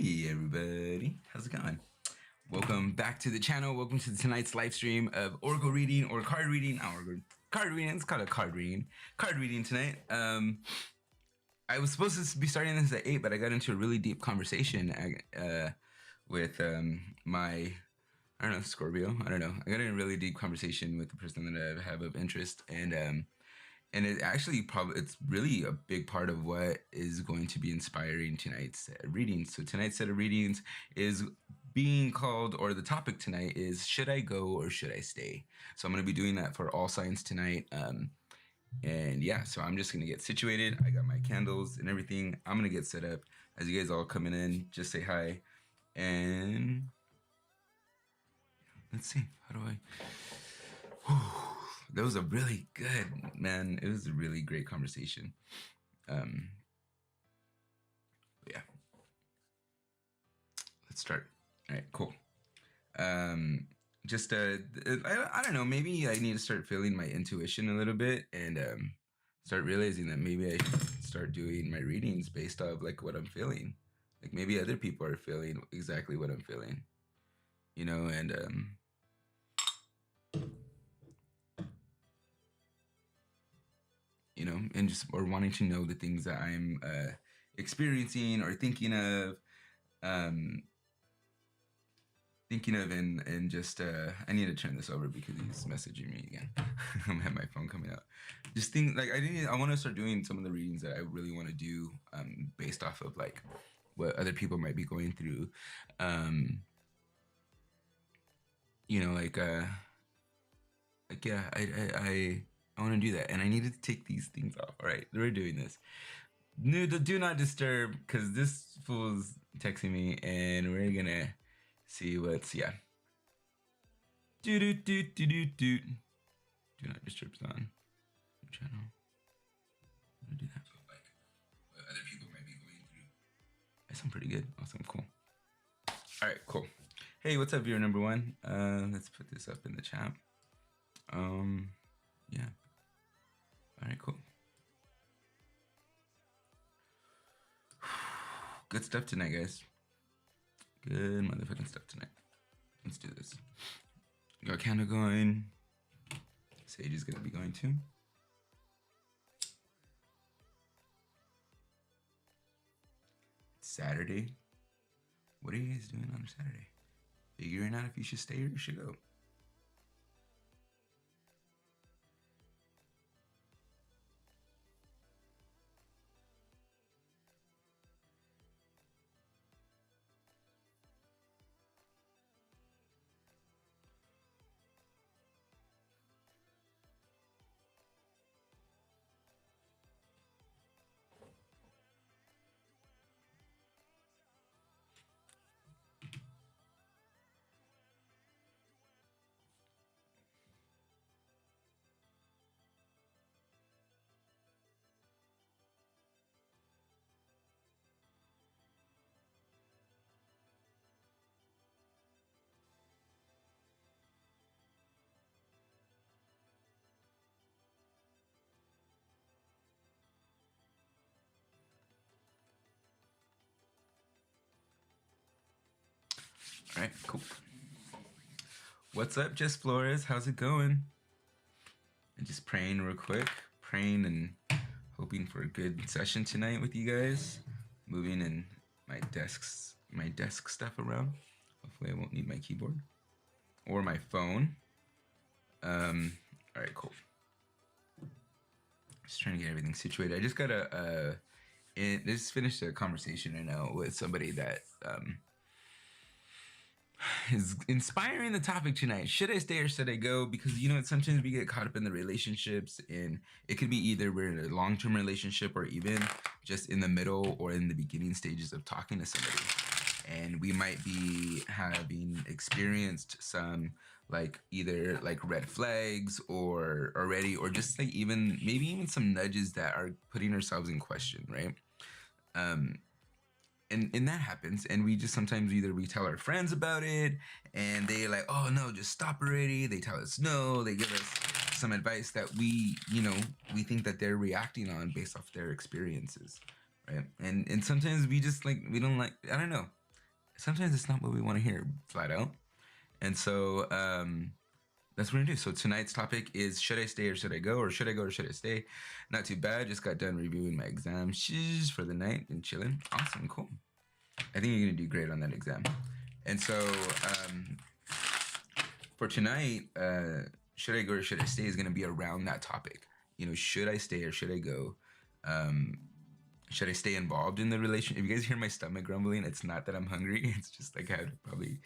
Hey everybody, how's it going? Welcome back to the channel. Welcome to tonight's live stream of oracle reading or card reading. Card reading. It's called a card reading. Card reading tonight. I was supposed to be starting this at 8, but I got into a really deep conversation with my, I don't know, Scorpio. I don't know. I got in a really deep conversation with the person that I have of interest, and it actually it's really a big part of what is going to be inspiring tonight's readings. So tonight's set of readings is being called, or the topic tonight is, should I go or should I stay? So I'm going to be doing that for all signs tonight. And yeah, so I'm just going to get situated. I got my candles and everything. I'm going to get set up. As you guys all coming in, just say hi. And let's see, how do I... That was a really good, man. It was a really great conversation. Yeah. Let's start. All right, cool. I don't know, maybe I need to start feeling my intuition a little bit and start realizing that maybe I should start doing my readings based off like what I'm feeling. Like maybe other people are feeling exactly what I'm feeling, you know, and you know, and just, or wanting to know the things that I'm experiencing or thinking of, and just, I need to turn this over because he's messaging me again. I'm gonna have my phone coming out. Just think, like, I want to start doing some of the readings that I really want to do, based off of like what other people might be going through. You know, yeah, I want to do that, and I needed to take these things off. All right, we're doing this. No, do not disturb, because this fool's texting me, and we're gonna see what's, yeah. Do not disturb on channel. I'm gonna do that. So like what other people might be going through. That sounds pretty good. Awesome, cool. All right, cool. Hey, what's up, viewer number 1? Let's put this up in the chat. Yeah. All right, cool. Good stuff tonight, guys. Good motherfucking stuff tonight. Let's do this. Got candle going. Sage is gonna be going too. It's Saturday. What are you guys doing on a Saturday? Figuring out if you should stay or you should go. All right, cool. What's up, Jess Flores? How's it going? I'm just praying real quick. Praying and hoping for a good session tonight with you guys. Moving in my desk stuff around. Hopefully I won't need my keyboard or my phone. All right, cool. Just trying to get everything situated. I just got just finished a conversation right now with somebody that is inspiring the topic tonight. Should I stay or should I go? Because, you know, sometimes we get caught up in the relationships, and it could be either we're in a long-term relationship or even just in the middle or in the beginning stages of talking to somebody. And we might be having experienced some like either like red flags or already, or just like maybe even some nudges that are putting ourselves in question, right? And that happens, and we just sometimes we tell our friends about it, and they like, oh no, just stop already. They tell us no, they give us some advice that we think that they're reacting on based off their experiences, right? And sometimes we just like, we don't like, I don't know. sometimes it's not what we want to hear flat out. And so that's what we're gonna do. So tonight's topic is, should I stay or should I go? Or should I go or should I stay? Not too bad. Just got done reviewing my exam for the night and chilling. Awesome, cool. I think you're gonna do great on that exam. And so for tonight, should I go or should I stay is gonna be around that topic. You know, should I stay or should I go? Should I stay involved in the relationship? If you guys hear my stomach grumbling, it's not that I'm hungry. It's just like I'd probably...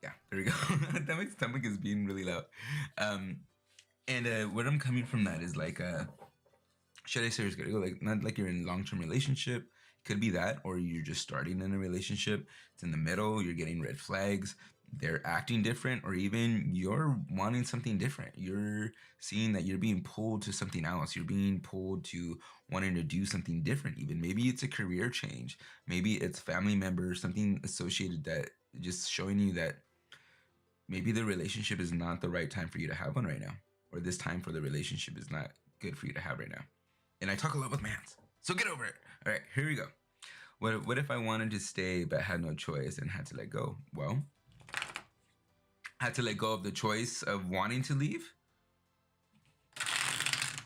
Yeah, there we go. That my stomach is being really loud. And where I'm coming from that is like, should I say go? Like, not like you're in a long-term relationship. Could be that, or you're just starting in a relationship. It's in the middle. You're getting red flags. They're acting different, or even you're wanting something different. You're seeing that you're being pulled to something else. You're being pulled to wanting to do something different. Even maybe it's a career change. Maybe it's family members, something associated that just showing you that maybe the relationship is not the right time for you to have one right now, or this time for the relationship is not good for you to have right now. And I talk a lot with my hands, so get over it. All right, here we go. What if I wanted to stay but had no choice and had to let go? Well, had to let go of the choice of wanting to leave?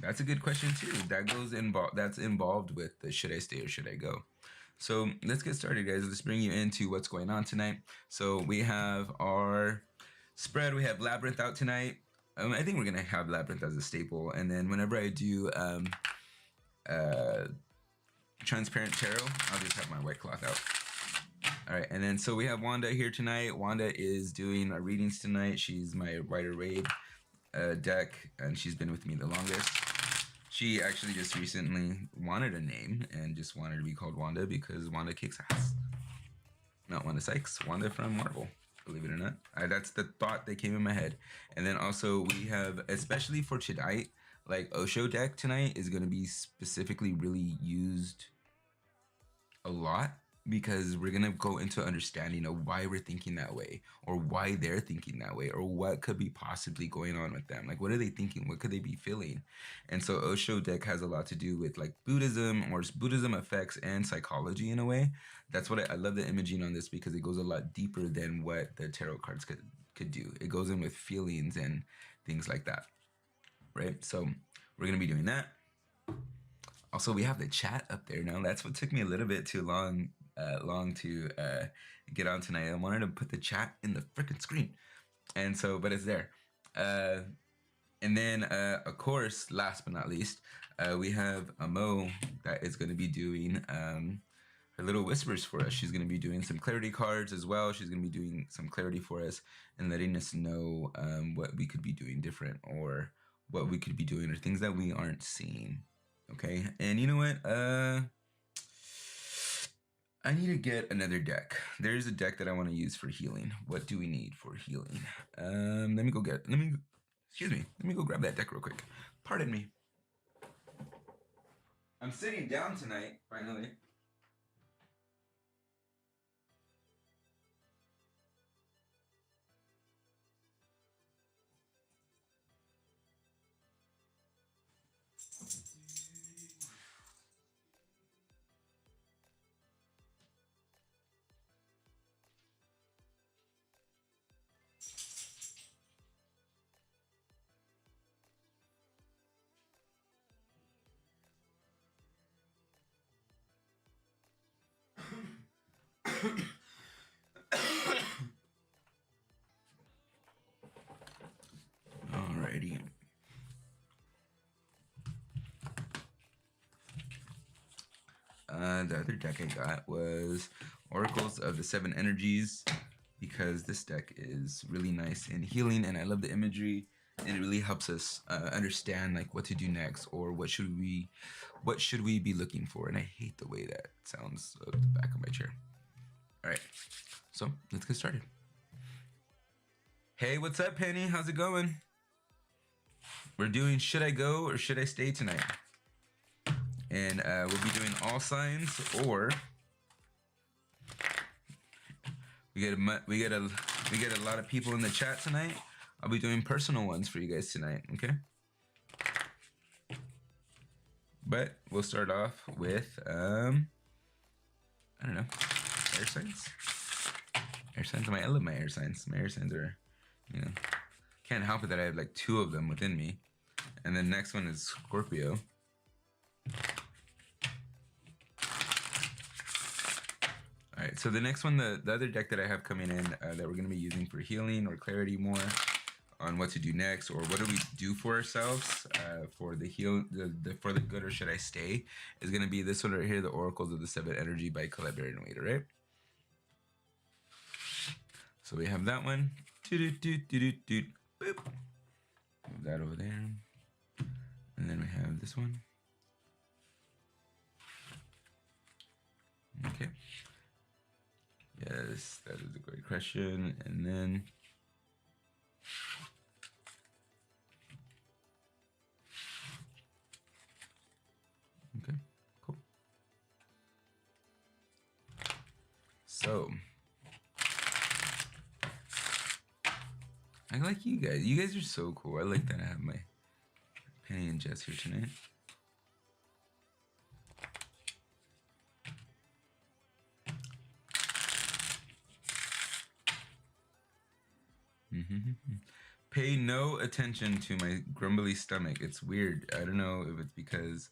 That's a good question too. That's involved with the should I stay or should I go? So let's get started, guys. Let's bring you into what's going on tonight. So we have our spread. We have Labyrinth out tonight. I think we're gonna have Labyrinth as a staple, and then whenever I do transparent tarot, I'll just have my white cloth out. All right, and then so we have Wanda here tonight. Wanda is doing our readings tonight. She's my Rider Raid deck, and she's been with me the longest. She actually just recently wanted a name and just wanted to be called Wanda because Wanda kicks ass. Not Wanda Sykes, Wanda from Marvel, believe it or not. That's the thought that came in my head. And then also we have, especially for tonight, like Osho deck tonight is going to be specifically really used a lot, because we're going to go into understanding of why we're thinking that way, or why they're thinking that way, or what could be possibly going on with them. Like, what are they thinking? What could they be feeling? And so Osho deck has a lot to do with like Buddhism, or Buddhism effects and psychology in a way. That's what I love the imaging on this, because it goes a lot deeper than what the tarot cards could do. It goes in with feelings and things like that, right? So we're going to be doing that. Also, we have the chat up there now. That's what took me a little bit too long to get on tonight. I wanted to put the chat in the freaking screen, and so, but it's there. And then, of course, last but not least, we have Amo that is going to be doing her little whispers for us. She's going to be doing some clarity cards as well. She's going to be doing some clarity for us and letting us know what we could be doing different, or what we could be doing, or things that we aren't seeing. Okay, and you know what? I need to get another deck. There's a deck that I want to use for healing. What do we need for healing? Let me go grab that deck real quick. Pardon me. I'm sitting down tonight, finally. Alrighty. The other deck I got was Oracles of the Seven Energies, because this deck is really nice and healing, and I love the imagery, and it really helps us understand like what to do next, or what should we be looking for. And I hate the way that sounds at the back of my chair. All right, so let's get started. Hey, what's up, Penny? How's it going? We're doing should I go or should I stay tonight? And we'll be doing all signs, or we get a lot of people in the chat tonight. I'll be doing personal ones for you guys tonight, okay? But we'll start off with, I don't know, air signs. Air signs, I love my air signs. My air signs are, you know, can't help it that I have like 2 of them within me. And then next one is Scorpio. All right, so the next one, the other deck that I have coming in that we're going to be using for healing or clarity more on what to do next, or what do we do for ourselves for the for the good, or should I stay, is going to be this one right here, the Oracles of the 7th Energy by Collaborating Waiter, right? So we have that one. Boop. Move that over there. And then we have this one. Okay. Yes, that is a great question. And then okay, cool. So I like you guys. You guys are so cool. I like that I have my Penny and Jess here tonight. Pay no attention to my grumbly stomach. It's weird. I don't know if it's because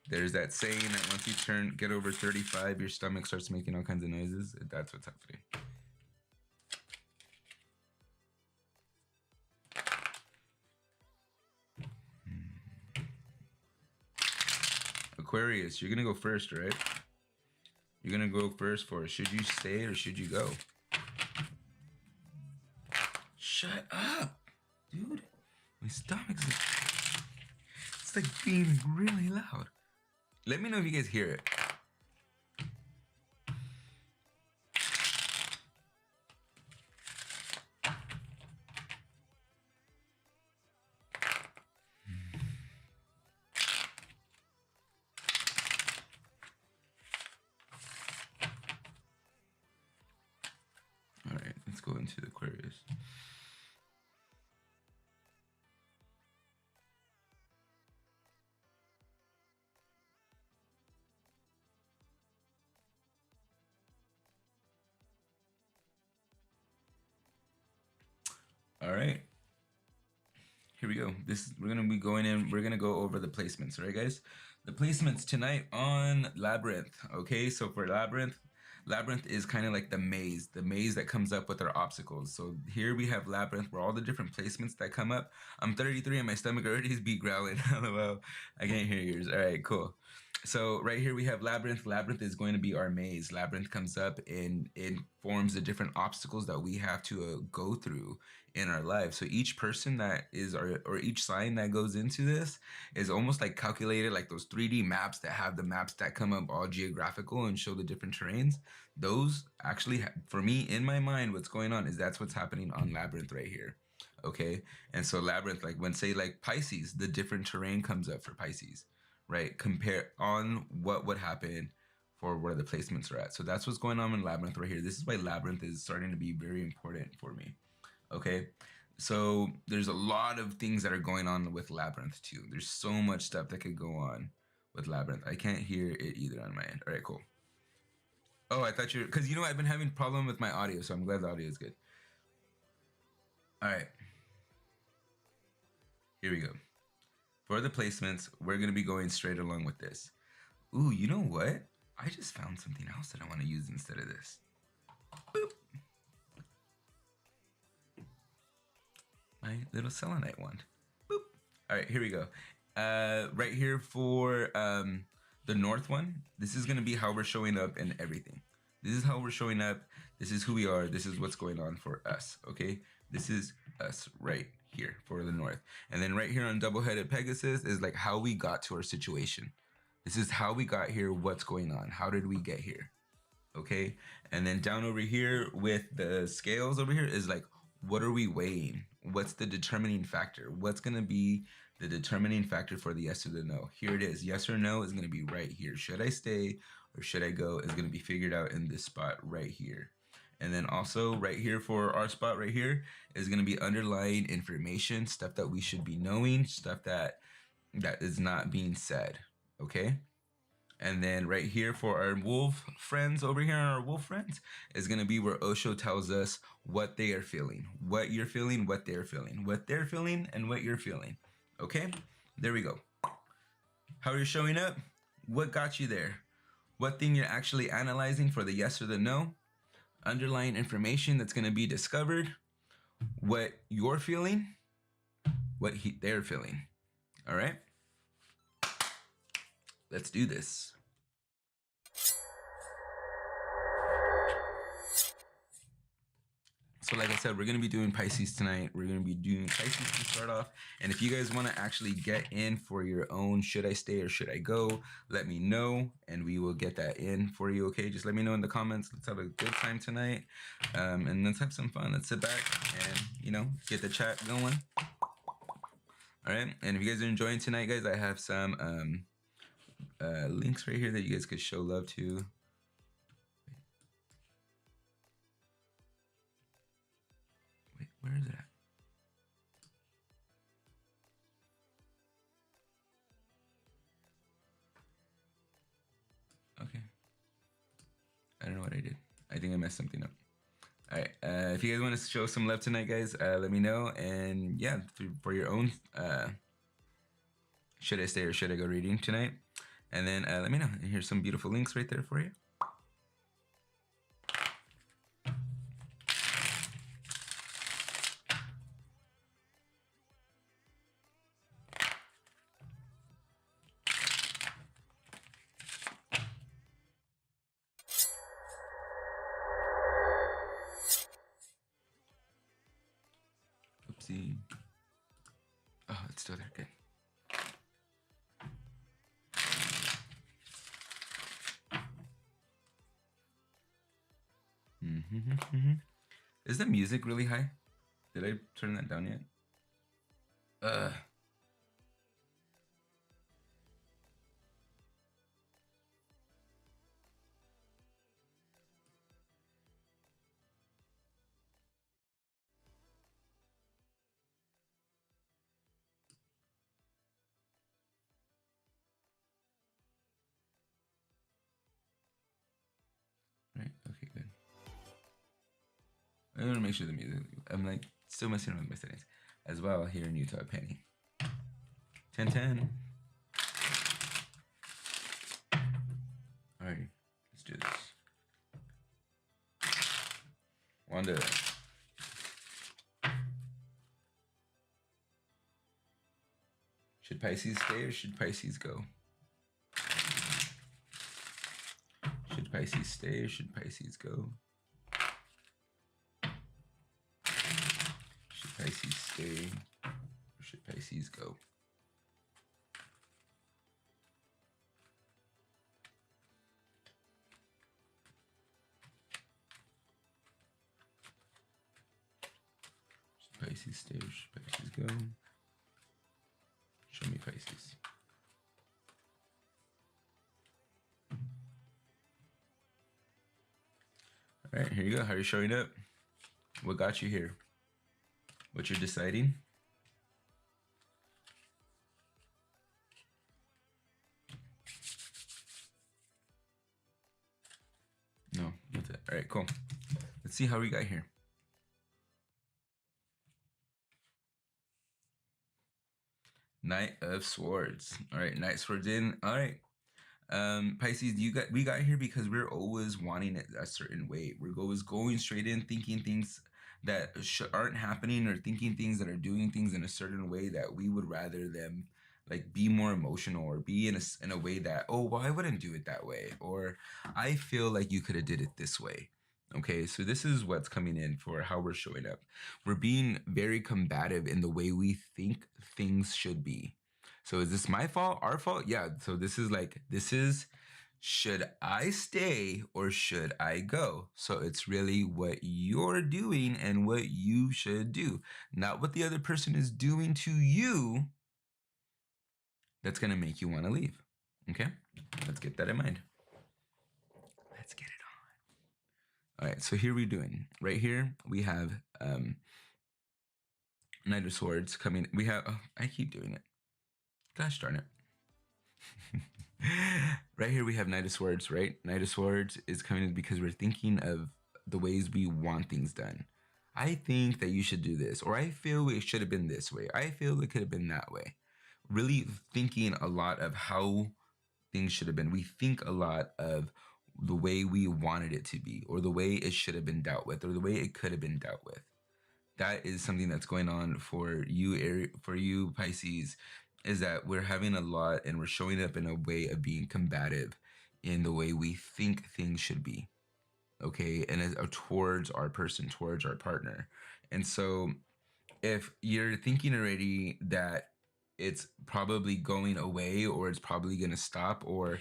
there's that saying that once you get over 35, your stomach starts making all kinds of noises. That's what's happening. Aquarius, you're gonna go first, right? You're gonna go first for should you stay or should you go? Shut up, dude. My stomach's it's like being really loud. Let me know if you guys hear it. All right, let's go into the Aquarius. All right, here we go. We're gonna be going in. We're gonna go over the placements, all right, guys? The placements tonight on Labyrinth. Okay, so for Labyrinth is kind of like the maze that comes up with our obstacles. So here we have Labyrinth, where all the different placements that come up. I'm 33 and my stomach already is beat growling. LOL. I can't hear yours. All right, cool. So right here we have Labyrinth. Labyrinth is going to be our maze. Labyrinth comes up and it forms the different obstacles that we have to go through in our life. So each person that is or each sign that goes into this is almost like calculated, like those 3D maps that have the maps that come up all geographical and show the different terrains. Those actually, for me, in my mind, what's going on is that's what's happening on Labyrinth right here. Okay, and so Labyrinth, like when say like Pisces, the different terrain comes up for Pisces, right? Compare on what would happen for where the placements are at. So that's what's going on in Labyrinth right here. This is why Labyrinth is starting to be very important for me. Okay, so there's a lot of things that are going on with Labyrinth too. There's so much stuff that could go on with Labyrinth. I can't hear it either on my end. All right, cool. Oh, I thought because you know I've been having a problem with my audio, so I'm glad the audio is good. All right, here we go. For the placements, we're gonna be going straight along with this. Ooh, you know what? I just found something else that I want to use instead of this. Boop. My little selenite wand. Boop. All right, here we go. Right here for the north one, this is going to be how we're showing up in everything. This is how we're showing up. This is who we are. This is what's going on for us, okay? This is us right here for the north. And then right here on double-headed Pegasus is like how we got to our situation. This is how we got here, what's going on. How did we get here, okay? And then down over here with the scales over here is like, what are we weighing? What's the determining factor? What's going to be the determining factor for the yes or the no? Here it is. Yes or no is going to be right here. Should I stay or should I go is going to be figured out in this spot right here. And then also right here for our spot right here is going to be underlying information, stuff that we should be knowing, stuff that is not being said. okay? And then right here for our wolf friends over here, our wolf friends, is going to be where Osho tells us what they are feeling, what you're feeling, what they're feeling, what they're feeling, and what you're feeling. Okay? There we go. How you're showing up, what got you there, what thing you're actually analyzing for the yes or the no, underlying information that's going to be discovered, what you're feeling, what they're feeling. All right? Let's do this. So like I said, we're going to be doing Pisces tonight. We're going to be doing Pisces to start off. And if you guys want to actually get in for your own, should I stay or should I go, let me know and we will get that in for you, okay? Just let me know in the comments. Let's have a good time tonight. And let's have some fun. Let's sit back and, you know, get the chat going. All right. And if you guys are enjoying tonight, guys, I have some links right here that you guys could show love to. Wait, where is it at? Okay. I don't know what I did. I think I messed something up. All right. If you guys want to show some love tonight, guys, let me know. And yeah, for your own, should I stay or should I go reading tonight? And then let me know. And here's some beautiful links right there for you. Oopsie. Oh, it's still there. Good. Is the music really high? Did I turn that down yet? Right. Okay, good. I want to make sure the music. I'm like still messing around with my settings as well here in Utah. Penny. 10-10. Alrighty, let's do this. Wanda. Should Pisces stay or should Pisces go? Should Pisces stay or should Pisces go? Should Pisces stay or should Pisces go? Should Pisces stay or should Pisces go? Show me Pisces. All right, here you go. How are you showing up? What got you here? What you're deciding? No, that's it. All right, cool. Let's see how we got here. Knight of Swords. All right, Knight of Swords in. All right. Pisces, we got here because we're always wanting it a certain way. We're always going straight in, thinking things that aren't happening, or thinking things that are doing things in a certain way that we would rather them like be more emotional, or be in a way that, oh, well, I wouldn't do it that way, or I feel like you could have did it this way. Okay, so this is what's coming in for how we're showing up. We're being very combative in the way we think things should be. So is this my fault? Our fault? Yeah. So this is, should I stay or should I go? So it's really what you're doing and what you should do, not what the other person is doing to you that's going to make you want to leave. Okay? Let's get that in mind. Let's get it on. All right. So here we're doing, right here, we have Knight of Swords coming. We have, oh, I keep doing it. Gosh darn it. Right here we have Knight of Swords, right? Knight of Swords is coming in because we're thinking of the ways we want things done. I think that you should do this, or I feel it should have been this way. I feel it could have been that way. Really thinking a lot of how things should have been. We think a lot of the way we wanted it to be, or the way it should have been dealt with, or the way it could have been dealt with. That is something that's going on for you Pisces, is that we're having a lot and we're showing up in a way of being combative in the way we think things should be, okay, and towards our person, towards our partner. And so if you're thinking already that it's probably going away, or it's probably going to stop, or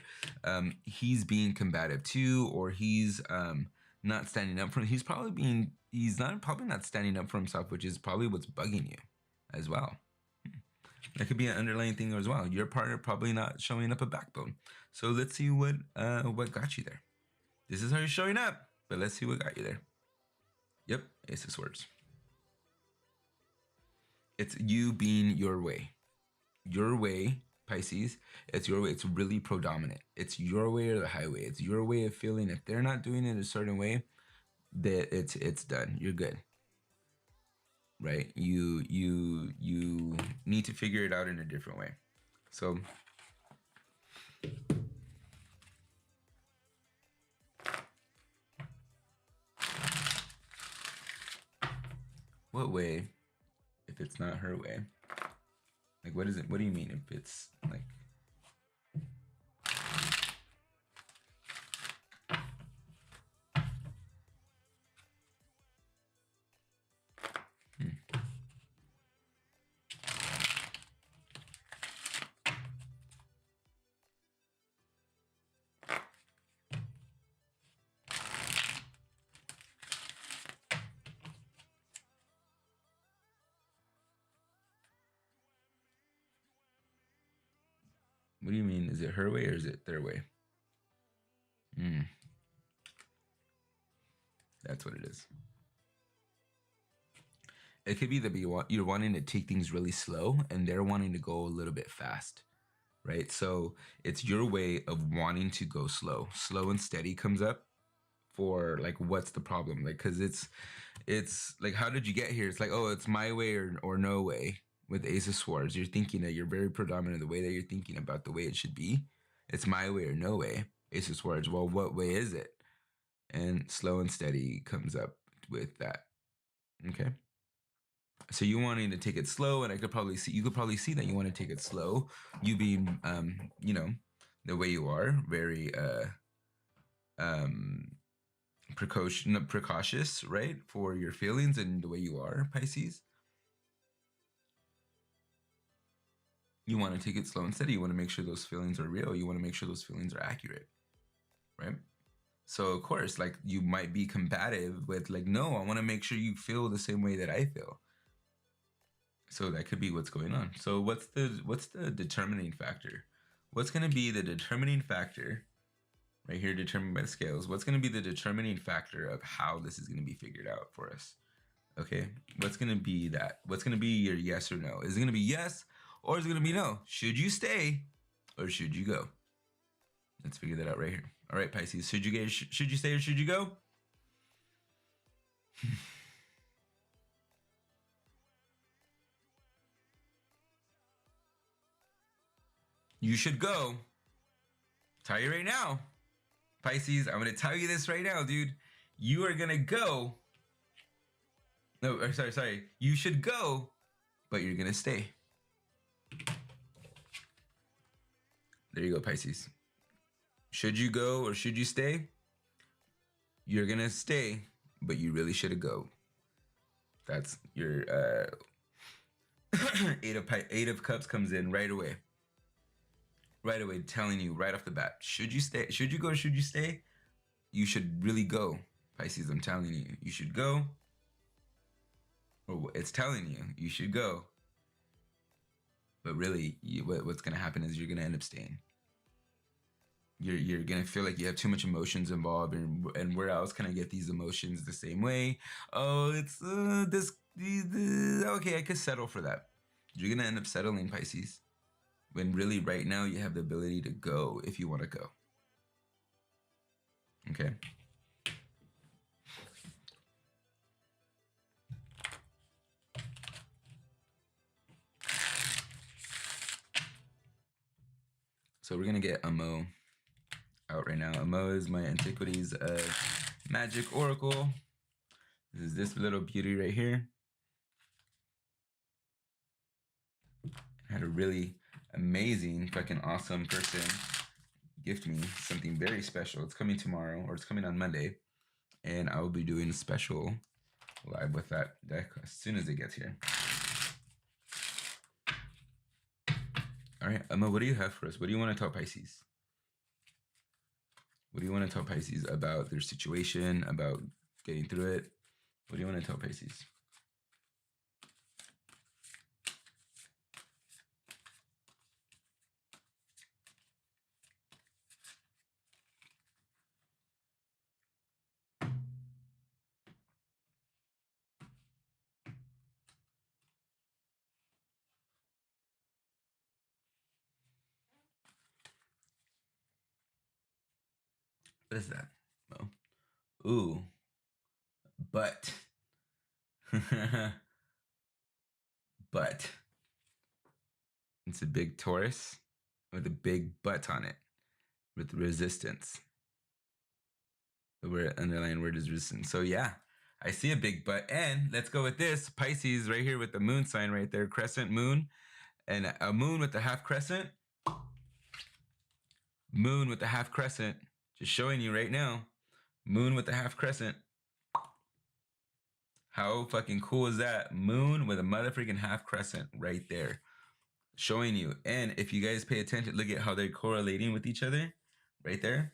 he's being combative too, or he's not standing up for, he's not probably not standing up for himself, which is probably what's bugging you as well. That could be an underlying thing as well. Your partner probably not showing up a backbone. So let's see what got you there. This is how you're showing up, but let's see what got you there. Yep, Ace of Swords. It's you being your way. Your way, Pisces. It's your way. It's really predominant. It's your way or the highway. It's your way of feeling. If they're not doing it a certain way, that it's done. You're good. Right? You need to figure it out in a different way. So what way if it's not her way? Like, what is it? What do you mean if it's like? What do you mean? Is it her way or is it their way? That's what it is. It could be that you're wanting to take things really slow and they're wanting to go a little bit fast, right? So it's your way of wanting to go slow. Slow and steady comes up for like, what's the problem? Like, because it's like, how did you get here? It's like, oh, it's my way or no way. With Ace of Swords, you're thinking that you're very predominant, the way that you're thinking about the way it should be. It's my way or no way. Ace of Swords, well, what way is it? And slow and steady comes up with that. Okay. So you wanting to take it slow, and you could probably see that you want to take it slow. You being the way you are, very precautious, right? For your feelings and the way you are, Pisces. You want to take it slow and steady. You want to make sure those feelings are real. You want to make sure those feelings are accurate, right? So of course, like, you might be combative with like, no, I want to make sure you feel the same way that I feel. So that could be what's going on. So what's the determining factor? What's going to be the determining factor right here, determined by the scales? What's going to be the determining factor of how this is going to be figured out for us? Okay, what's going to be that? What's going to be your yes or no? Is it going to be yes, or is it going to be no? Should you stay or should you go? Let's figure that out right here. All right, Pisces, should you stay or should you go? You should go. Tell you right now, Pisces, I'm going to tell you this right now, dude. You are going to go. No, sorry. You should go, but you're going to stay. There you go, Pisces. Should you go or should you stay? You're going to stay, but you really should go. That's your Eight of Cups comes in right away. Right away, telling you right off the bat, should you stay? Should you go or should you stay? You should really go, Pisces. I'm telling you, you should go. Or it's telling you should go. But really, what's going to happen is you're going to end up staying. You're going to feel like you have too much emotions involved, and where else can I get these emotions the same way? Oh, it's okay, I could settle for that. You're going to end up settling, Pisces. when really right now you have the ability to go if you want to go. Okay. So we're going to get Amo out right now. Amo is my Antiquities of Magic Oracle. This is this little beauty right here. I had a really amazing, fucking awesome person gift me something very special. It's coming tomorrow, or it's coming on Monday, and I will be doing a special live with that deck as soon as it gets here. All right, Emma, what do you have for us? What do you want to tell Pisces? What do you want to tell Pisces about their situation, about getting through it? What do you want to tell Pisces? What is that? Oh. Ooh. But. But. It's a big Taurus with a big butt on it with resistance. The word, underlying word is resistance. So yeah, I see a big butt. And let's go with this. Pisces right here with the moon sign right there. Crescent moon. And a moon with the half crescent. Moon with the half crescent. Just showing you right now. Moon with the half crescent. How fucking cool is that? Moon with a motherfucking half crescent right there. Showing you. And if you guys pay attention, look at how they're correlating with each other. Right there.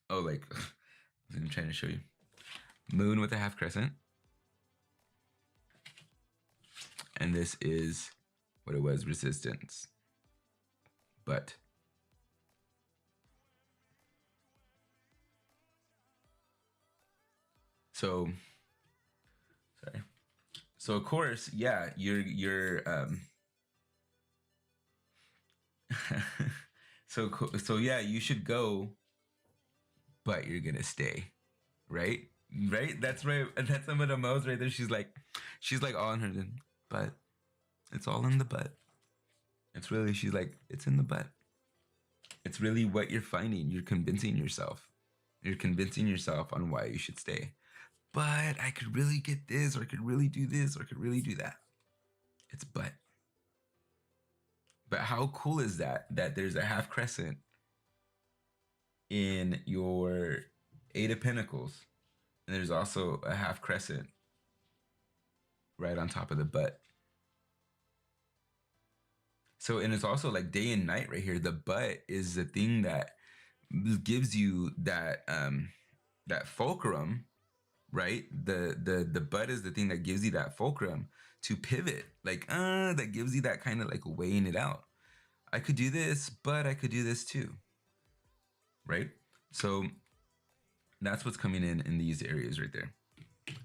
Oh, like, I'm trying to show you. Moon with a half crescent. And this is what it was, resistance. But. So, sorry. So of course, yeah, you're so yeah, you should go, but you're gonna stay, right? Right? That's right. That's some of the most right there. She's like all in her, but it's all in the butt. It's really, she's like, it's in the butt. It's really what you're finding. You're convincing yourself. You're convincing yourself on why you should stay. But I could really get this, or I could really do this, or I could really do that. It's but. But how cool is that? That there's a half crescent in your Eight of Pentacles. And there's also a half crescent right on top of the butt. So, and it's also like day and night right here. The butt is the thing that gives you that that fulcrum, right? The butt is the thing that gives you that fulcrum to pivot. Like, that gives you that kind of like weighing it out. I could do this, but I could do this too. Right? So that's what's coming in these areas right there.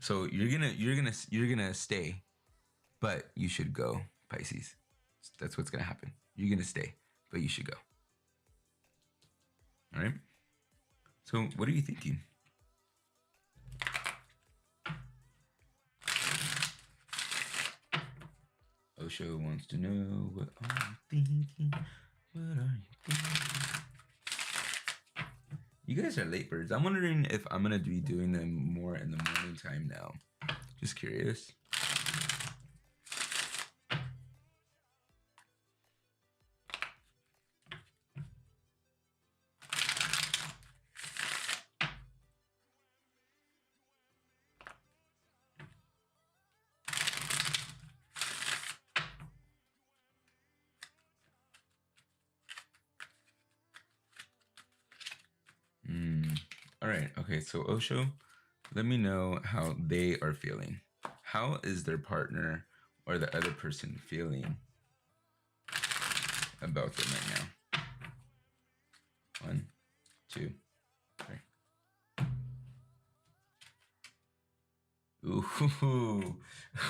So you're gonna stay, but you should go, Pisces. That's what's gonna happen. You're gonna stay, but you should go. All right. So what are you thinking? Osho wants to know, what are you thinking? What are you thinking? You guys are late birds. I'm wondering if I'm gonna be doing them more in the morning time now. Just curious. All right. Okay. So Osho, let me know how they are feeling. How is their partner or the other person feeling about them right now? 1, 2, 3.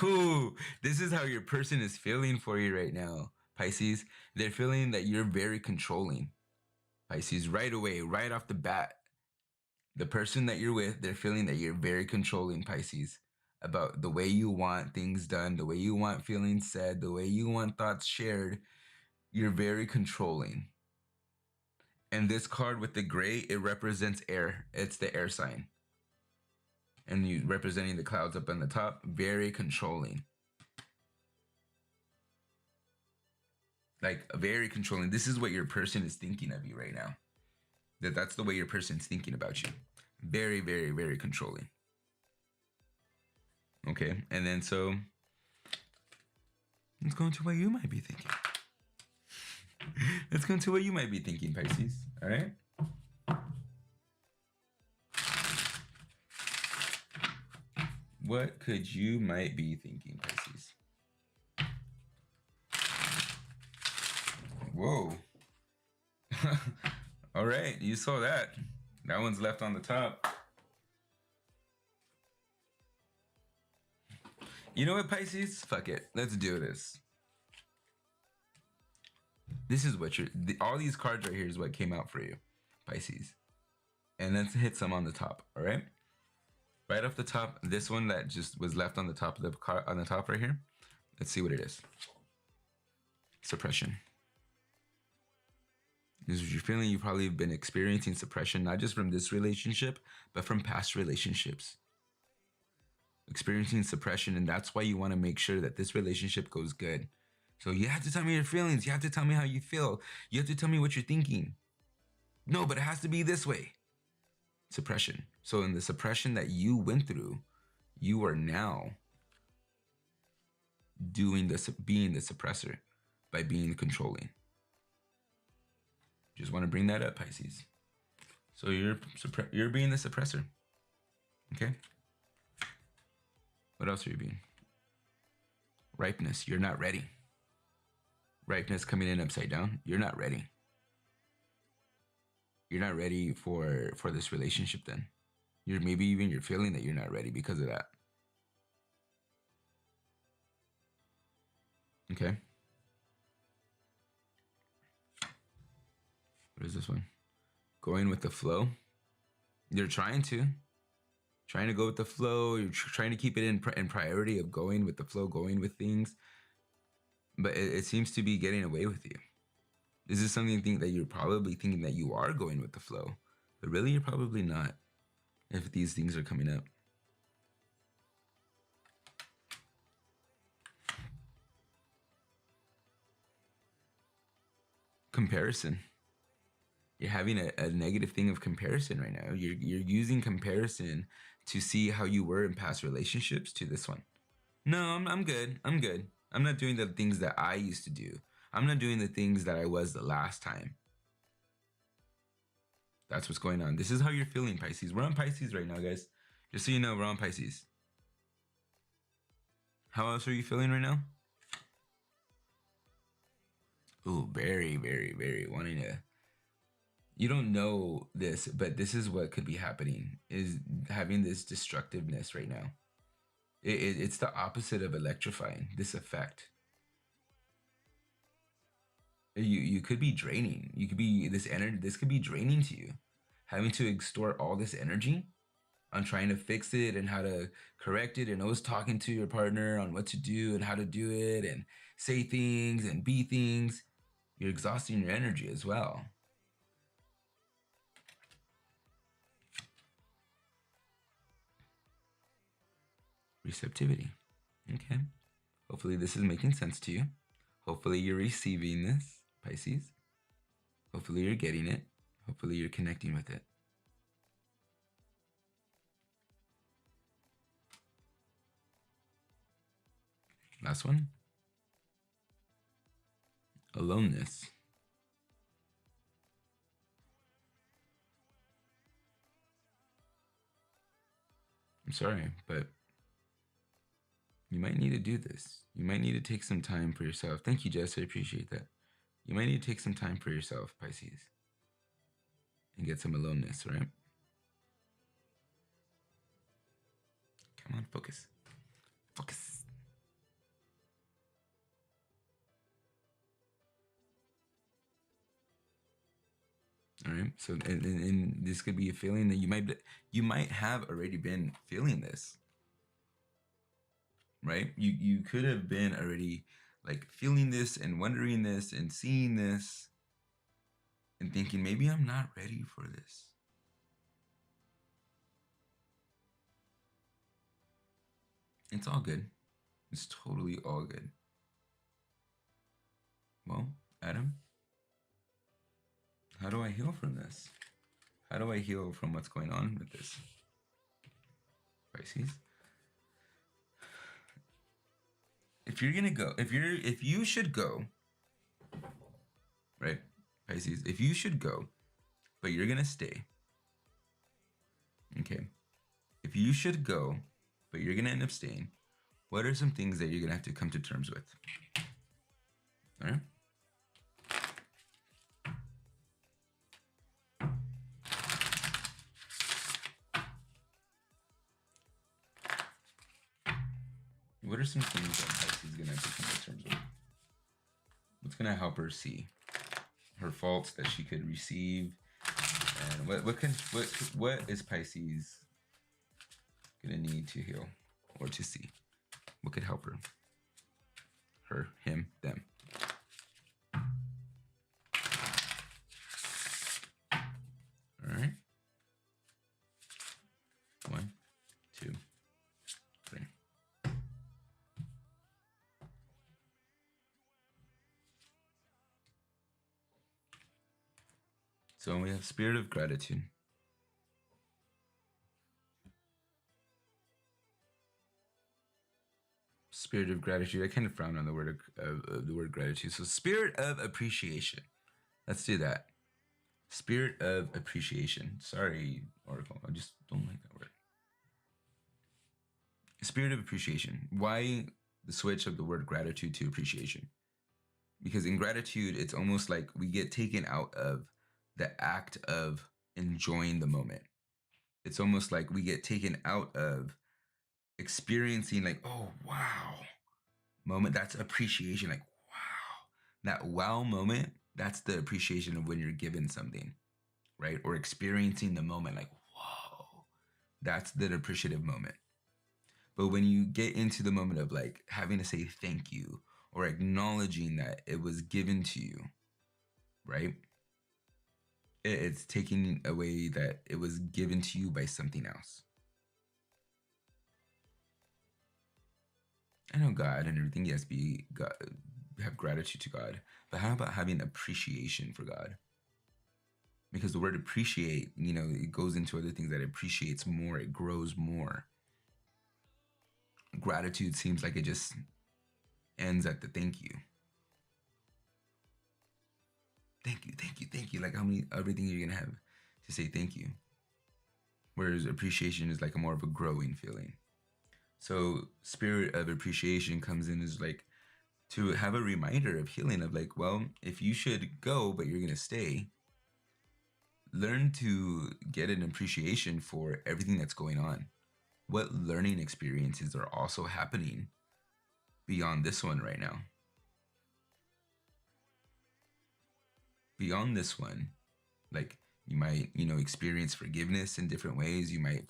Ooh, this is how your person is feeling for you right now. Pisces, they're feeling that you're very controlling. Pisces, right away, right off the bat, the person that you're with, they're feeling that you're very controlling, Pisces, about the way you want things done, the way you want feelings said, the way you want thoughts shared. You're very controlling. And this card with the gray, it represents air. It's the air sign. And you representing the clouds up on the top, very controlling. Like, very controlling. This is what your person is thinking of you right now. That's the way your person's thinking about you. Very, very, very controlling. Okay, and then so let's go into what you might be thinking. Let's go into what you might be thinking, Pisces. All right. What could you might be thinking, Pisces? Whoa. All right, you saw that. That one's left on the top. You know what, Pisces? Fuck it. Let's do this. This is what all these cards right here is what came out for you, Pisces. And let's hit some on the top, all right? Right off the top, this one that just was left on the top of the card, on the top right here. Let's see what it is. Suppression. This is what you're feeling. You've probably been experiencing suppression, not just from this relationship, but from past relationships. Experiencing suppression, and that's why you want to make sure that this relationship goes good. So you have to tell me your feelings. You have to tell me how you feel. You have to tell me what you're thinking. No, but it has to be this way. Suppression. So in the suppression that you went through, you are now doing this, being the suppressor by being controlling. Just want to bring that up, Pisces. So you're being the suppressor. Okay. What else are you being? Ripeness. You're not ready. Ripeness coming in upside down. You're not ready. You're not ready for this relationship then. Maybe even you're feeling that you're not ready because of that. Okay. What is this one? Going with the flow. You're trying to go with the flow. You're trying to keep it in priority of going with the flow, going with things. But it seems to be getting away with you. This is something that you're probably thinking that you are going with the flow, but really you're probably not if these things are coming up. Comparison. You're having a negative thing of comparison right now. You're using comparison to see how you were in past relationships to this one. No, I'm good. I'm good. I'm not doing the things that I used to do. I'm not doing the things that I was the last time. That's what's going on. This is how you're feeling, Pisces. We're on Pisces right now, guys. Just so you know, we're on Pisces. How else are you feeling right now? Ooh, very, very, very wanting to... You don't know this, but this is what could be happening, is having this destructiveness right now. It's the opposite of electrifying, this effect. You could be draining. You could be this energy. This could be draining to you, having to extort all this energy on trying to fix it and how to correct it, and always talking to your partner on what to do and how to do it and say things and be things. You're exhausting your energy as well. Receptivity. Okay. Hopefully this is making sense to you. Hopefully you're receiving this, Pisces. Hopefully you're getting it. Hopefully you're connecting with it. Last one. Aloneness. I'm sorry, but you might need to do this. You might need to take some time for yourself. Thank you, Jess. I appreciate that. You might need to take some time for yourself, Pisces, and get some aloneness, right? Come on, focus. Focus. So, and this could be a feeling that you might have already been feeling this, right? You could have been already like feeling this and wondering this and seeing this and thinking, maybe I'm not ready for this. It's all good. It's totally all good. Well, Adam, how do I heal from this? How do I heal from what's going on with this? Pisces. If you're gonna go, if you should go, right? Pisces, if you should go, but you're gonna stay. Okay. If you should go, but you're gonna end up staying, what are some things that you're gonna have to come to terms with? All right. What are some things that Pisces is gonna have to come to terms with? What's gonna help her see her faults that she could receive, and what is Pisces gonna need to heal or to see? What could help her? Her, him, them. All right. 1, 2, 3. So we have spirit of gratitude. Spirit of gratitude. I kind of frown on the word of the word gratitude. So spirit of appreciation. Let's do that. Spirit of appreciation. Sorry, Oracle. I just don't like that word. Spirit of appreciation. Why the switch of the word gratitude to appreciation? Because in gratitude, it's almost like we get taken out of the act of enjoying the moment. It's almost like we get taken out of experiencing like, oh, wow, moment. That's appreciation. Like, wow, that wow moment. That's the appreciation of when you're given something, right? Or experiencing the moment like, whoa, that's the appreciative moment. But when you get into the moment of like having to say thank you or acknowledging that it was given to you, right? It's taking away that it was given to you by something else. I know God and everything, yes, be God, have gratitude to God, but how about having appreciation for God? Because the word appreciate, it goes into other things that appreciates more, it grows more. Gratitude seems like it just ends at the thank you. Thank you, thank you, thank you. Like everything you're gonna have to say thank you. Whereas appreciation is like more of a growing feeling. So spirit of appreciation comes in as like to have a reminder of healing of like, well, if you should go, but you're gonna stay, learn to get an appreciation for everything that's going on. What learning experiences are also happening beyond this one right now? Beyond this one, like you might, experience forgiveness in different ways. You might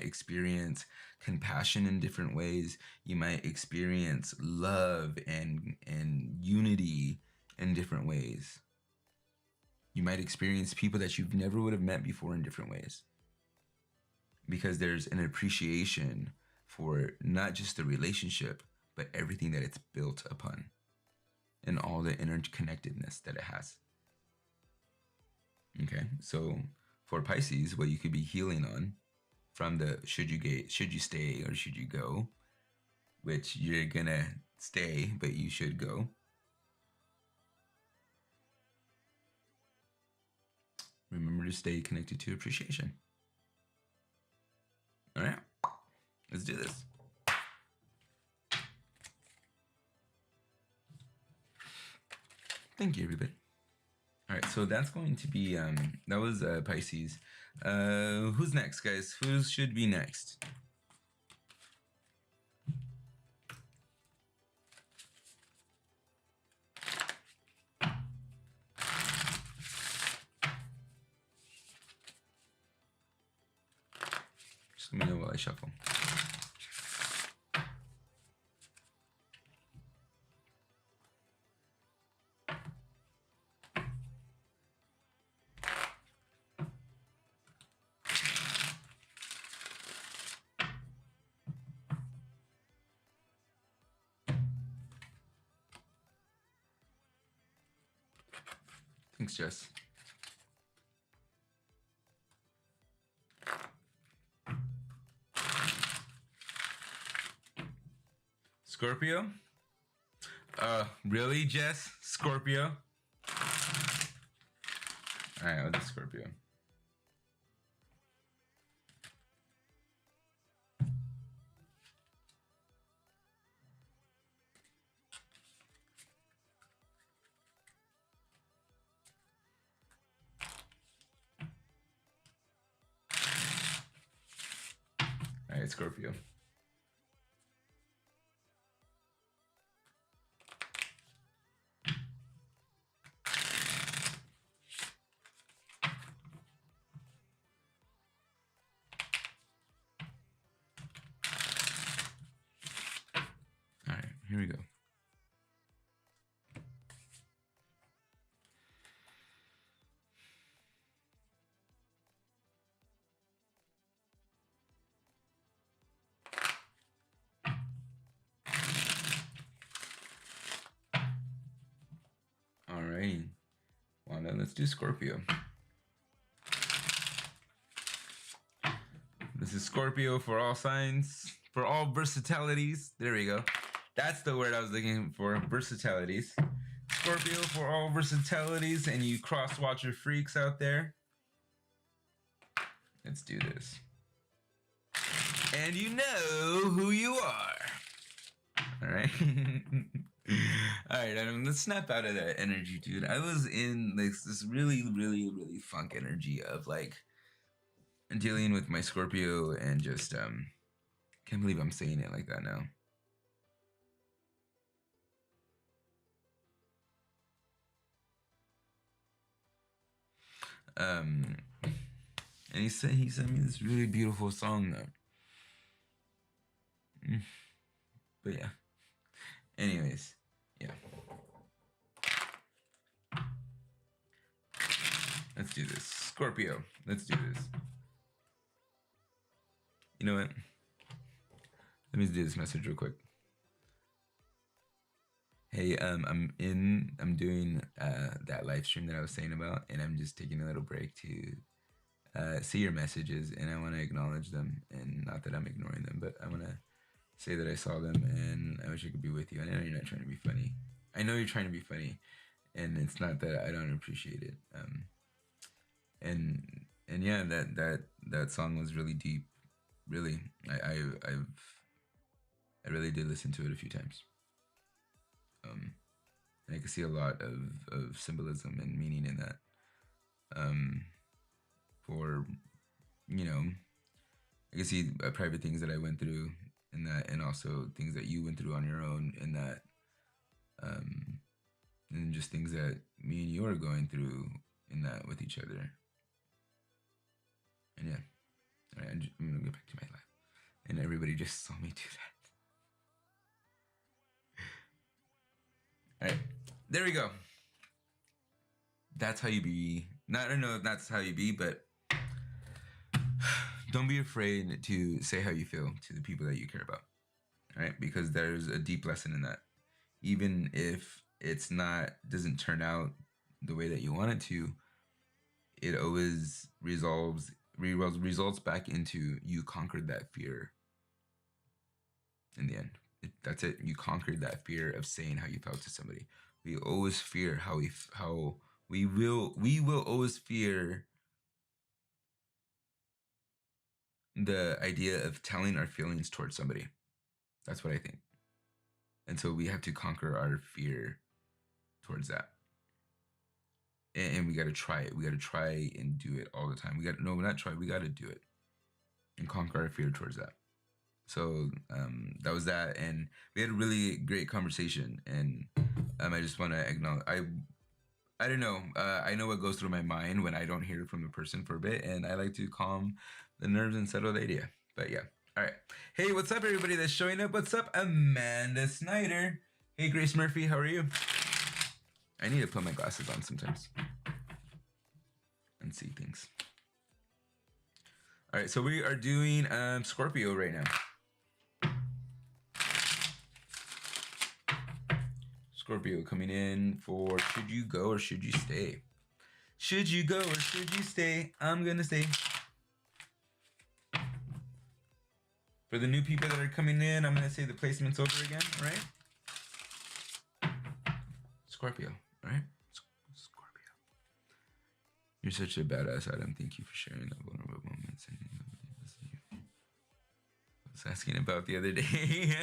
experience compassion in different ways. You might experience love and unity in different ways. You might experience people that you've never would have met before in different ways. Because there's an appreciation for not just the relationship, but everything that it's built upon and all the interconnectedness that it has. Okay, so for Pisces, what you could be healing on from the should you stay or should you go, which you're gonna stay, but you should go. Remember to stay connected to appreciation. All right, let's do this. Thank you, everybody. All right, so that's going to be, that was Pisces. Who's next, guys? Who should be next? Just let me know while I shuffle. Thanks, Jess. Scorpio? Really, Jess? Scorpio? Alright, I'll do Scorpio. Alright, Scorpio. Alright, here we go. Alright, Wanda, let's do Scorpio. This is Scorpio for all signs, for all versatilities. There we go. That's the word I was looking for, versatilities. Scorpio for all versatilities, and you cross-watcher freaks out there. Let's do this. And you know who you are. All right. All right, Adam, let's snap out of that energy, dude. I was in this really, really, really funk energy of like dealing with my Scorpio and just can't believe I'm saying it like that now. And he sent me this really beautiful song though. But yeah. Anyways, yeah. Let's do this. Scorpio, let's do this. You know what? Let me do this message real quick. Hey, I'm doing that live stream that I was saying about, and I'm just taking a little break to see your messages, and I want to acknowledge them, and not that I'm ignoring them, but I want to say that I saw them, and I wish I could be with you. I know you're not trying to be funny. I know you're trying to be funny, and it's not that I don't appreciate it. And yeah, that song was really deep. Really, I really did listen to it a few times. And I can see a lot of symbolism and meaning in that. For, you know, I can see private things that I went through in that, and also things that you went through on your own in that, and just things that me and you are going through in that with each other. And yeah, all right, I'm gonna get back to my life, and everybody just saw me do that. All right, there we go. That's how you be. I don't know if that's how you be, but don't be afraid to say how you feel to the people that you care about. All right, because there's a deep lesson in that. Even if it's not, doesn't turn out the way that you want it to, it always results back into you conquered that fear. In the end, that's it. You conquered that fear of saying how you felt to somebody. We always fear we will always fear the idea of telling our feelings towards somebody. That's what I think. And so we have to conquer our fear towards that. And we got to try it. We got to try and do it all the time. We got to, no, not try. We got to do it and conquer our fear towards that. So that was that. And we had a really great conversation. And I just want to acknowledge, I don't know. I know what goes through my mind when I don't hear from the person for a bit. And I like to calm the nerves and settle the idea. But yeah. All right. Hey, what's up, everybody that's showing up? What's up, Amanda Snyder? Hey, Grace Murphy, how are you? I need to put my glasses on sometimes and see things. All right, so we are doing Scorpio right now. Scorpio coming in for should you go or should you stay? Should you go or should you stay? I'm gonna stay. For the new people that are coming in, I'm gonna say the placement's over again, all right? Scorpio, all right? Scorpio. You're such a badass, Adam. Thank you for sharing that vulnerable moments. I was asking about the other day.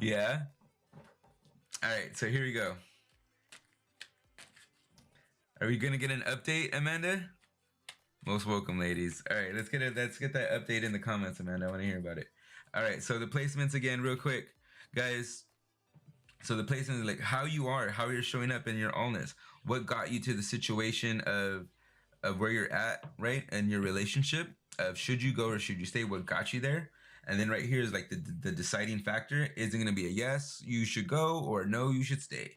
Yeah. All right, so here we go. Are we gonna get an update, Amanda? Most welcome, ladies. All right, let's get that update in the comments, Amanda. I want to hear about it. All right, so the placements again, real quick, guys. So the placement is like how you are, how you're showing up in your allness. What got you to the situation of where you're at, right? And your relationship of should you go or should you stay? What got you there? And then right here is like the deciding factor. Is it going to be a yes, you should go, or no, you should stay?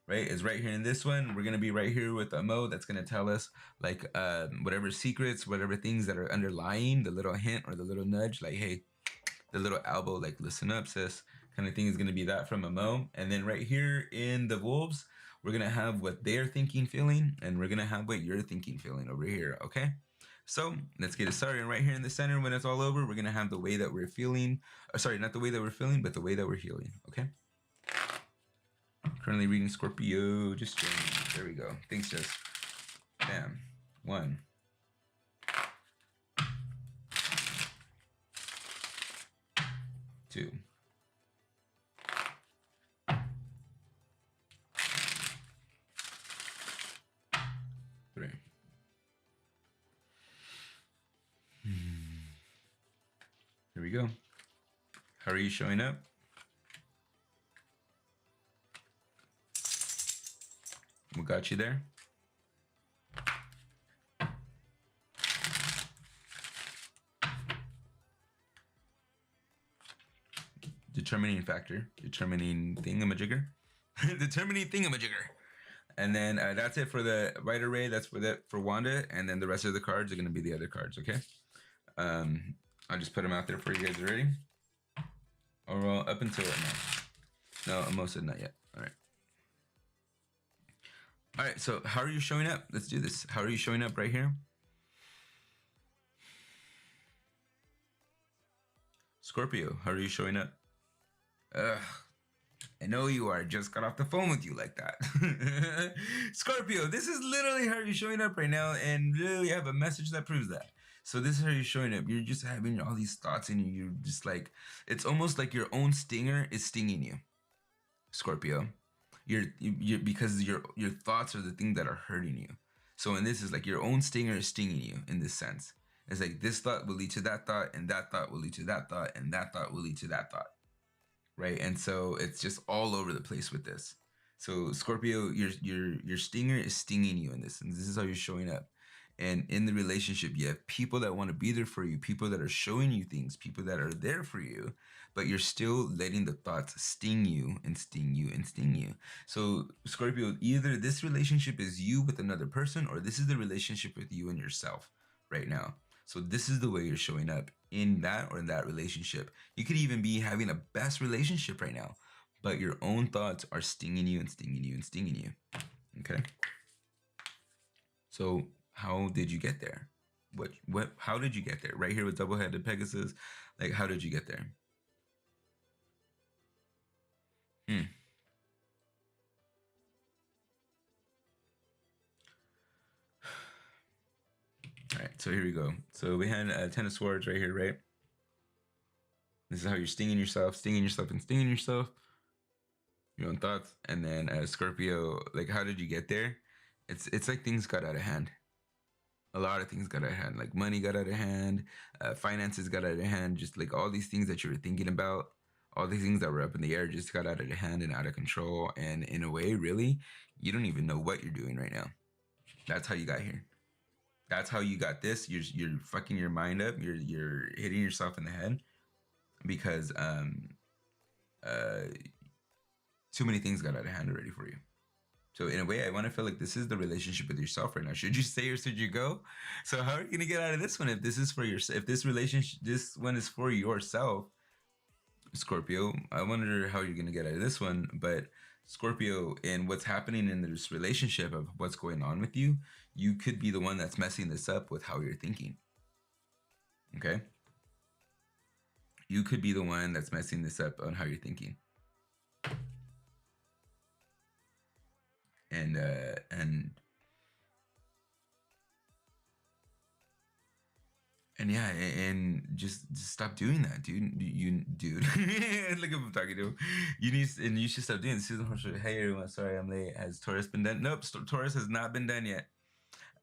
Right? Is right here in this one. We're going to be right here with a mode that's going to tell us like whatever secrets, whatever things that are underlying, the little hint or the little nudge, like, hey, the little elbow, like, listen up, sis, kind of thing is going to be that from a Mo. And then right here in the wolves, we're going to have what they're thinking, feeling, and we're going to have what you're thinking, feeling over here, okay? So let's get it started. And right here in the center, when it's all over, we're going to have the way that we're feeling. Sorry, not the way that we're feeling, but the way that we're healing, okay? Currently reading Scorpio, just joining. There we go. Thanks, Jess. Bam. 1. 2. 3. Here we go. How are you showing up? What got you there? Determining factor, determining thingamajigger, determining thingamajigger. And then that's it for the right array. That's for Wanda. And then the rest of the cards are going to be the other cards, okay? I'll just put them out there for you guys already. Or well, up until right now. No, almost not yet. All right. All right, so how are you showing up? Let's do this. How are you showing up right here? Scorpio, how are you showing up? Ugh, I know you are. Just got off the phone with you like that. Scorpio, this is literally how you're showing up right now, and literally have a message that proves that. So this is how you're showing up. You're just having all these thoughts in you. You're just like, it's almost like your own stinger is stinging you, Scorpio. You're because your thoughts are the thing that are hurting you. So in this is like your own stinger is stinging you in this sense. It's like this thought will lead to that thought, and that thought will lead to that thought, and that thought will lead to that thought. Right? And so it's just all over the place with this. So Scorpio, your stinger is stinging you in this, and this is how you're showing up. And in the relationship, you have people that want to be there for you, people that are showing you things, people that are there for you, but you're still letting the thoughts sting you and sting you and sting you. So Scorpio, either this relationship is you with another person, or this is the relationship with you and yourself right now. So this is the way you're showing up in that or in that relationship. You could even be having a best relationship right now, but your own thoughts are stinging you and stinging you and stinging you. Okay? So how did you get there? How did you get there? Right here with double-headed Pegasus, like how did you get there? All right, so here we go. So we had 10 of Swords right here, right? This is how you're stinging yourself, and stinging yourself. Your own thoughts. And then Scorpio, like how did you get there? It's like things got out of hand. A lot of things got out of hand. Like money got out of hand, finances got out of hand. Just like all these things that you were thinking about, all these things that were up in the air just got out of hand and out of control. And in a way, really, you don't even know what you're doing right now. That's how you got here. That's how you got this. You're fucking your mind up. You're hitting yourself in the head because too many things got out of hand already for you. So in a way, I want to feel like this is the relationship with yourself right now. Should you stay or should you go? So how are you gonna get out of this one if this is for your, if this relationship, this one is for yourself, Scorpio? I wonder how you're gonna get out of this one. But Scorpio, and what's happening in this relationship of what's going on with you, you could be the one that's messing this up with how you're thinking. Okay, you could be the one that's messing this up on how you're thinking. And yeah, and just stop doing that, dude. Dude, look at him talking to him. You should stop doing this. Hey everyone, sorry I'm late. Has Taurus been done? Nope, Taurus has not been done yet.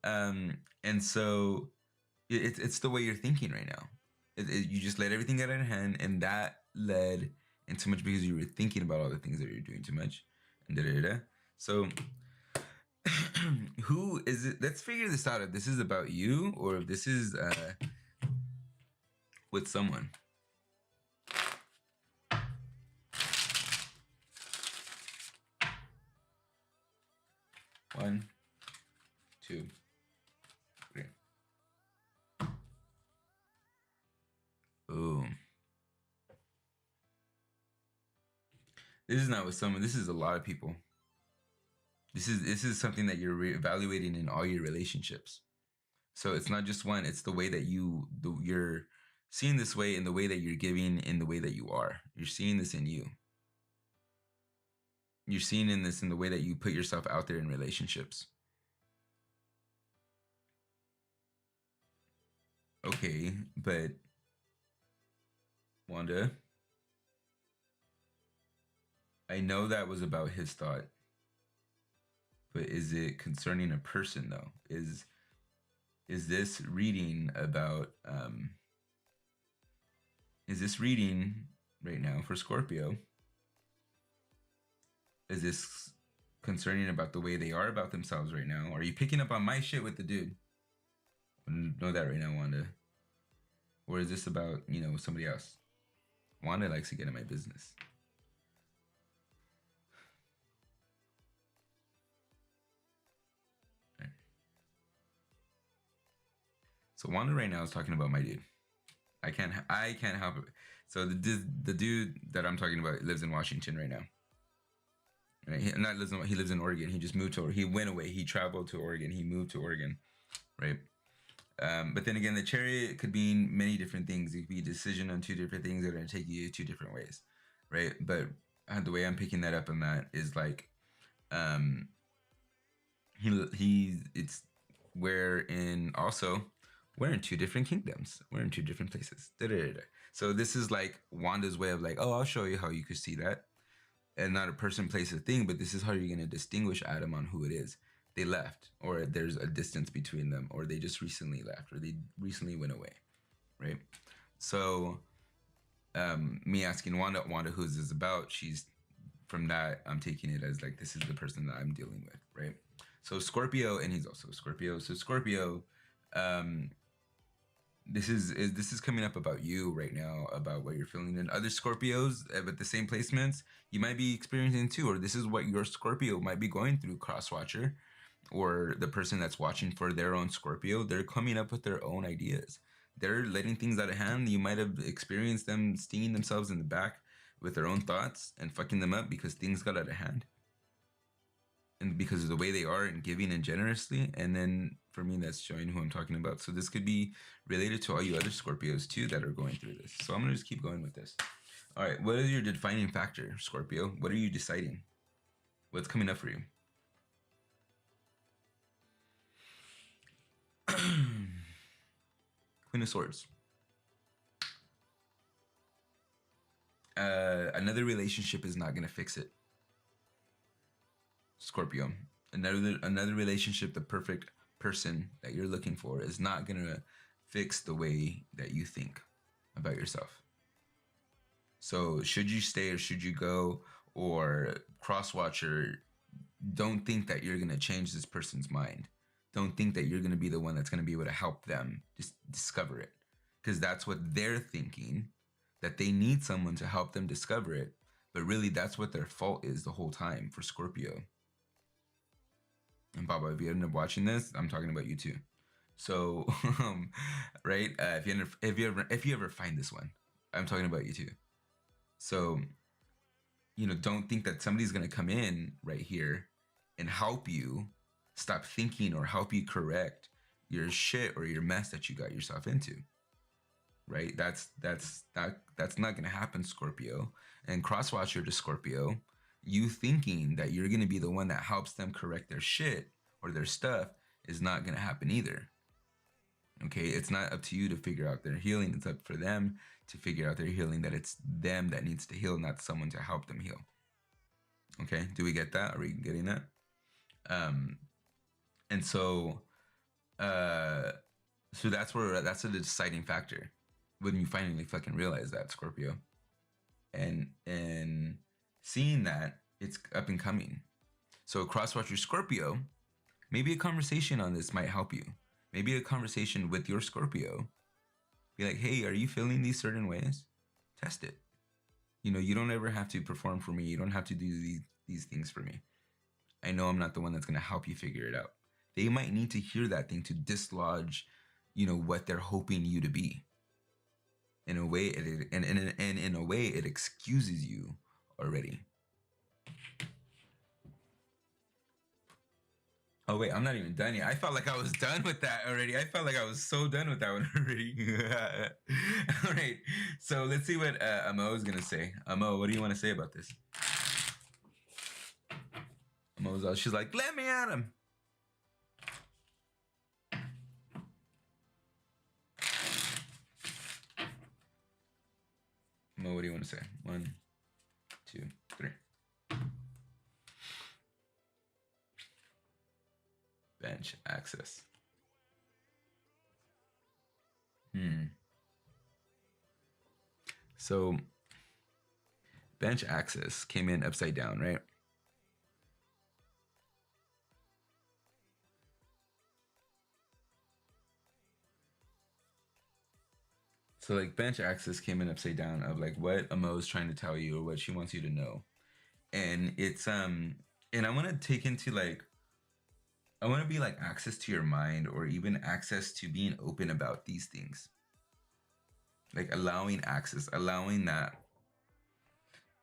And so it's the way you're thinking right now. You just let everything get out of hand, and that led into much because you were thinking about all the things that you're doing too much, and da. So who is it? Let's figure this out. If this is about you or if this is with someone. One, two, three. Boom. This is not with someone. This is a lot of people. This is something that you're evaluating in all your relationships. So it's not just one. It's the way that you're seeing this way, in the way that you're giving, in the way that you are. You're seeing this in you. You're seeing in this in the way that you put yourself out there in relationships. Okay, but Wanda, I know that was about his thought, but is it concerning a person though? Is this reading about is this reading right now for Scorpio? Is this concerning about the way they are about themselves right now? Are you picking up on my shit with the dude? I know that right now, Wanda. Or is this about, somebody else? Wanda likes to get in my business. Right. So Wanda right now is talking about my dude. I can't help it. So the dude that I'm talking about lives in Washington right now. Right? He lives in Oregon. He just moved to. He went away. He traveled to Oregon. He moved to Oregon, right? But then again, the chariot could mean many different things. It could be a decision on two different things that are going to take you two different ways, right? But the way I'm picking that up on that is like, it's we're in two different kingdoms. We're in two different places. So this is like Wanda's way of like, oh, I'll show you how you could see that. And not a person, place, a thing, but this is how you're going to distinguish Adam on who it is. They left, or there's a distance between them, or they just recently left, or they recently went away, right? So me asking Wanda, who's this about? She's, from that, I'm taking it as like, this is the person that I'm dealing with, right? So Scorpio, and he's also Scorpio. So Scorpio, this is coming up about you right now, about what you're feeling. And other Scorpios with the same placements, you might be experiencing too, or this is what your Scorpio might be going through, cross-watcher, or the person that's watching for their own Scorpio. They're coming up with their own ideas. They're letting things out of hand. You might have experienced them stinging themselves in the back with their own thoughts and fucking them up because things got out of hand. And because of the way they are and giving and generously. And then for me, that's showing who I'm talking about. So this could be related to all you other Scorpios too that are going through this. So I'm going to just keep going with this. All right. What is your defining factor, Scorpio? What are you deciding? What's coming up for you? Queen of Swords. Another relationship is not going to fix it. Scorpio. Another relationship, the perfect person that you're looking for, is not going to fix the way that you think about yourself. So should you stay or should you go, or cross-watcher, don't think that you're going to change this person's mind. don't think that you're going to be the one that's going to be able to help them just discover it, because that's what they're thinking, that they need someone to help them discover it. But really, that's what their fault is the whole time for Scorpio. And Baba, if you end up watching this, I'm talking about you too. So, right? If you ever find this one, I'm talking about you too. So, you know, don't think that somebody's gonna come in right here and help you stop thinking or help you correct your shit or your mess that you got yourself into. Right? That's not gonna happen, Scorpio. And crosswatcher to Scorpio, you thinking that you're gonna be the one that helps them correct their shit or their stuff is not gonna happen either. Okay, it's not up to you to figure out their healing. It's up for them to figure out their healing, that it's them that needs to heal, not someone to help them heal. Okay, do we get that? Are we getting that? And so that's a deciding factor when you finally fucking realize that, Scorpio. And seeing that it's up and coming. So crosswatcher Scorpio, maybe a conversation on this might help you. Maybe a conversation with your Scorpio. Be like, hey, are you feeling these certain ways? Test it. You know, you don't ever have to perform for me. You don't have to do these things for me. I know I'm not the one that's going to help you figure it out. They might need to hear that thing to dislodge, you know, what they're hoping you to be. In a way, in a way, it excuses you already. Oh wait, I'm not even done yet. I felt like I was done with that already. I felt like I was so done with that one already. All right, so let's see what Amo is gonna say. Amo, what do you want to say about this? She's like, let me at him. Amo, what do you want to say? 1, 2, 3. Bench access. So bench access came in upside down, right? So like bench access came in upside down of like what Amo is trying to tell you or what she wants you to know. And it's and I want to take into like, I want to be like access to your mind, or even access to being open about these things. Like allowing access, allowing that,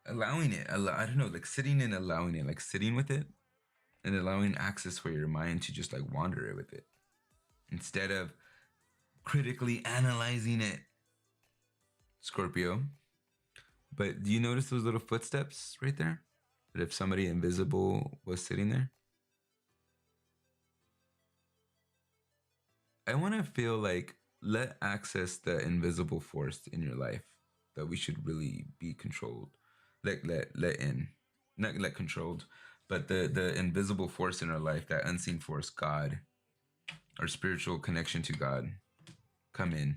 allowing it, I don't know, like sitting and allowing it, like sitting with it and allowing access for your mind to just like wander it with it instead of critically analyzing it, Scorpio. But do you notice those little footsteps right there? That if somebody invisible was sitting there? I want to feel like, let access the invisible force in your life that we should really be controlled. Let in. Not let controlled, but the invisible force in our life, that unseen force, God, our spiritual connection to God, come in.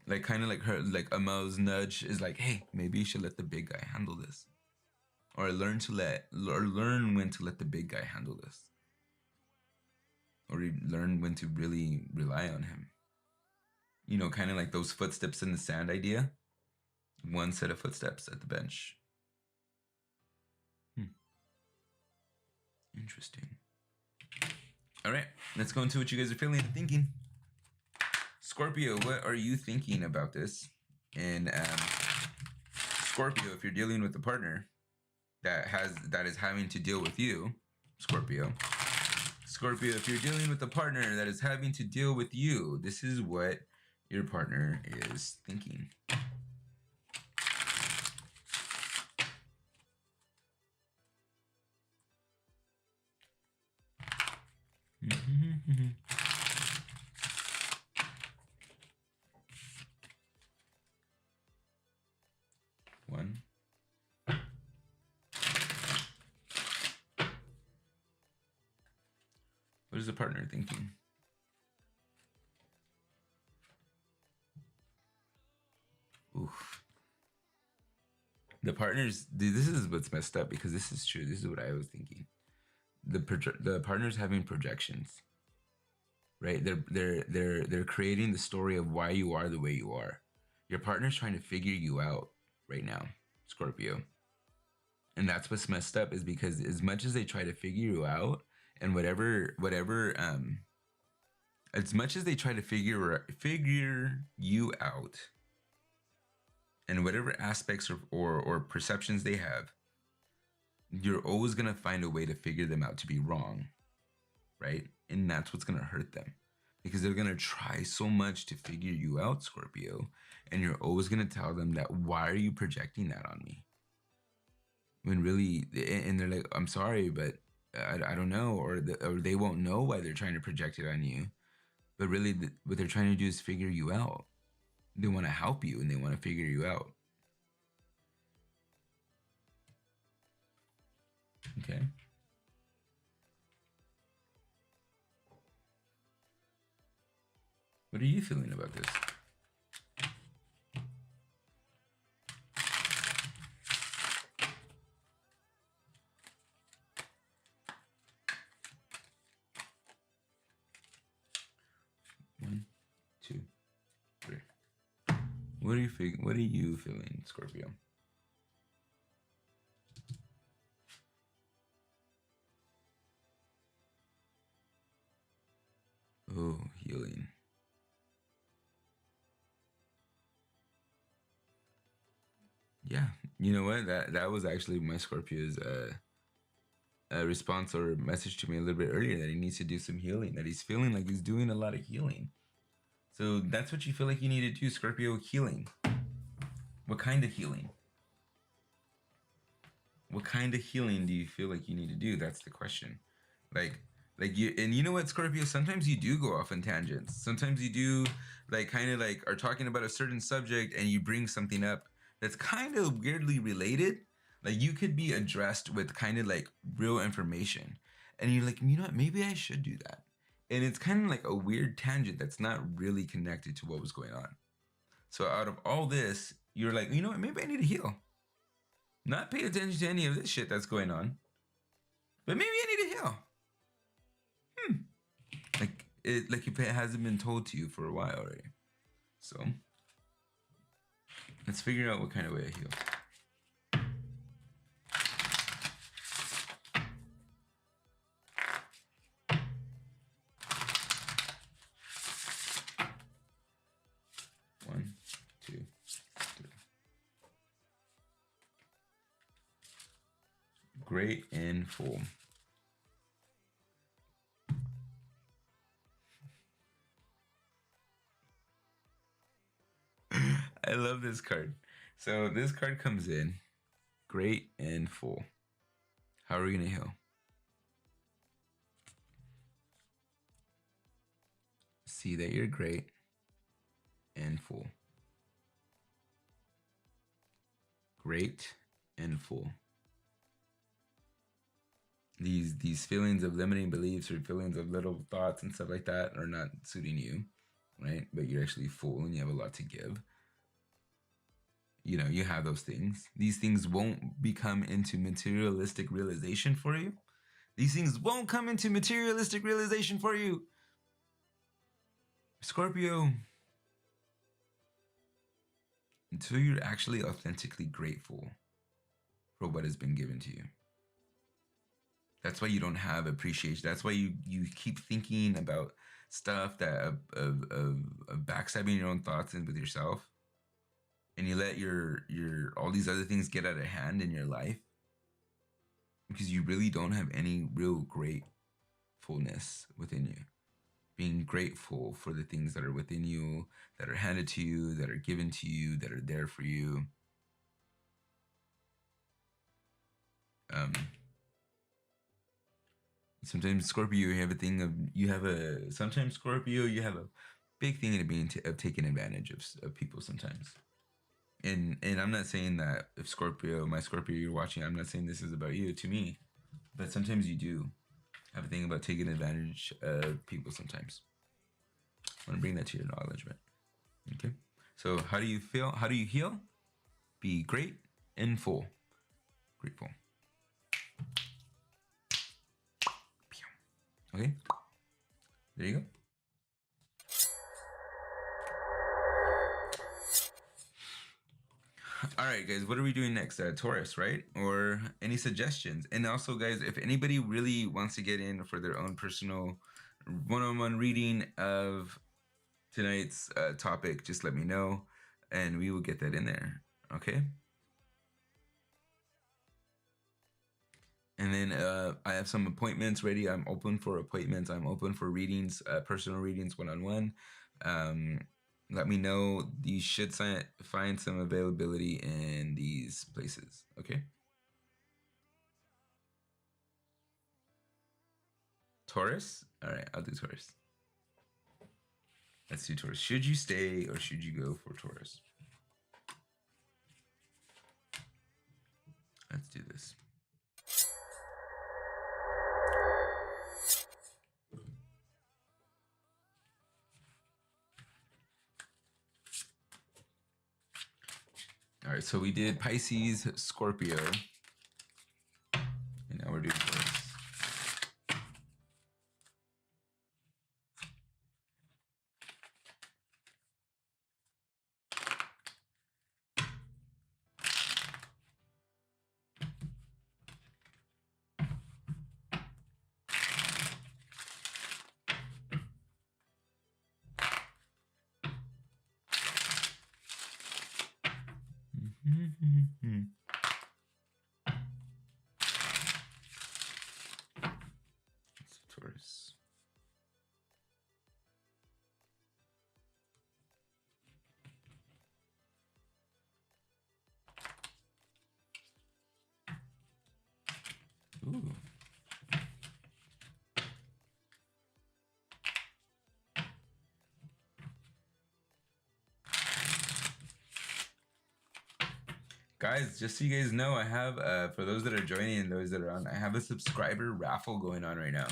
Like kind of like her, like Amel's nudge is like, hey, maybe you should let the big guy handle this. Or learn when to let the big guy handle this. Or learn when to really rely on him. You know, kind of like those footsteps in the sand idea. One set of footsteps at the bench. Interesting. All right, let's go into what you guys are feeling and thinking. Scorpio, what are you thinking about this? And Scorpio, if you're dealing with a partner that is having to deal with you, Scorpio, if you're dealing with a partner that is having to deal with you, this is what your partner is thinking. One. What is the partner thinking? Oof. The partners, dude, this is what's messed up, because this is true. This is what I was thinking. the partner's having projections, right? They're creating the story of why you are the way you are. Your partner's trying to figure you out right now, Scorpio. And that's what's messed up, is because as much as they try to figure you out, and as much as they try to figure you out, and whatever aspects or perceptions they have, you're always going to find a way to figure them out to be wrong, right? And that's what's going to hurt them, because they're going to try so much to figure you out, Scorpio, and you're always going to tell them that, why are you projecting that on me? When really, and they're like, I'm sorry, but I don't know, or they won't know why they're trying to project it on you. But really, what they're trying to do is figure you out. They want to help you, and they want to figure you out. Okay. What are you feeling about this? One, two, three. What are you feeling, Scorpio? Oh, healing. Yeah, you know what? That was actually my Scorpio's response or message to me a little bit earlier, that he needs to do some healing, that he's feeling like he's doing a lot of healing. So that's what you feel like you need to do, Scorpio, healing. What kind of healing? What kind of healing do you feel like you need to do? That's the question. Like you, and you know what, Scorpio, sometimes you do go off on tangents. Sometimes you do kind of are talking about a certain subject, and you bring something up that's kind of weirdly related. Like, you could be addressed with kind of real information, and you're like, you know what, maybe I should do that. And it's kind of like a weird tangent that's not really connected to what was going on. So out of all this, you're like, you know what, maybe I need to heal. Not pay attention to any of this shit that's going on, but maybe I need to heal. Like if it hasn't been told to you for a while already. So let's figure out what kind of way I heal. One, two, three. Great and full. I love this card. So this card comes in great and full. How are we going to heal? See that you're great and full. Great and full. These feelings of limiting beliefs or feelings of little thoughts and stuff like that are not suiting you, right? But you're actually full and you have a lot to give. You know, you have those things. These things won't become into materialistic realization for you. These things won't come into materialistic realization for you, Scorpio, until you're actually authentically grateful for what has been given to you. That's why you don't have appreciation. That's why you keep thinking about stuff that of backstabbing your own thoughts and with yourself. And you let your all these other things get out of hand in your life, because you really don't have any real gratefulness within you. Being grateful for the things that are within you, that are handed to you, that are given to you, that are there for you. Sometimes, Scorpio, sometimes, Scorpio, you have a big thing of taking advantage of people sometimes. And I'm not saying that if my Scorpio you're watching, I'm not saying this is about you, to me, but sometimes you do have a thing about taking advantage of people sometimes. I want to bring that to your acknowledgement. Okay. So how do you feel? How do you heal? Be great and full. Grateful. Okay, there you go. All right, guys, what are we doing next? Taurus, right? Or any suggestions? And also, guys, if anybody really wants to get in for their own personal one-on-one reading of tonight's topic, just let me know and we will get that in there. Okay. And then I have some appointments ready. I'm open for appointments. I'm open for readings, personal readings, one-on-one. Let me know. You should find some availability in these places. Okay. Taurus. All right, I'll do Taurus. Let's do Taurus. Should you stay or should you go for Taurus? Let's do this. All right, so we did Pisces, Scorpio, and now we're doing Taurus. Taurus. Ooh. Guys, just so you guys know, I have, for those that are joining and those that are on, I have a subscriber raffle going on right now.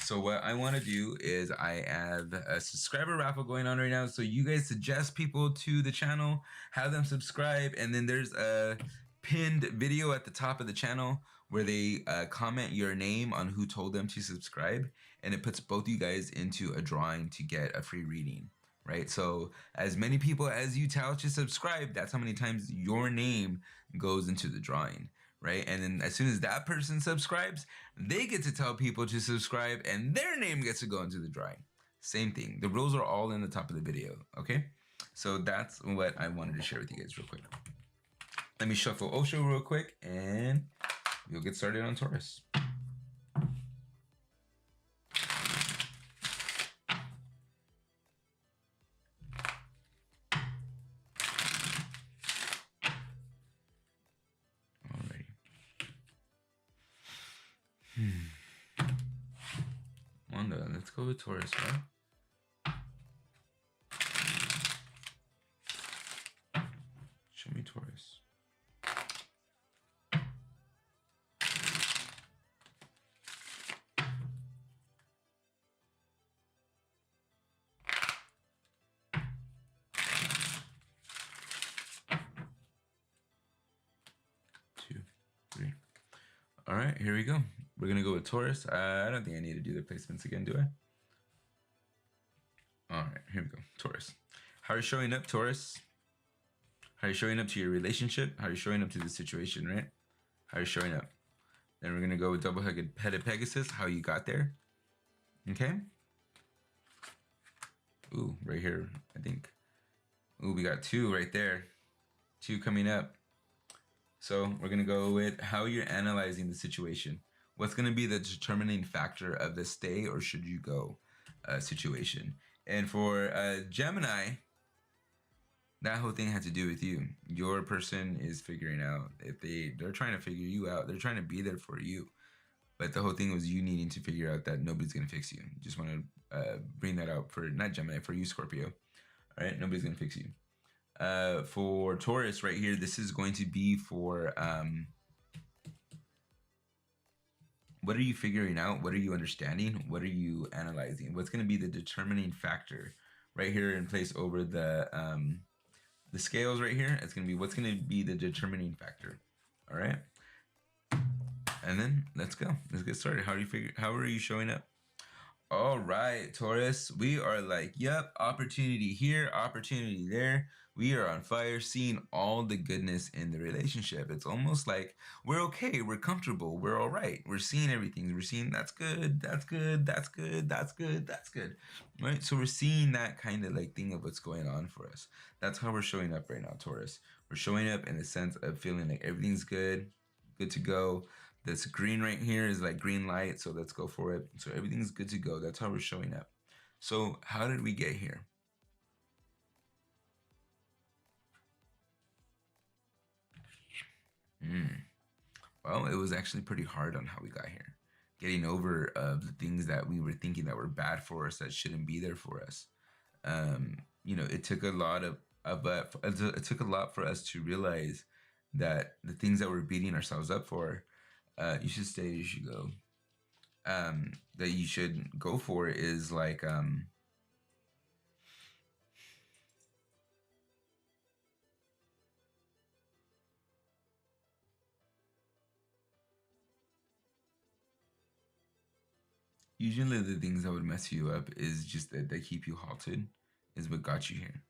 So what I want to do is I have a subscriber raffle going on right now. So you guys suggest people to the channel, have them subscribe, and then there's a pinned video at the top of the channel where they comment your name on who told them to subscribe, and it puts both you guys into a drawing to get a free reading. Right, so as many people as you tell to subscribe, that's how many times your name goes into the drawing, right? And then as soon as that person subscribes, they get to tell people to subscribe and their name gets to go into the drawing. Same thing. The rules are all in the top of the video, okay? So that's what I wanted to share with you guys real quick. Let me shuffle Osho real quick and we'll get started on Taurus. Wanda, let's go with Taurus, right? Show me Taurus. Two, three. All right, here we go. We're going to go with Taurus. I don't think I need to do the placements again, do I? All right, here we go. Taurus. How are you showing up, Taurus? How are you showing up to your relationship? How are you showing up to the situation, right? How are you showing up? Then we're going to go with double-headed Pegasus, how you got there. Okay? Ooh, right here, I think. Ooh, we got two right there. Two coming up. So we're going to go with how you're analyzing the situation. What's going to be the determining factor of the stay or should you go situation? And for Gemini, that whole thing had to do with you. Your person is figuring out if they're trying to figure you out. They're trying to be there for you. But the whole thing was you needing to figure out that nobody's going to fix you. Just want to bring that out for, not Gemini, for you, Scorpio. All right, nobody's going to fix you. For Taurus right here, this is going to be for what are you figuring out? What are you understanding? What are you analyzing? What's going to be the determining factor right here in place over the scales right here? It's going to be what's going to be the determining factor. All right. And then let's go. Let's get started. How are you showing up? All right, Taurus, we are like, yep, opportunity here, opportunity there. We are on fire, seeing all the goodness in the relationship. It's almost like we're okay, we're comfortable, we're all right. We're seeing everything. We're seeing that's good, that's good, that's good, that's good, that's good, right? So we're seeing that kind of like thing of what's going on for us. That's how we're showing up right now, Taurus. We're showing up in the sense of feeling like everything's good, good to go. This green right here is like green light, so let's go for it. So everything's good to go. That's how we're showing up. So how did we get here? Well, it was actually pretty hard on how we got here. Getting over the things that we were thinking that were bad for us, that shouldn't be there for us. It took a lot it took a lot for us to realize that the things that we're beating ourselves up for, you should stay, you should go. That you should go for is like usually the things that would mess you up is just that they keep you halted is what got you here.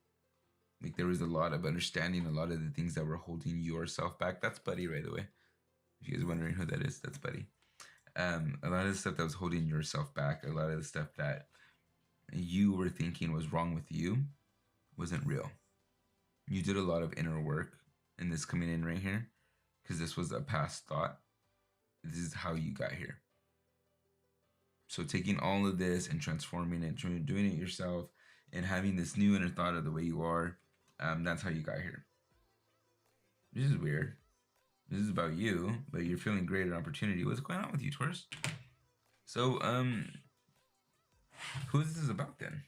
Like there was a lot of understanding, a lot of the things that were holding yourself back. That's Buddy, right away. If you guys are wondering who that is, that's Buddy. A lot of the stuff that was holding yourself back, a lot of the stuff that you were thinking was wrong with you wasn't real. You did a lot of inner work in this coming in right here because this was a past thought. This is how you got here. So taking all of this and transforming it, doing it yourself, and having this new inner thought of the way you are, that's how you got here. This is weird. This is about you, but you're feeling great at opportunity. What's going on with you, Taurus? So, who is this about then?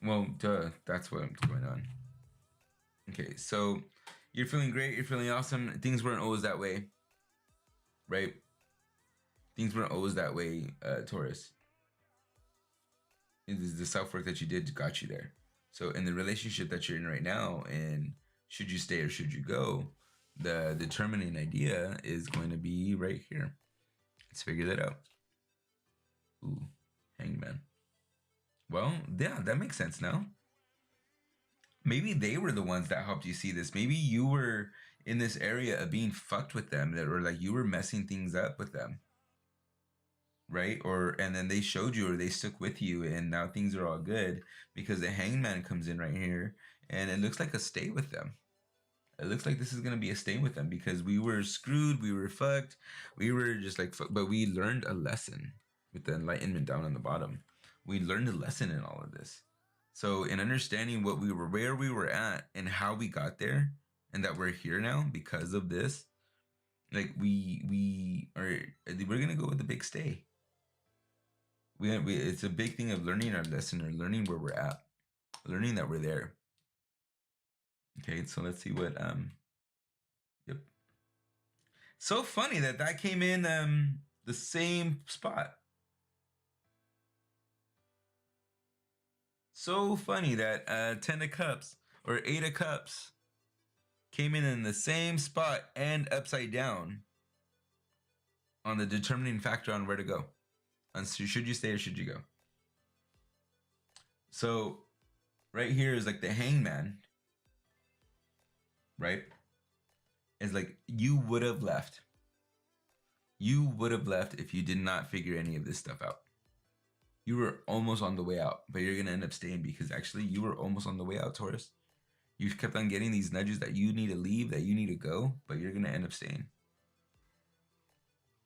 Well, duh, that's what's going on. Okay, so you're feeling great, you're feeling awesome. Things weren't always that way, right? Things weren't always that way, Taurus. It is the self work that you did got you there. So in the relationship that you're in right now, and should you stay or should you go, the determining idea is going to be right here. Let's figure that out. Ooh, Hangman. Well, yeah, that makes sense now. Maybe they were the ones that helped you see this. Maybe you were in this area of being fucked with them, that or like you were messing things up with them. Right? Or and then they showed you or they stuck with you and now things are all good because the Hangman comes in right here and it looks like a stay with them. It looks like this is going to be a stay with them because we were screwed, we were fucked, we were just like but we learned a lesson with the enlightenment down on the bottom. We learned a lesson in all of this. So in understanding what we were, where we were at, and how we got there, and that we're here now because of this, like we're gonna go with the big stay. We it's a big thing of learning our lesson or learning where we're at, learning that we're there. Okay, so let's see what yep. So funny that came in the same spot. So funny that 10 of Cups or 8 of Cups came in the same spot and upside down on the determining factor on where to go. On should you stay or should you go? So right here is like the Hangman, right? It's like you would have left. You would have left if you did not figure any of this stuff out. You were almost on the way out, but you're gonna end up staying because actually you were almost on the way out, Taurus. You kept on getting these nudges that you need to leave, that you need to go, but you're gonna end up staying.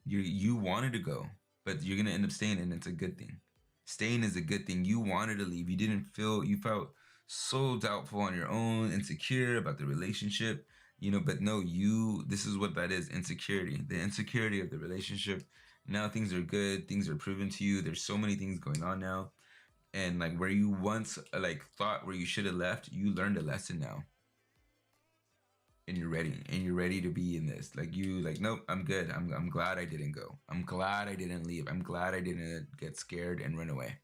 You wanted to go, but you're gonna end up staying, and it's a good thing. Staying is a good thing. You wanted to leave. You felt so doubtful on your own, insecure about the relationship, but no, this is what that is, insecurity. The insecurity of the relationship. Now things are good, things are proven to you. There's so many things going on now. And like where you once like thought where you should have left, you learned a lesson now. And you're ready to be in this. Like nope, I'm good. I'm glad I didn't go. I'm glad I didn't leave. I'm glad I didn't get scared and run away.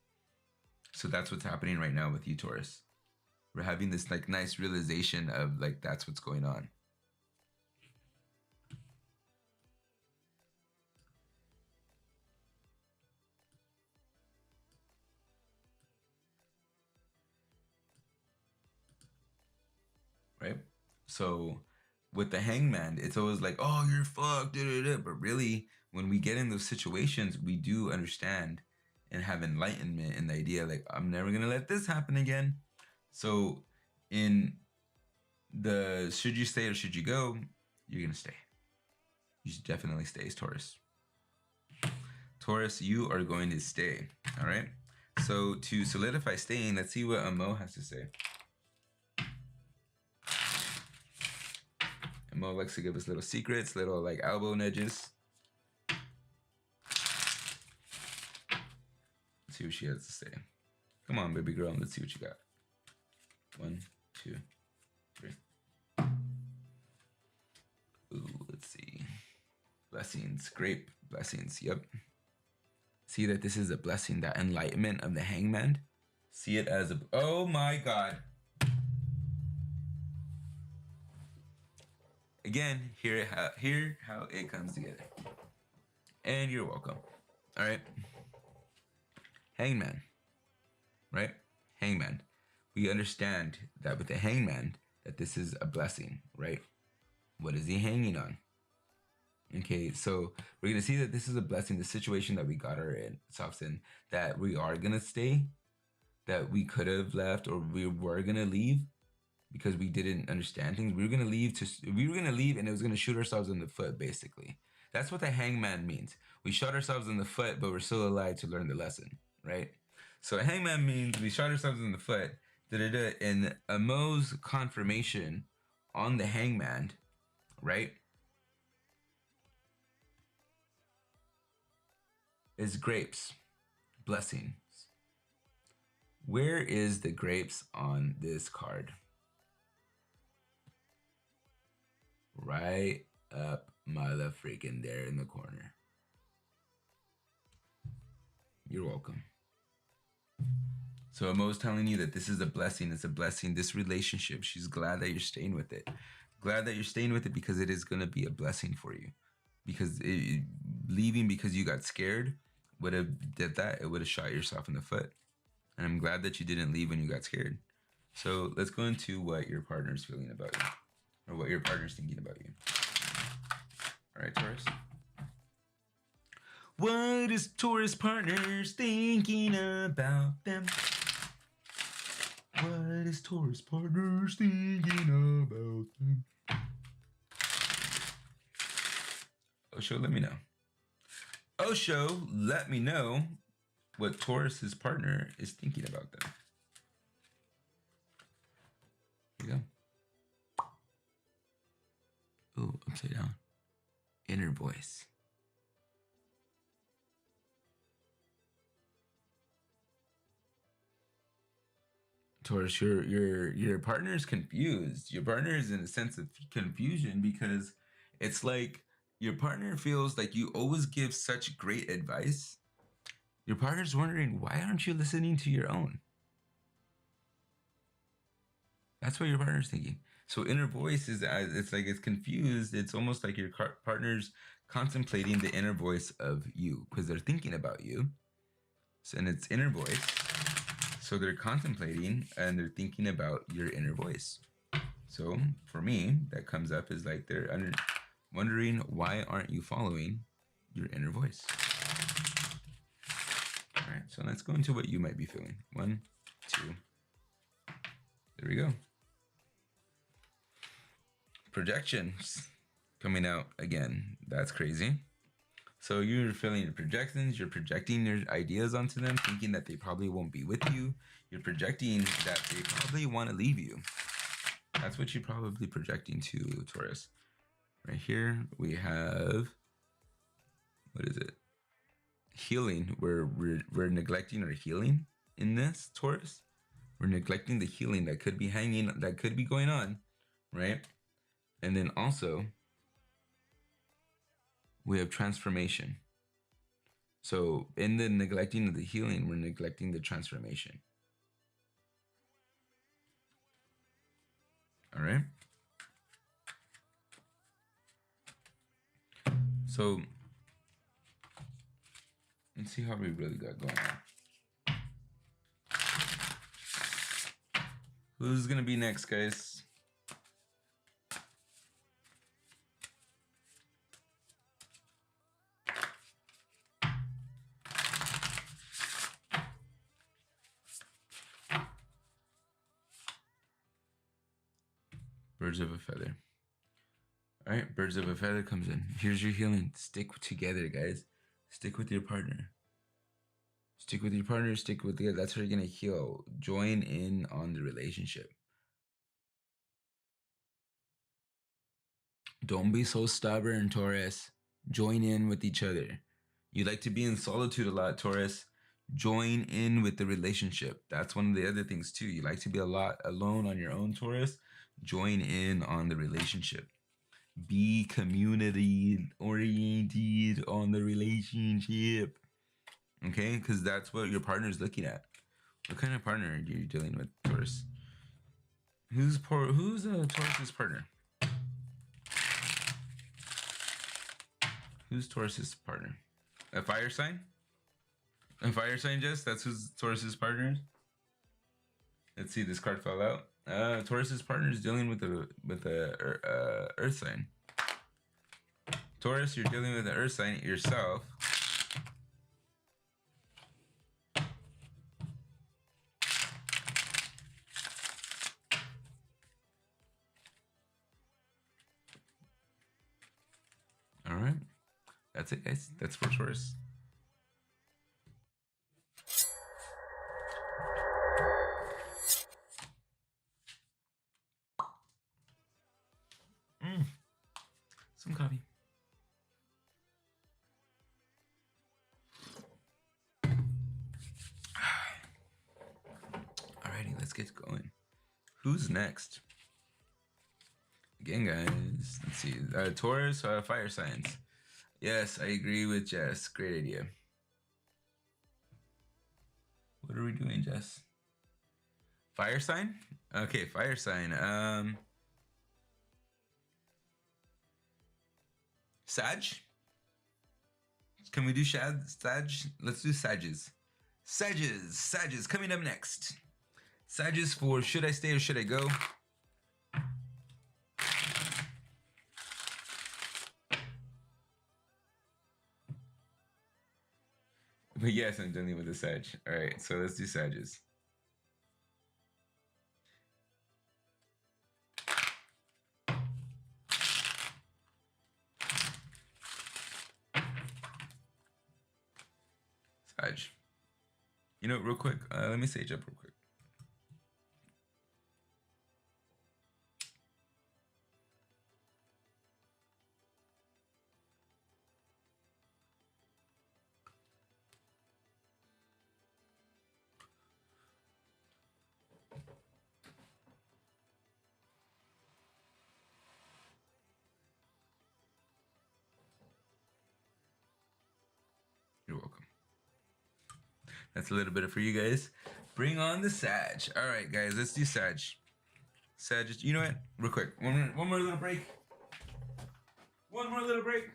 So that's what's happening right now with you, Taurus. We're having this like nice realization of like that's what's going on. Right? So with the Hangman, it's always like, oh, you're fucked, da, da, da. But really, when we get in those situations, we do understand and have enlightenment in the idea like, I'm never gonna let this happen again. So in the should you stay or should you go, you're gonna stay. You should definitely stay, Taurus. Taurus, you are going to stay. All right. So to solidify staying, let's see what Mo has to say. Mo likes to give us little secrets, little like elbow nudges. Let's see what she has to say. Come on, baby girl. Let's see what you got. 1, 2, 3. Ooh, let's see. Blessings. Great blessings. Yep. See that this is a blessing, that enlightenment of the Hangman. See it as a... Oh my God. Again, hear how it comes together. And you're welcome. All right. Hangman. Right? Hangman. We understand that with the Hangman, that this is a blessing, right? What is he hanging on? Okay, so we're going to see that this is a blessing, the situation that we got ourselves in, that we are going to stay, that we could have left, or we were going to leave because we didn't understand things. We were going to leave and it was going to shoot ourselves in the foot, basically. That's what the Hangman means. We shot ourselves in the foot, but we're still alive to learn the lesson, right? So a Hangman means we shot ourselves in the foot, and a Mo's confirmation on the Hangman, right, is grapes, blessings. Where is the grapes on this card? Right up mother freaking there in the corner. You're welcome. So Mo's telling you that this is a blessing. It's a blessing. This relationship, she's glad that you're staying with it. Glad that you're staying with it because it is going to be a blessing for you. Because leaving because you got scared would have did that. It would have shot yourself in the foot. And I'm glad that you didn't leave when you got scared. So let's go into what your partner's feeling about you. Or what your partner's thinking about you. All right, Taurus. What is Taurus partners thinking about them? What is Taurus partners thinking about them? Osho, let me know. Osho, let me know what Taurus's partner is thinking about them. Here you go. Ooh, upside down. Inner voice. Taurus, your partner is confused. Your partner is in a sense of confusion because it's like your partner feels like you always give such great advice. Your partner's wondering, why aren't you listening to your own? That's what your partner's thinking. So inner voice is, it's like it's confused. It's almost like your partner's contemplating the inner voice of you because they're thinking about you. So, and it's inner voice. So they're contemplating and they're thinking about your inner voice. So for me, that comes up is like they're wondering, why aren't you following your inner voice? All right, so let's go into what you might be feeling. 1, 2. There we go. Projections coming out again. That's crazy. So you're feeling your projections, you're projecting your ideas onto them, thinking that they probably won't be with you. You're projecting that they probably want to leave you. That's what you're probably projecting to, Taurus. Right here, we have, what is it? Healing. We're neglecting our healing in this, Taurus. We're neglecting the healing that could be hanging, that could be going on, right? And then also, we have transformation. So in the neglecting of the healing, we're neglecting the transformation. All right. So let's see how we really got going on. Who's gonna be next, guys? Birds of a feather. All right, birds of a feather comes in. Here's your healing. Stick together, guys. Stick with your partner. Stick with your partner. Stick with the. That's how you're gonna heal. Join in on the relationship. Don't be so stubborn, Taurus. Join in with each other. You like to be in solitude a lot, Taurus. Join in with the relationship. That's one of the other things too. You like to be a lot alone on your own, Taurus. Join in on the relationship. Be community oriented on the relationship. Okay, because that's what your partner is looking at. What kind of partner are you dealing with, Taurus? Who's Taurus's partner? Who's Taurus's partner? A fire sign? A fire sign, Jess? That's who's Taurus's partner? Let's see, this card fell out. Taurus's partner is dealing with the earth sign. Taurus, you're dealing with the earth sign yourself. All right. That's it, guys. That's for Taurus. Some coffee. Alrighty, let's get going. Who's next? Again, guys, let's see. Taurus, fire signs. Yes, I agree with Jess. Great idea. What are we doing, Jess? Fire sign? Okay, fire sign. Sag? Can we do Sag? Let's do Sages. Sages coming up next. Sages for should I stay or should I go? But yes, I'm dealing with the Sag. All right, so let's do Sages. Sag. You know, real quick, let me sage up real quick. You're welcome. That's a little bit for you guys. Bring on the Sag. All right, guys, let's do Sag. Sag, you know what? Real quick, one more little break. One more little break.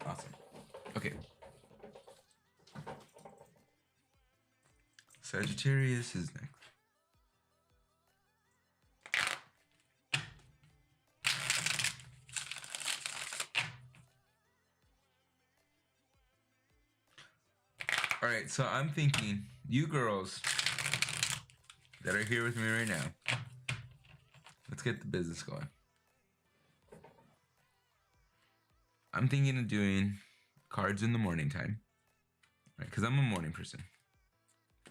Awesome. Okay. Sagittarius is next. All right, so I'm thinking, you girls that are here with me right now, let's get the business going. I'm thinking of doing cards in the morning time, right? Because I'm a morning person.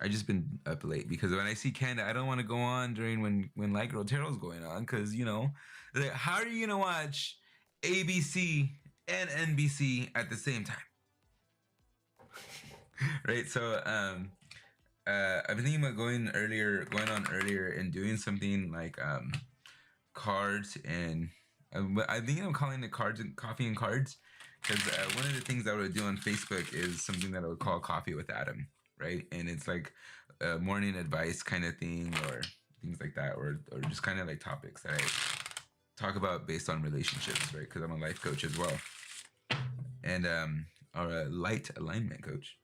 I just been up late because when I see Canada, I don't want to go on during when Light Girl Tarot's going on, because you know, like, how are you gonna watch ABC and NBC at the same time? Right? So I've been thinking about going on earlier and doing something like cards and I'm thinking of calling it cards and coffee and cards, because one of the things I would do on Facebook is something that I would call Coffee with Adam, right? And it's like a morning advice kind of thing, or things like that, or just kind of like topics that I talk about based on relationships, right? Because I'm a life coach as well, and or a light alignment coach,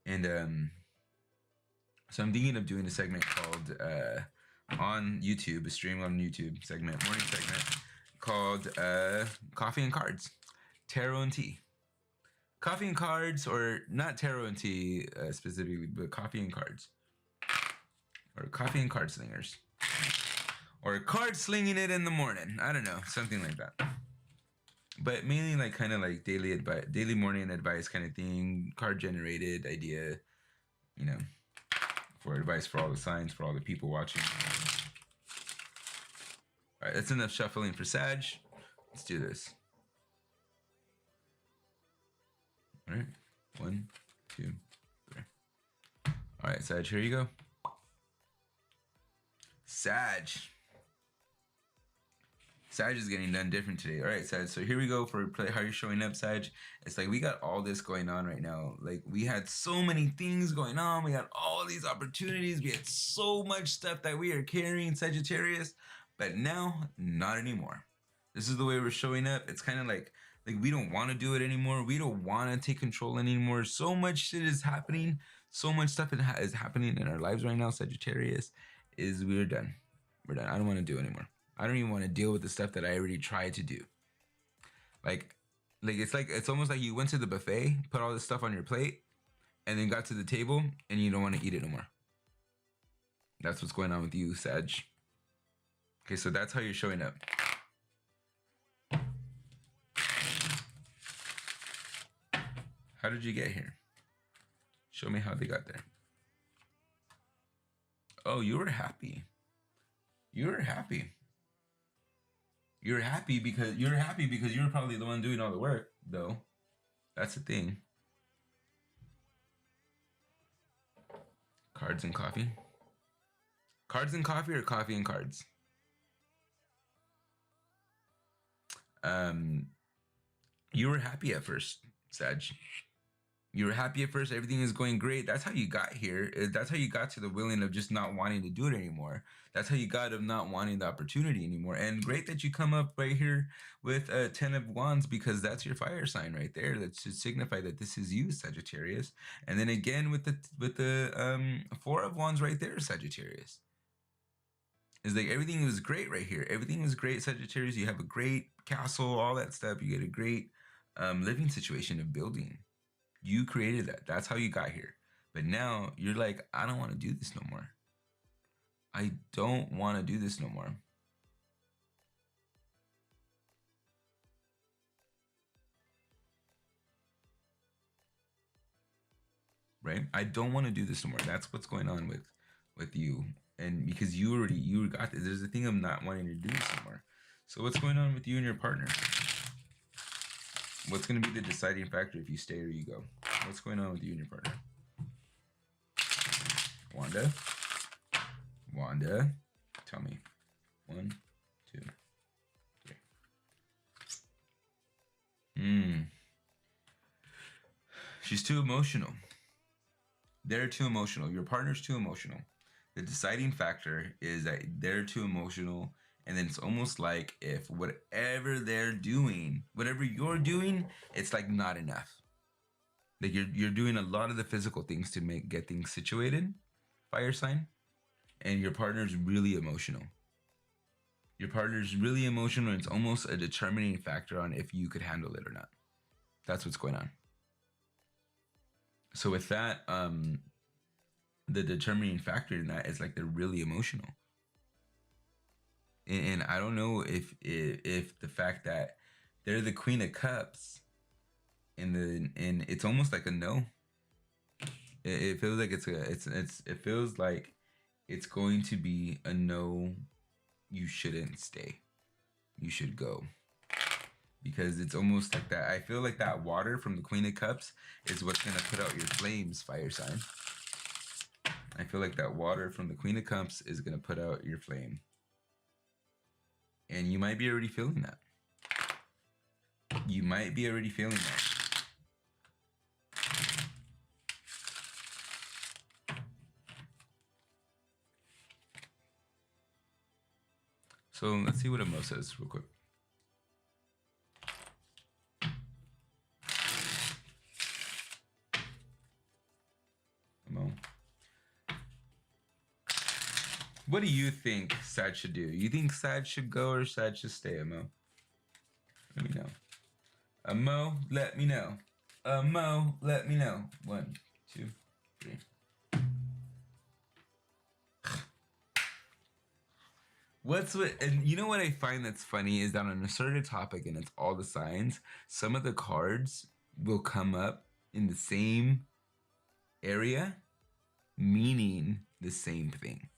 and so I'm thinking of doing a segment called on YouTube, a stream on YouTube segment, morning segment called Coffee and Cards, Tarot and Tea. Coffee and cards, or not tarot and tea specifically, but coffee and cards, or coffee and card slingers, or card slinging it in the morning. I don't know, something like that. But mainly like kind of like daily advice, daily morning advice kind of thing, card generated idea, you know, for advice for all the signs, for all the people watching. All right, that's enough shuffling for Sag. Let's do this. All right, 1, 2, 3. All right, Sag, here you go. Sag is getting done different today. All right, Sag, so here we go for how you're showing up, Sag. It's like we got all this going on right now. Like we had so many things going on. We had all these opportunities. We had so much stuff that we are carrying, Sagittarius, but now not anymore. This is the way we're showing up. It's kind of like we don't want to do it anymore. We don't want to take control anymore. So much shit is happening. So much stuff is happening in our lives right now, Sagittarius, is we're done. We're done. I don't want to do it anymore. I don't even want to deal with the stuff that I already tried to do. Like it's almost like you went to the buffet, put all this stuff on your plate, and then got to the table and you don't want to eat it no more. That's what's going on with you, Sag. Okay, so that's how you're showing up. How did you get here? Show me how they got there. Oh, you were happy. You were happy. You're happy because you're probably the one doing all the work, though. That's the thing. Cards and coffee. Cards and coffee, or coffee and cards? You were happy at first, Sag. You were happy at first. Everything is going great. That's how you got here. That's how you got to the willing of just not wanting to do it anymore. That's how you got of not wanting the opportunity anymore. And great that you come up right here with 10 of Wands, because that's your fire sign right there. That should signify that this is you, Sagittarius. And then again with the 4 of Wands right there, Sagittarius. It's like everything was great right here. Everything was great, Sagittarius. You have a great castle, all that stuff. You get a great living situation of building. You created that. That's how you got here. But now you're like, I don't want to do this no more. I don't want to do this no more. Right? I don't want to do this no more. That's what's going on with you. And because you got this. There's a thing of not wanting to do this anymore. So what's going on with you and your partner? What's going to be the deciding factor if you stay or you go? What's going on with you and your partner? Wanda, tell me. 1, 2, 3. She's too emotional. They're too emotional. Your partner's too emotional. The deciding factor is that they're too emotional. And then it's almost like if whatever they're doing, whatever you're doing, it's like not enough. Like you're doing a lot of the physical things to get things situated, fire sign, and your partner's really emotional. Your partner's really emotional, and it's almost a determining factor on if you could handle it or not. That's what's going on. So with that, the determining factor in that is like they're really emotional. And I don't know if the fact that they're the Queen of Cups and it's almost like a no. It feels like it feels like it's going to be a no. You shouldn't stay. You should go. Because it's almost like that. I feel like that water from the Queen of Cups is what's gonna put out your flames, fire sign. I feel like that water from the Queen of Cups is gonna put out your flame. And you might be already feeling that. You might be already feeling that. So let's see what Emo says real quick. Emo. What do you think Sag should do? You think Sag should go or Sag should stay, Emo? Let me know. Emo, let me know. Emo, let me know. 1, 2, 3. And you know what I find that's funny is that on a certain topic, and it's all the signs, some of the cards will come up in the same area, meaning the same thing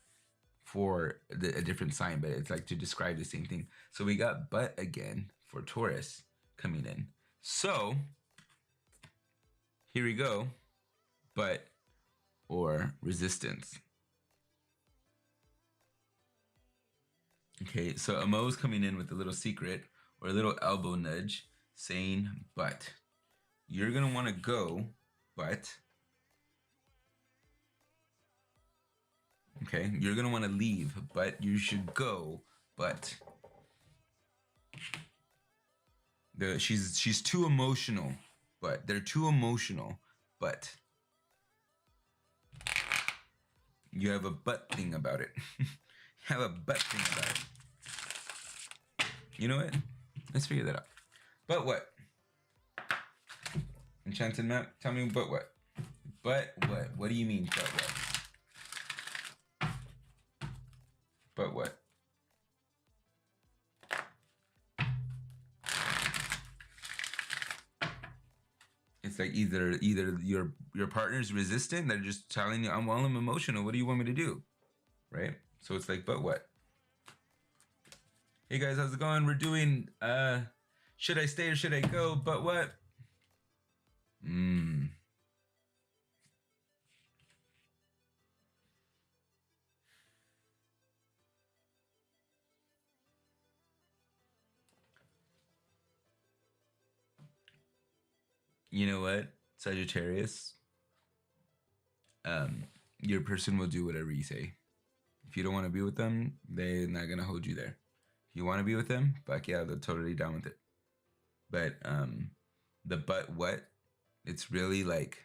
for a different sign, but it's like to describe the same thing. So we got but again for Taurus coming in. So here we go, but or resistance. Okay, so Amo is coming in with a little secret or a little elbow nudge saying, but you're going to want to go, but, okay, you're going to want to leave, but you should go, but. She's too emotional, but they're too emotional, but you have a but thing about it. Have a but thing about it. You know what? Let's figure that out. But what? Enchanted map, tell me but what? But what? What do you mean but what? But what? It's like either your partner's resistant, they're just telling you, I'm emotional, what do you want me to do? Right? So it's like, but what? Hey guys, how's it going? We're doing should I stay or should I go? But what? You know what, Sagittarius? Your person will do whatever you say. If you don't want to be with them, they're not gonna hold you there. If you want to be with them, fuck yeah, they're totally down with it. But the but what? It's really like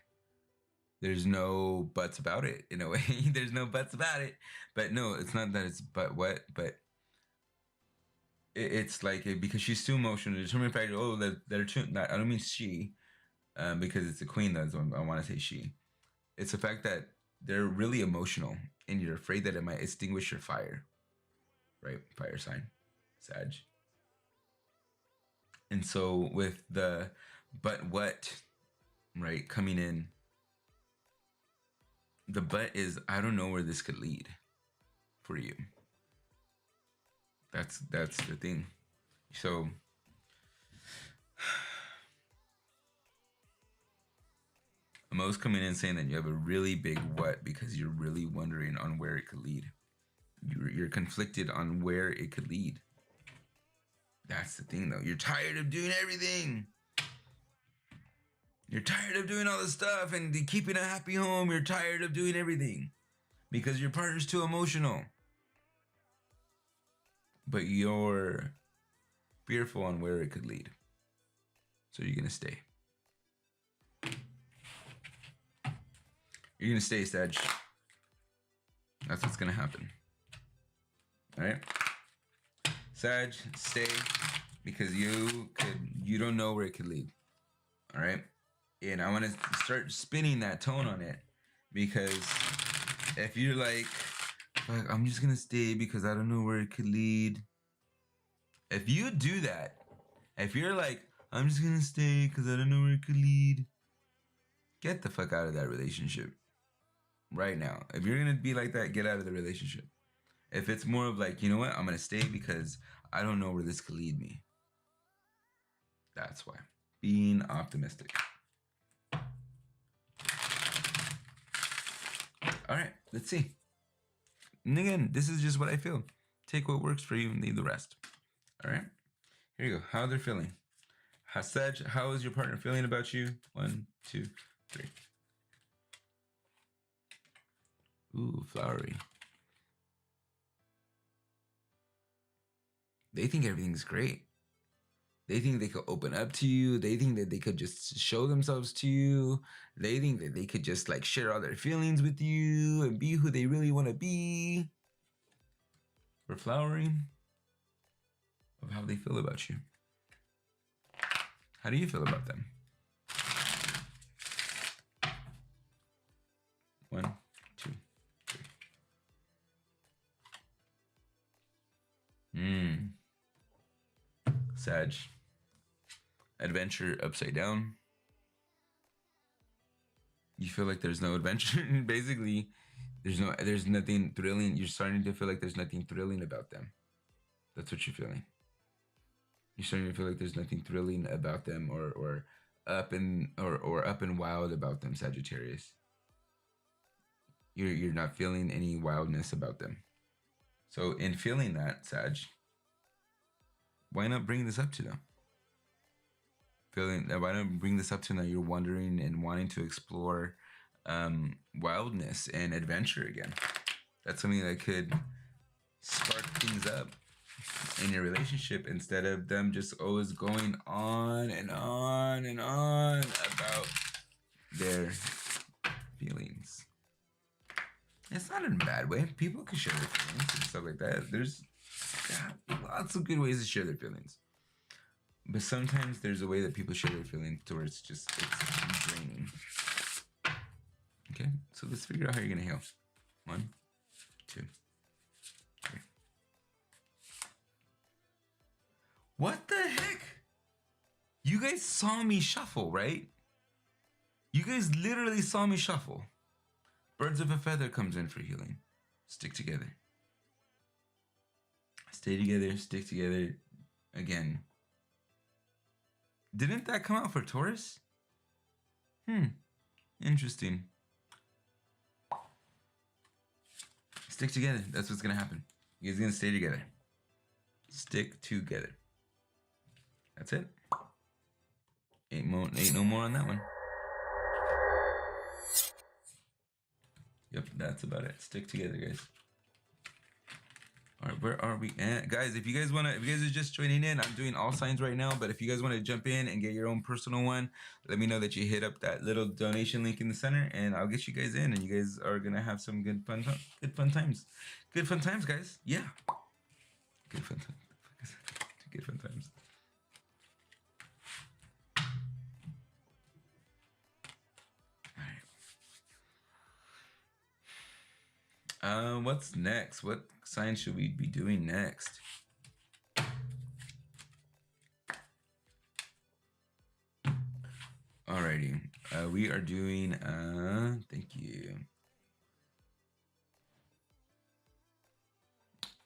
there's no buts about it in a way. There's no buts about it. But no, it's not that it's but what, but it's like because she's too emotional. The determining factor. Oh, they're too. Not, I don't mean she, because it's a queen. That's what I want to say she. It's the fact that they're really emotional, and you're afraid that it might extinguish your fire. Right, fire sign, Sag. And so with the but what, right, coming in. The but is I don't know where this could lead for you. That's the thing. So Amo's coming in saying that you have a really big what because you're really wondering on where it could lead. You're conflicted on where it could lead. That's the thing though. You're tired of doing everything. You're tired of doing all this stuff and keeping a happy home. You're tired of doing everything because your partner's too emotional. But you're fearful on where it could lead. So you're going to stay. You're going to stay, Sag. That's what's going to happen. All right? Sag, stay because you don't know where it could lead. All right? And I want to start spinning that tone on it because if you're like, I'm just going to stay because I don't know where it could lead. If you do that, if you're like, I'm just going to stay because I don't know where it could lead, get the fuck out of that relationship. right now. If you're gonna be like that, get out of the relationship. If it's more of like, you know what, I'm gonna stay because I don't know where this could lead me. That's why. Being optimistic. All right, let's see. And again, this is just what I feel. Take what works for you and leave the rest. All right, here you go. How they're feeling. Sag, how is your partner feeling about you? 1, 2, 3. Ooh, flowery. They think everything's great. They think they could open up to you. They think that they could just show themselves to you. They think that they could just like share all their feelings with you and be who they really want to be. For flowering of how they feel about you. How do you feel about them? 1, 2, 3. Sag. Adventure upside down. You feel like there's no adventure. Basically, there's nothing thrilling. You're starting to feel like there's nothing thrilling about them. That's what you're feeling. You're starting to feel like there's nothing thrilling about them or up and wild about them, Sagittarius. You're not feeling any wildness about them. So in feeling that, Sag, why not bring this up to them? Why not bring this up to them? You're wondering and wanting to explore wildness and adventure again. That's something that could spark things up in your relationship instead of them just always going on and on and on about their feelings. It's not in a bad way. People can share their feelings and stuff like that. There's lots of good ways to share their feelings. But sometimes there's a way that people share their feelings to where it's draining. Okay, so let's figure out how you're gonna heal. 1, 2, 3. What the heck? You guys saw me shuffle, right? You guys literally saw me shuffle. Birds of a feather comes in for healing. Stick together. Stay together, stick together. Again. Didn't that come out for Taurus? Interesting. Stick together. That's what's gonna happen. You guys are gonna stay together. Stick together. That's it. Ain't no more on that one. Yep, that's about it. Stick together, guys. All right, where are we at? Guys, if you guys are just joining in, I'm doing all signs right now, but if you guys want to jump in and get your own personal one, let me know that you hit up that little donation link in the center, and I'll get you guys in, and you guys are going to have some good fun times. Good fun times, guys. Yeah. Good fun times. Good fun times. All right. What's next? What sign should we be doing next? Alrighty. We are doing thank you.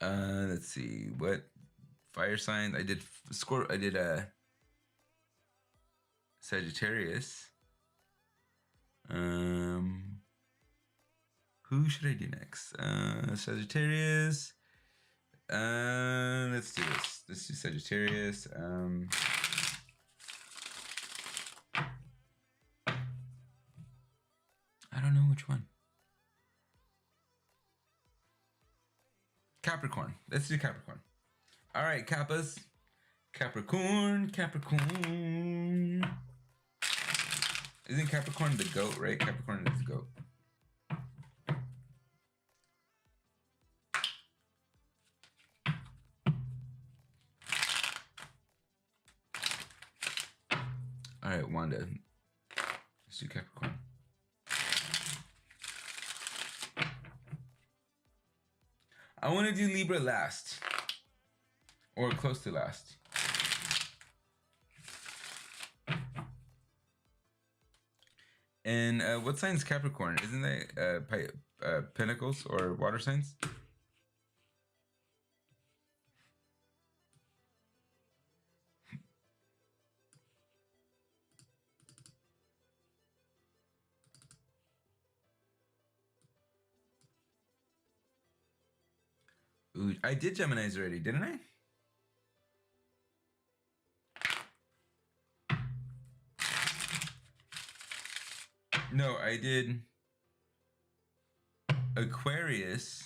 Let's see. What fire signs? I did Sagittarius. Who should I do next? Sagittarius. Let's do this. Let's do Sagittarius. I don't know which one. Capricorn. Let's do Capricorn. All right, Kappas. Capricorn. Isn't Capricorn the goat, right? Capricorn is the goat. All right, Wanda. Let's do Capricorn. I want to do Libra last. Or close to last. And what sign's Capricorn? Isn't that Pentacles or water signs? Ooh, I did Gemini's already, didn't I? No, I did Aquarius.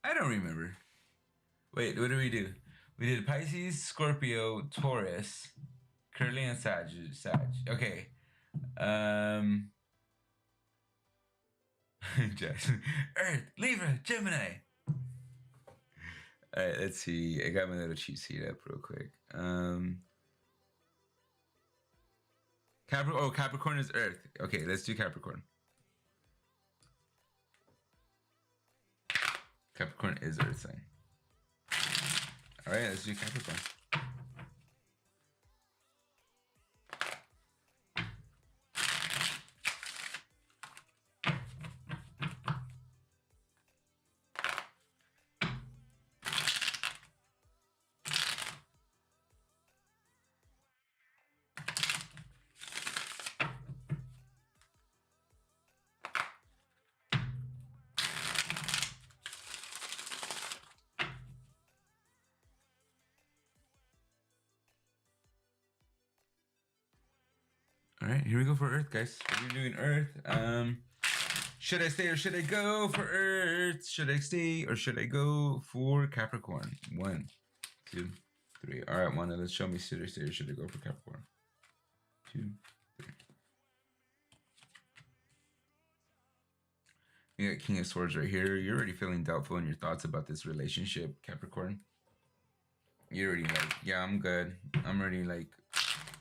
I don't remember. Wait, what did we do? We did Pisces, Scorpio, Taurus, Curly, and Sag. Okay. Jackson. Earth, Libra, Gemini. All right, let's see. I got my little cheat sheet up real quick. Capricorn is Earth. Okay, let's do Capricorn. Capricorn is Earth sign. All right, let's do Capricorn. All right, here we go for Earth, guys. We're doing Earth. Should I stay or should I go for Earth? Should I stay or should I go for Capricorn? 1, 2, 3. All right, Wanda, let's show me should I stay or should I go for Capricorn? 2, 3. You got King of Swords right here. You're already feeling doubtful in your thoughts about this relationship, Capricorn. You're already like, yeah, I'm good. I'm already like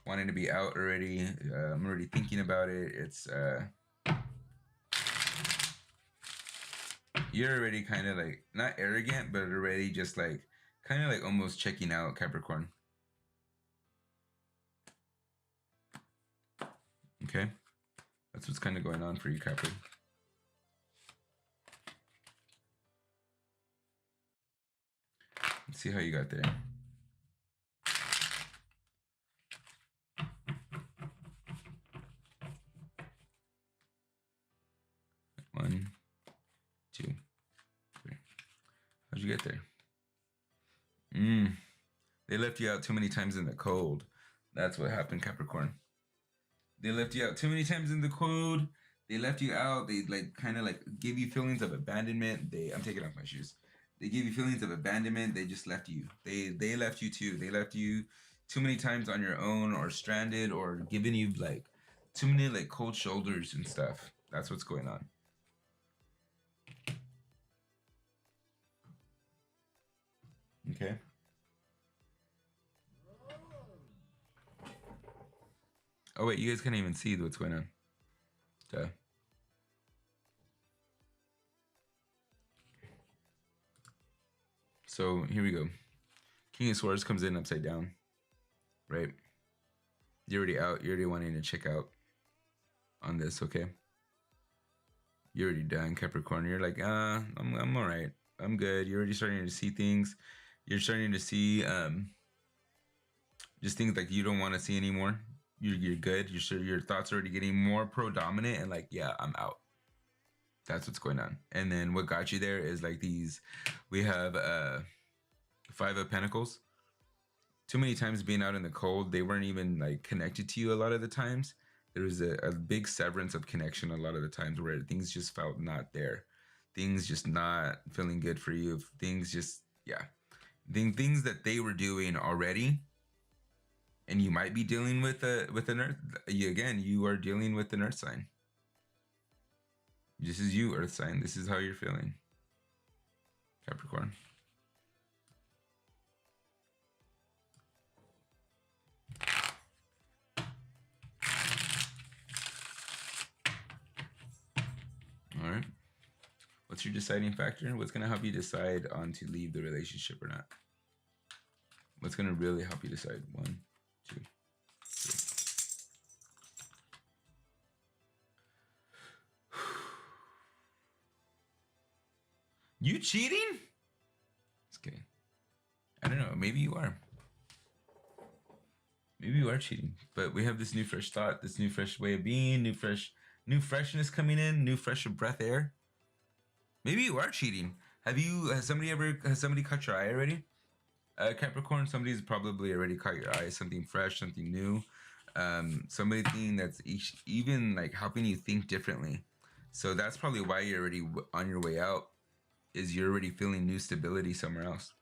wanting to be out already. I'm already thinking about it. It's you're already kind of like not arrogant, but already just like kind of like almost checking out, Capricorn. Okay, that's what's kind of going on for you, Capricorn. Let's see how you got there. One, 2, 3. How'd you get there? They left you out too many times in the cold. That's what happened, Capricorn. They left you out too many times in the cold. They left you out. They like kind of like gave you feelings of abandonment. I'm taking off my shoes. They gave you feelings of abandonment. They just left you. They left you too. They left you too many times on your own or stranded or giving you like too many like cold shoulders and stuff. That's what's going on. Okay. Oh wait, you guys can't even see what's going on. Duh. So here we go. King of Swords comes in upside down, right? You're already out. You're already wanting to check out on this, okay? You're already done, Capricorn. You're like, I'm all right. I'm good. You're already starting to see things. You're starting to see just things like you don't want to see anymore. You're good. Your thoughts are already getting more predominant and like, yeah, I'm out. That's what's going on. And then what got you there is like these, we have 5 of Pentacles. Too many times being out in the cold, they weren't even like connected to you a lot of the times. There was a big severance of connection a lot of the times where things just felt not there. Things just not feeling good for you. Things just, yeah. Things that they were doing already. And you might be dealing with an Earth. Again, you are dealing with an Earth sign. This is you, Earth sign. This is how you're feeling, Capricorn. All right. What's your deciding factor? What's going to help you decide on to leave the relationship or not? What's going to really help you decide? 1, 2, 3. You cheating? Just kidding. I don't know. Maybe you are. Maybe you are cheating. But we have this new fresh thought, this new fresh way of being, new freshness coming in, new fresh breath air. Maybe you are cheating. Has somebody caught your eye already? Capricorn, somebody's probably already caught your eye. Something fresh, something new. Somebody thinking that's even like helping you think differently. So that's probably why you're already on your way out, is you're already feeling new stability somewhere else.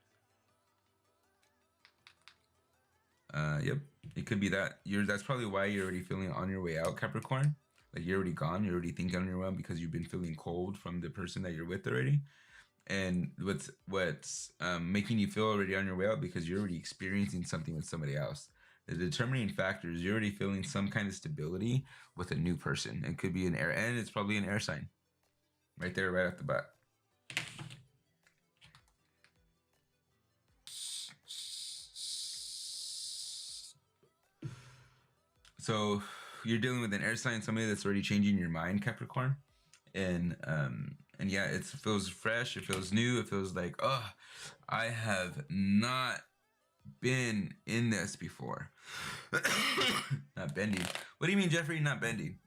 Yep, it could be that. That's probably why you're already feeling on your way out, Capricorn. Like you're already gone. You're already thinking on your own because you've been feeling cold from the person that you're with already. And what's making you feel already on your way out, because you're already experiencing something with somebody else. The determining factor is you're already feeling some kind of stability with a new person. It could be an air, and it's probably an air sign. Right there, right off the bat. So you're dealing with an air sign, somebody that's already changing your mind, Capricorn. And yeah, it feels fresh, it feels new, it feels like, oh, I have not been in this before. Not bending. What do you mean, Jeffrey? Not bending?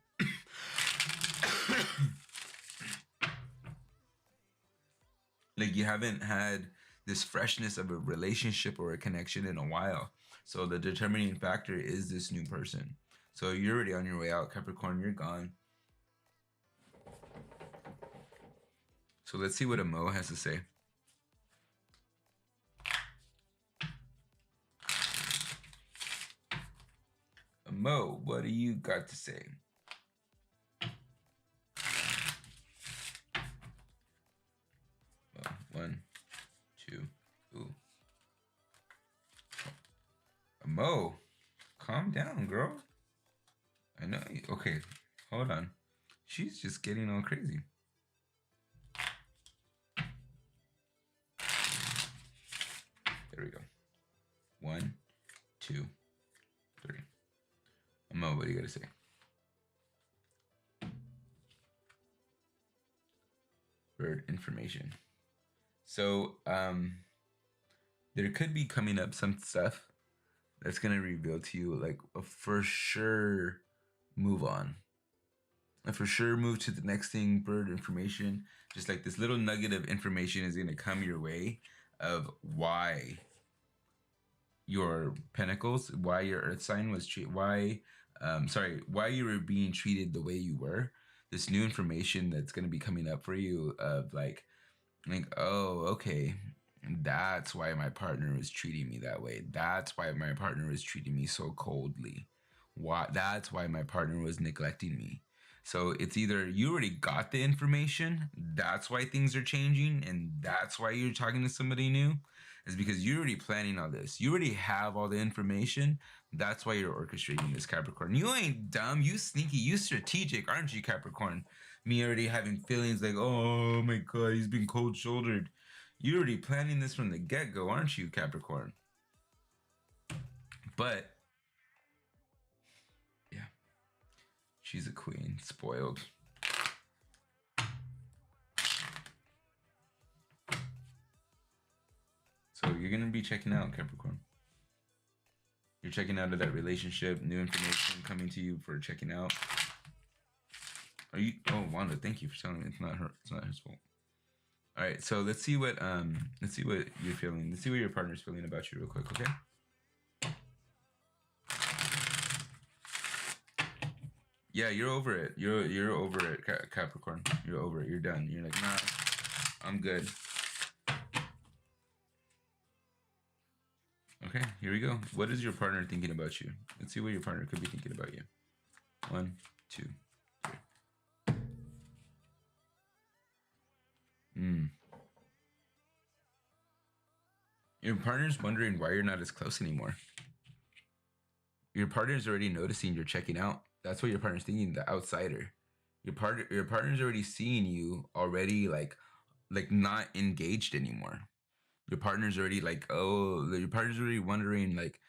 Like you haven't had this freshness of a relationship or a connection in a while. So the determining factor is this new person. So you're already on your way out, Capricorn. You're gone. So let's see what Mo has to say. Mo, what do you got to say? Well, 1, 2, ooh. Mo, calm down, girl. I know you. Okay, hold on. She's just getting all crazy. There we go. 1, 2, 3. Mo, what do you got to say? Bird information. So, there could be coming up some stuff that's going to reveal to you like a for sure move on. A for sure move to the next thing, bird information. Just like this little nugget of information is going to come your way of why your Pentacles, why your Earth sign was why you were being treated the way you were. This new information that's going to be coming up for you of like, oh, okay, that's why my partner is treating me that way. That's why my partner is treating me so coldly. That's why my partner was neglecting me. So it's either you already got the information, that's why things are changing, and that's why you're talking to somebody new, is because you're already planning all this. You already have all the information. That's why you're orchestrating this, Capricorn. You ain't dumb. You sneaky. You strategic, aren't you, Capricorn? Me already having feelings like, oh my God, he's been cold-shouldered. You're already planning this from the get-go, aren't you, Capricorn? But, yeah. She's a queen. Spoiled. So you're going to be checking out, Capricorn. You're checking out of that relationship, new information coming to you for checking out. Are you? Oh, Wanda, thank you for telling me. It's not her. It's not his fault. All right, so let's see what you're feeling. Let's see what your partner's feeling about you real quick, okay? Yeah, you're over it. You're over it, Capricorn. You're over it. You're done. You're like, nah, I'm good. Okay, here we go. What is your partner thinking about you? Let's see what your partner could be thinking about you. 1, 2, 3. Your partner's wondering why you're not as close anymore. Your partner's already noticing you're checking out. That's what your partner's thinking, the outsider. Your partner's already seeing you already like not engaged anymore. Your partner's already like, oh, your partner's already wondering like,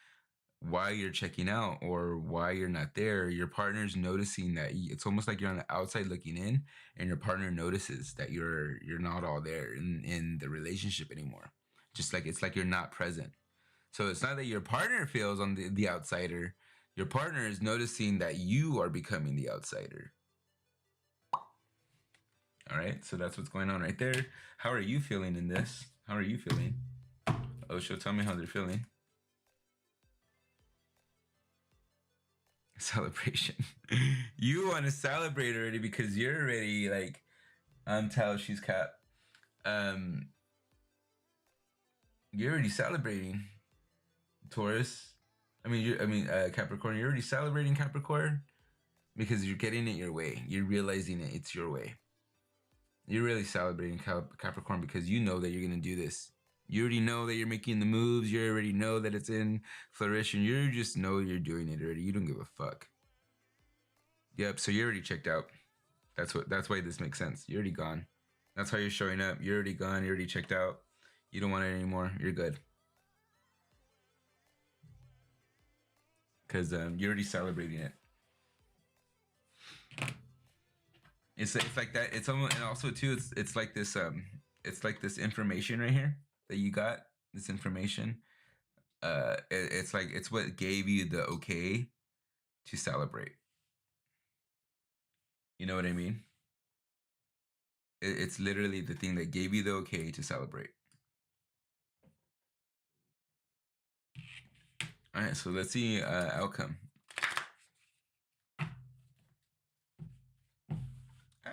why you're checking out or why you're not there, your partner's noticing that it's almost like you're on the outside looking in, and your partner notices that you're not all there in the relationship anymore. Just like it's like you're not present. So it's not that your partner feels on the outsider. Your partner is noticing that you are becoming the outsider. All right, so that's what's going on right there. How are you feeling in this? How are you feeling? Osho, tell me how they're feeling. Celebration. You want to celebrate already because you're already like, tell she's Cap. You're already celebrating, Taurus. Capricorn. You're already celebrating, Capricorn, because you're getting it your way. You're realizing it's your way. You're really celebrating, Capricorn, because you know that you're gonna do this. You already know that you're making the moves. You already know that it's in flourishing. You just know you're doing it already. You don't give a fuck. Yep. So you're already checked out. That's why this makes sense. You're already gone. That's how you're showing up. You're already gone. You're already checked out. You don't want it anymore. You're good. Because you're already celebrating it. It's like that. It's almost, and also too. It's like this. It's like this information right here that you got. This information. It's like it's what gave you the okay to celebrate. You know what I mean? It's literally the thing that gave you the okay to celebrate. All right, so let's see outcome. All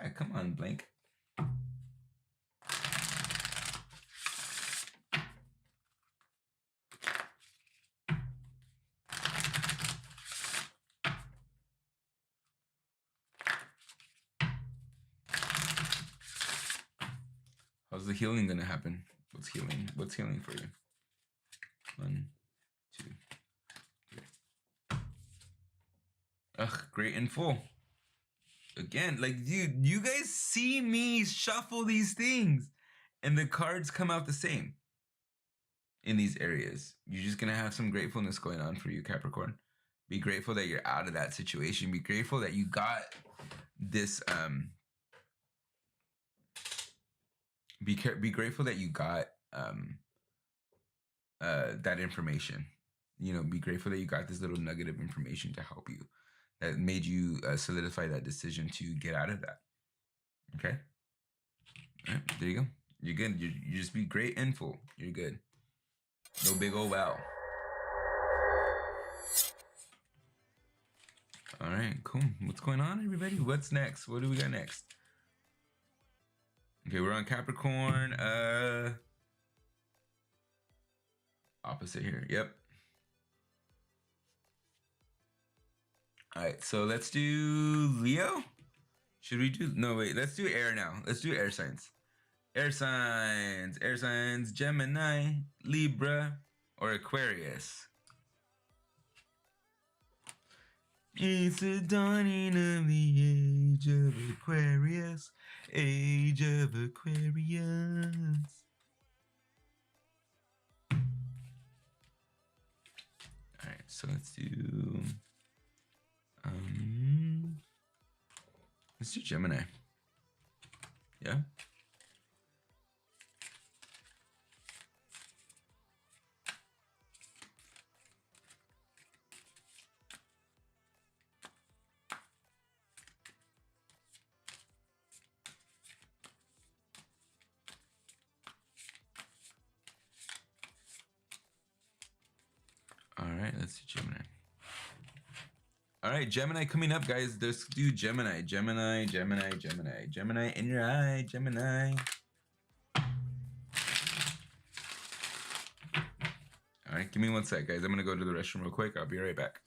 right, come on, Blank. How's the healing gonna happen? What's healing? What's healing for you? 1, 2, 3. Ugh, great and full. Again, like, dude, you guys see me shuffle these things, and the cards come out the same in these areas. You're just gonna have some gratefulness going on for you, Capricorn. Be grateful that you're out of that situation. Be grateful that you got this. Be grateful that you got that information. You know, be grateful that you got this little nugget of information to help you, that made you solidify that decision to get out of that. Okay. All right, there you go. You're good. You just be great and full. You're good. No big old wow. All right, cool. What's going on, everybody? What's next? What do we got next? Okay, we're on Capricorn. Opposite here. Yep. All right, so let's do Leo. Should we do? No, wait. Let's do air now. Let's do air signs. Air signs. Air signs. Gemini, Libra, or Aquarius. It's the dawning of the age of Aquarius. Age of Aquarius. All right, so let's do Gemini. Yeah. All right, let's do Gemini. All right, Gemini coming up, guys. Let's do Gemini. Gemini in your eye, Gemini. All right, give me 1 sec, guys. I'm gonna go to the restroom real quick. I'll be right back.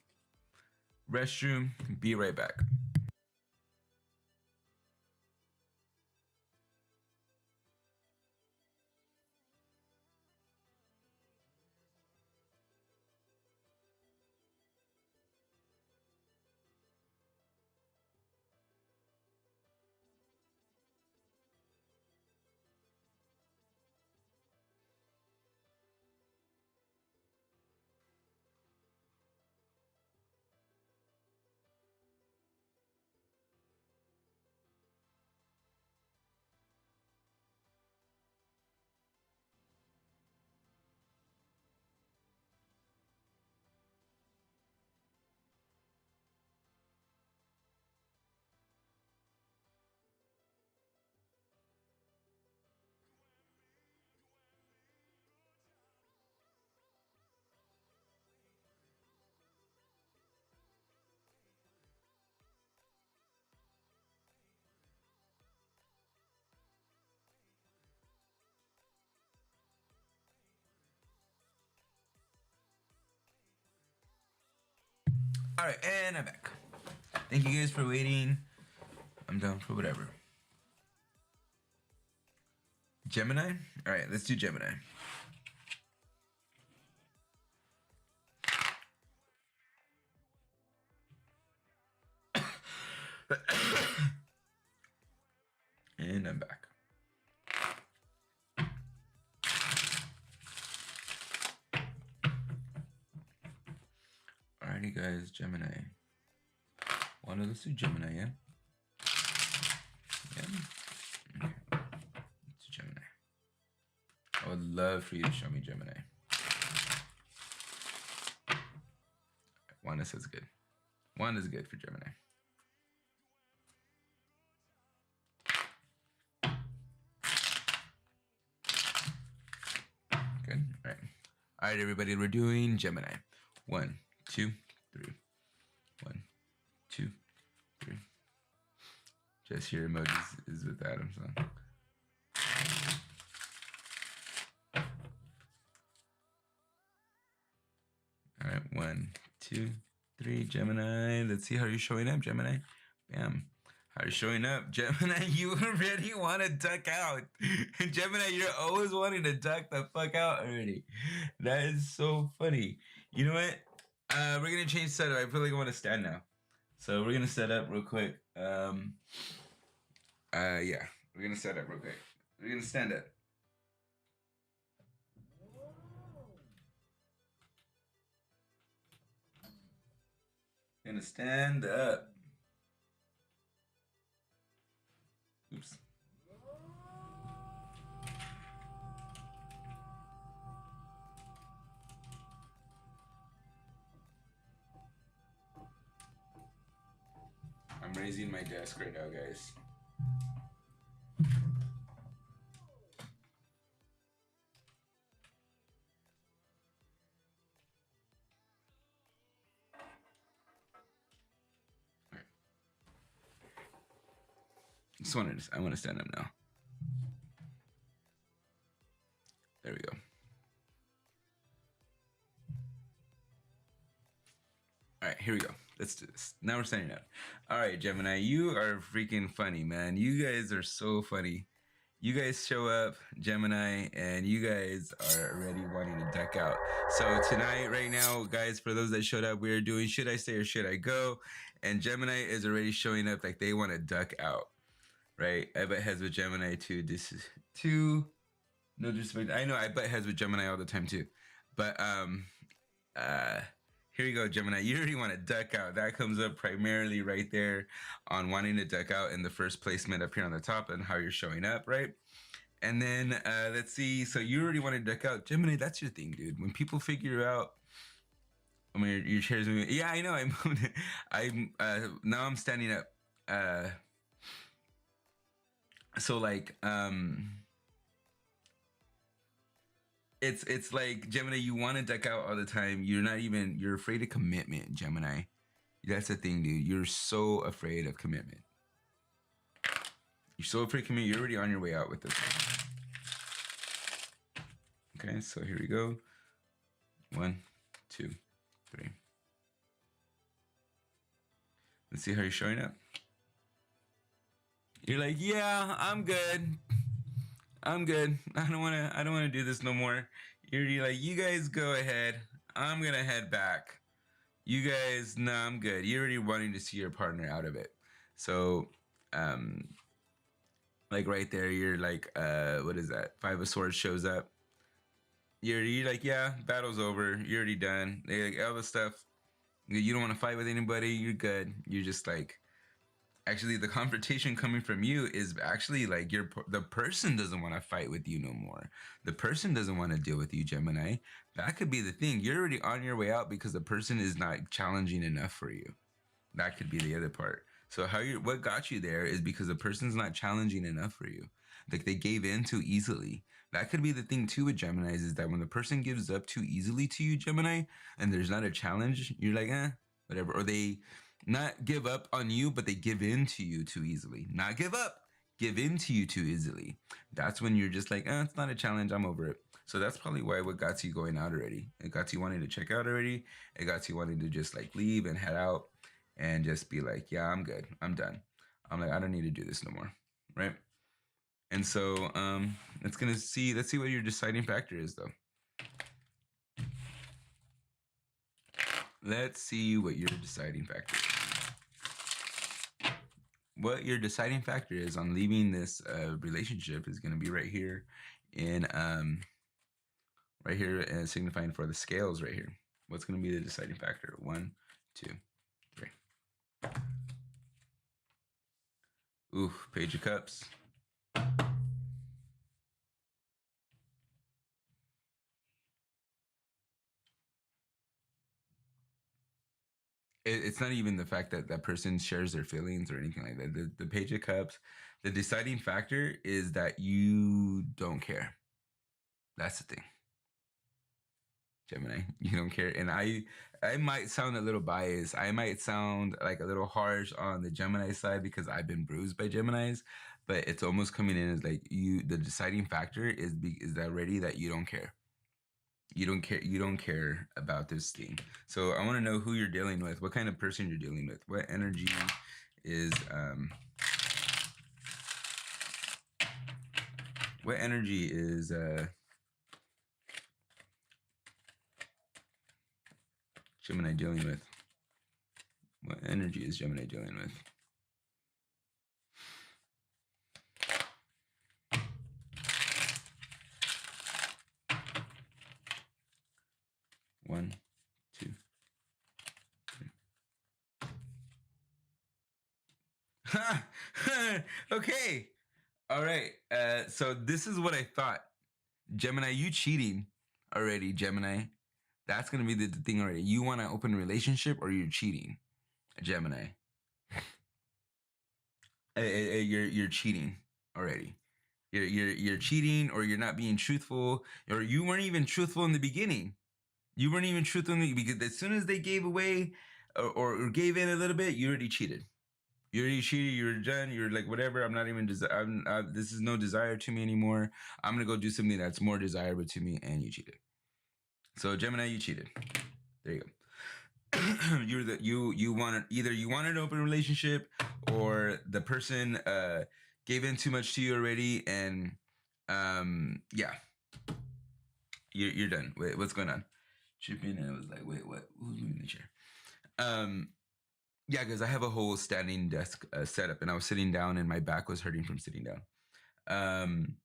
Restroom, be right back. All right, and I'm back. Thank you guys for waiting. I'm down for whatever. Gemini? All right, let's do Gemini. And I'm back. Alrighty, guys, Gemini. Let's do Gemini, yeah? Yeah? Okay. Let's do Gemini. I would love for you to show me Gemini. Wanda says good. Wanda's good for Gemini. Good. All right. All right, everybody. We're doing Gemini. 1, 2, 3. 1, 2, 3. Just your emojis is with Adam. So. All right. 1, 2, 3. Gemini. Let's see how you're showing up, Gemini. Bam. How you showing up, Gemini? You already want to duck out. Gemini, you're always wanting to duck the fuck out already. That is so funny. You know what? We're gonna change setup. I feel like I want to stand now. So we're gonna set up real quick. Yeah, we're gonna set up real quick. We're gonna stand up. Gonna stand up. Oops. I'm raising my desk right now, guys. I want to stand up now. There we go. All right, here we go. Let's do this. Now we're standing up. All right, Gemini, you are freaking funny, man. You guys are so funny. You guys show up, Gemini, and you guys are already wanting to duck out. So tonight, right now, guys, for those that showed up, we're doing Should I Stay or Should I Go? And Gemini is already showing up like they want to duck out. Right, I butt heads with Gemini too. This is too, no disrespect. I know I butt heads with Gemini all the time too, but here you go, Gemini. You already want to duck out. That comes up primarily right there on wanting to duck out in the first placement up here on the top and how you're showing up, right? And then let's see. So you already want to duck out, Gemini. That's your thing, dude. When people figure out. I mean, your chair's moving. Yeah, I know. I'm now I'm standing up. So like it's like Gemini, you want to duck out all the time. You're afraid of commitment, Gemini. That's the thing, dude. You're so afraid of commitment. You're so afraid of commitment. You're already on your way out with this one. Okay, so here we go. 1, 2, 3. Let's see how you're showing up. You're like, yeah, I'm good. I don't wanna do this no more. You're like, you guys go ahead. I'm gonna head back. You guys, no, I'm good. You're already wanting to see your partner out of it. So, like right there, you're like, what is that? 5 of Swords shows up. You're like, yeah, battle's over. You're already done. They like all the stuff. You don't want to fight with anybody. You're good. You're just like. Actually, the confrontation coming from you is actually like the person doesn't want to fight with you no more. The person doesn't want to deal with you, Gemini. That could be the thing. You're already on your way out because the person is not challenging enough for you. That could be the other part. So what got you there is because the person's not challenging enough for you. Like they gave in too easily. That could be the thing too with Geminis is that when the person gives up too easily to you, Gemini, and there's not a challenge, you're like, whatever. Or they not give up on you, but they give in to you too easily. Not give up, give in to you too easily. That's when you're just like, it's not a challenge, I'm over it. So that's probably why what got you going out already. It got you wanting to check out already. It got you wanting to just like leave and head out and just be like, yeah, I'm good. I'm done. I'm like, I don't need to do this no more. Right. And so let's see what your deciding factor is though. Let's see what your deciding factor is. What your deciding factor is on leaving this relationship is going to be right here in signifying for the scales right here. What's going to be the deciding factor? 1, 2, 3. Ooh, Page of Cups. It's not even the fact that that person shares their feelings or anything like that. The Page of Cups, the deciding factor is that you don't care. That's the thing. Gemini, you don't care. And I might sound a little biased. I might sound like a little harsh on the Gemini side because I've been bruised by Geminis, but it's almost coming in as like the deciding factor is already that you don't care. You don't care about this thing. So I want to know who you're dealing with, what kind of person you're dealing with, what energy is Gemini dealing with? What energy is Gemini dealing with? One, two, three. Okay. All right. So this is what I thought. Gemini, you cheating already, Gemini. That's going to be the thing already. You want to open a relationship or you're cheating, Gemini. You're cheating already. You're cheating, or you're not being truthful, or you weren't even truthful in the beginning. You weren't even truthful because as soon as they gave away or gave in a little bit, you already cheated. You already cheated. You're done. You're like, whatever. I'm not even. This is no desire to me anymore. I'm gonna go do something that's more desirable to me, and you cheated. So Gemini, you cheated. There you go. You wanted an open relationship, or the person gave in too much to you already, and yeah, you're done. Wait, what's going on? Chipping, and I was like, wait, what? Who's moving the chair? Yeah, because I have a whole standing desk setup, and I was sitting down, and my back was hurting from sitting down.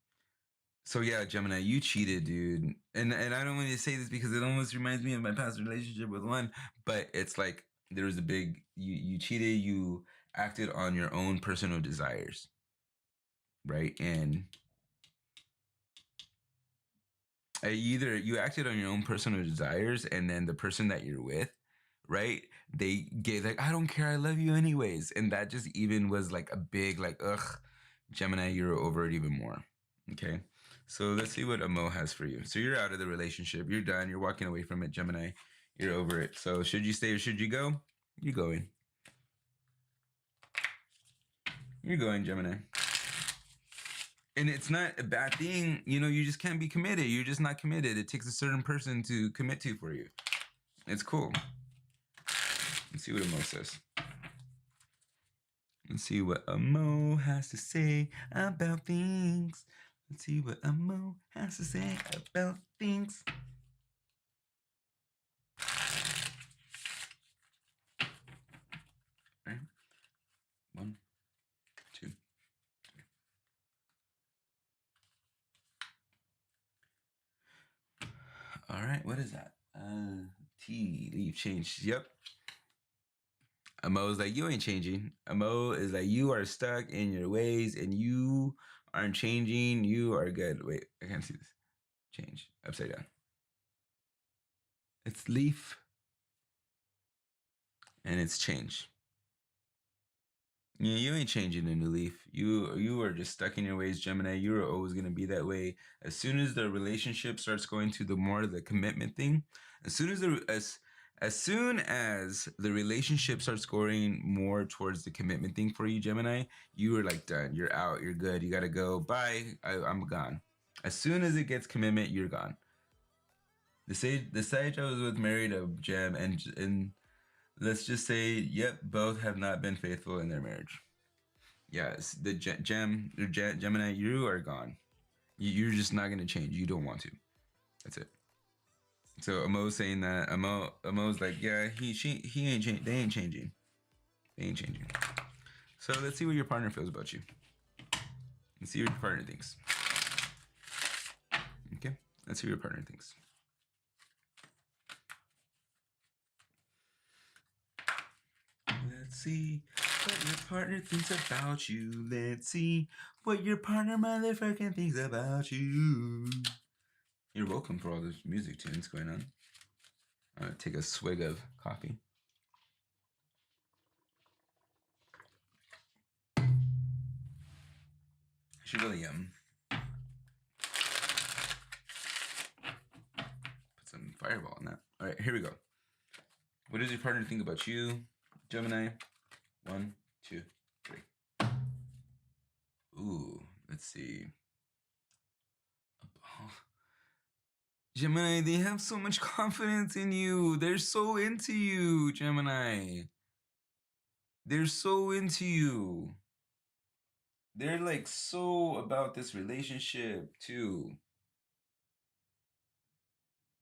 So yeah, Gemini, you cheated, dude. And I don't want to say this because it almost reminds me of my past relationship with one, but it's like there was a big you cheated, you acted on your own personal desires. Right? And either you acted on your own personal desires, and then the person that you're with, right, they gave like, I don't care, I love you anyways. And that just even was like a big like, ugh, Gemini, you're over it even more. Okay. So let's see what Amo has for you. So you're out of the relationship. You're done. You're walking away from it, Gemini. You're over it. So should you stay or should you go? You're going. You're going, Gemini. And it's not a bad thing. You know, you just can't be committed. You're just not committed. It takes a certain person to commit to for you. It's cool. Let's see what Amo says. Let's see what Amo has to say about things. Let's see what Amo has to say about things. Right. 1, 2, 3. All right, what is that? Tea leaf change. Yep. Amo's like, you ain't changing. Amo is like, you are stuck in your ways and you aren't changing. You are good. Wait, I can't see this. Change. Upside down. It's leaf. And it's change. Yeah, you ain't changing a new leaf. You are just stuck in your ways, Gemini. You are always gonna be that way. As soon as the relationship starts going to the more the commitment thing, as soon as As soon as the relationship starts scoring more towards the commitment thing for you, Gemini, you are like done. You're out. You're good. You got to go. Bye. I'm gone. As soon as it gets commitment, you're gone. The Sage I was with married a Gem, and let's just say, yep, both have not been faithful in their marriage. Yes, the Gemini, you are gone. You're just not gonna change. You don't want to. That's it. So Amo's saying that Amo's like, yeah, he ain't changing. They ain't changing. They ain't changing. So let's see what your partner feels about you. Let's see what your partner thinks. Okay, let's see what your partner thinks. Let's see what your partner thinks about you. Let's see what your partner motherfucking thinks about you. You're welcome for all those music tunes going on. I'm gonna take a swig of coffee. I should really put some fireball in that. All right, here we go. What does your partner think about you, Gemini? 1, 2, 3. Ooh, let's see. Gemini, they have so much confidence in you. They're so into you, Gemini. They're so into you. They're like so about this relationship too.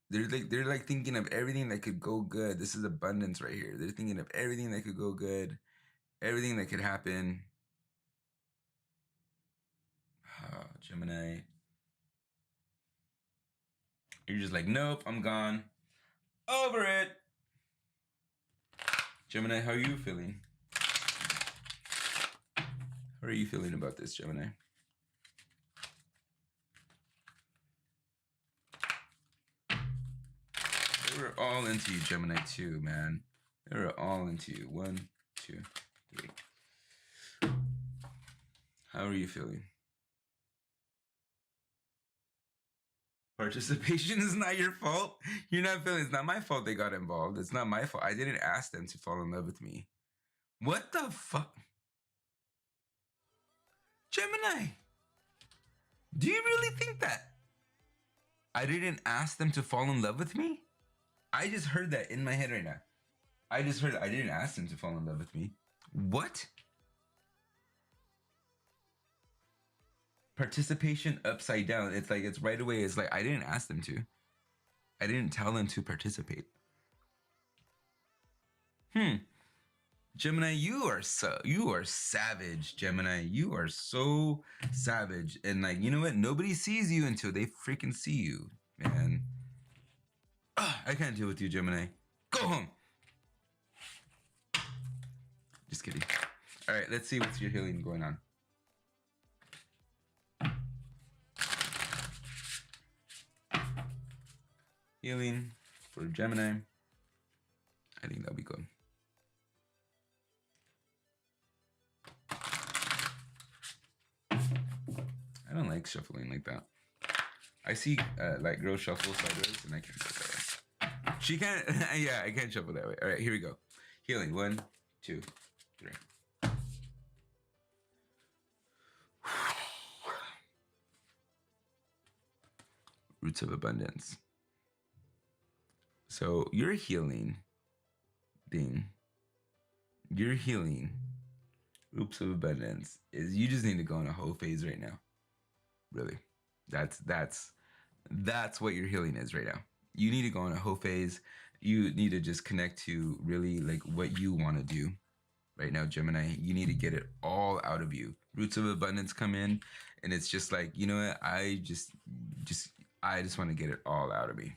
They're like thinking of everything that could go good. This is abundance right here. They're thinking of everything that could go good, everything that could happen. Gemini. You're just like, nope, I'm gone. Over it. Gemini, how are you feeling? How are you feeling about this, Gemini? They were all into you, Gemini, too, man. They were all into you. 1, 2, 3. How are you feeling? Participation is not your fault. You're not feeling, it's not my fault they got involved. It's not my fault. I didn't ask them to fall in love with me. What the fuck? Gemini, do you really think that? I didn't ask them to fall in love with me? I just heard that in my head right now. I just heard I didn't ask them to fall in love with me. What? Participation upside down. It's like, it's right away. It's like, I didn't ask them to. I didn't tell them to participate. Gemini, you are savage, Gemini. You are so savage. And like, you know what? Nobody sees you until they freaking see you, man. I can't deal with you, Gemini. Go home. Just kidding. All right, let's see what's your healing going on. Healing for Gemini. I think that'll be good. I don't like shuffling like that. I see like girls shuffle sideways, and I can't do it that way. She can't. Yeah, I can't shuffle that way. All right, here we go. Healing. 1, 2, 3. Roots of abundance. So your healing thing, your healing roots of abundance is you just need to go in a whole phase right now. Really, that's what your healing is right now. You need to go in a whole phase. You need to just connect to really like what you want to do right now, Gemini. You need to get it all out of you. Roots of abundance come in, and it's just like, you know what? I just want to get it all out of me,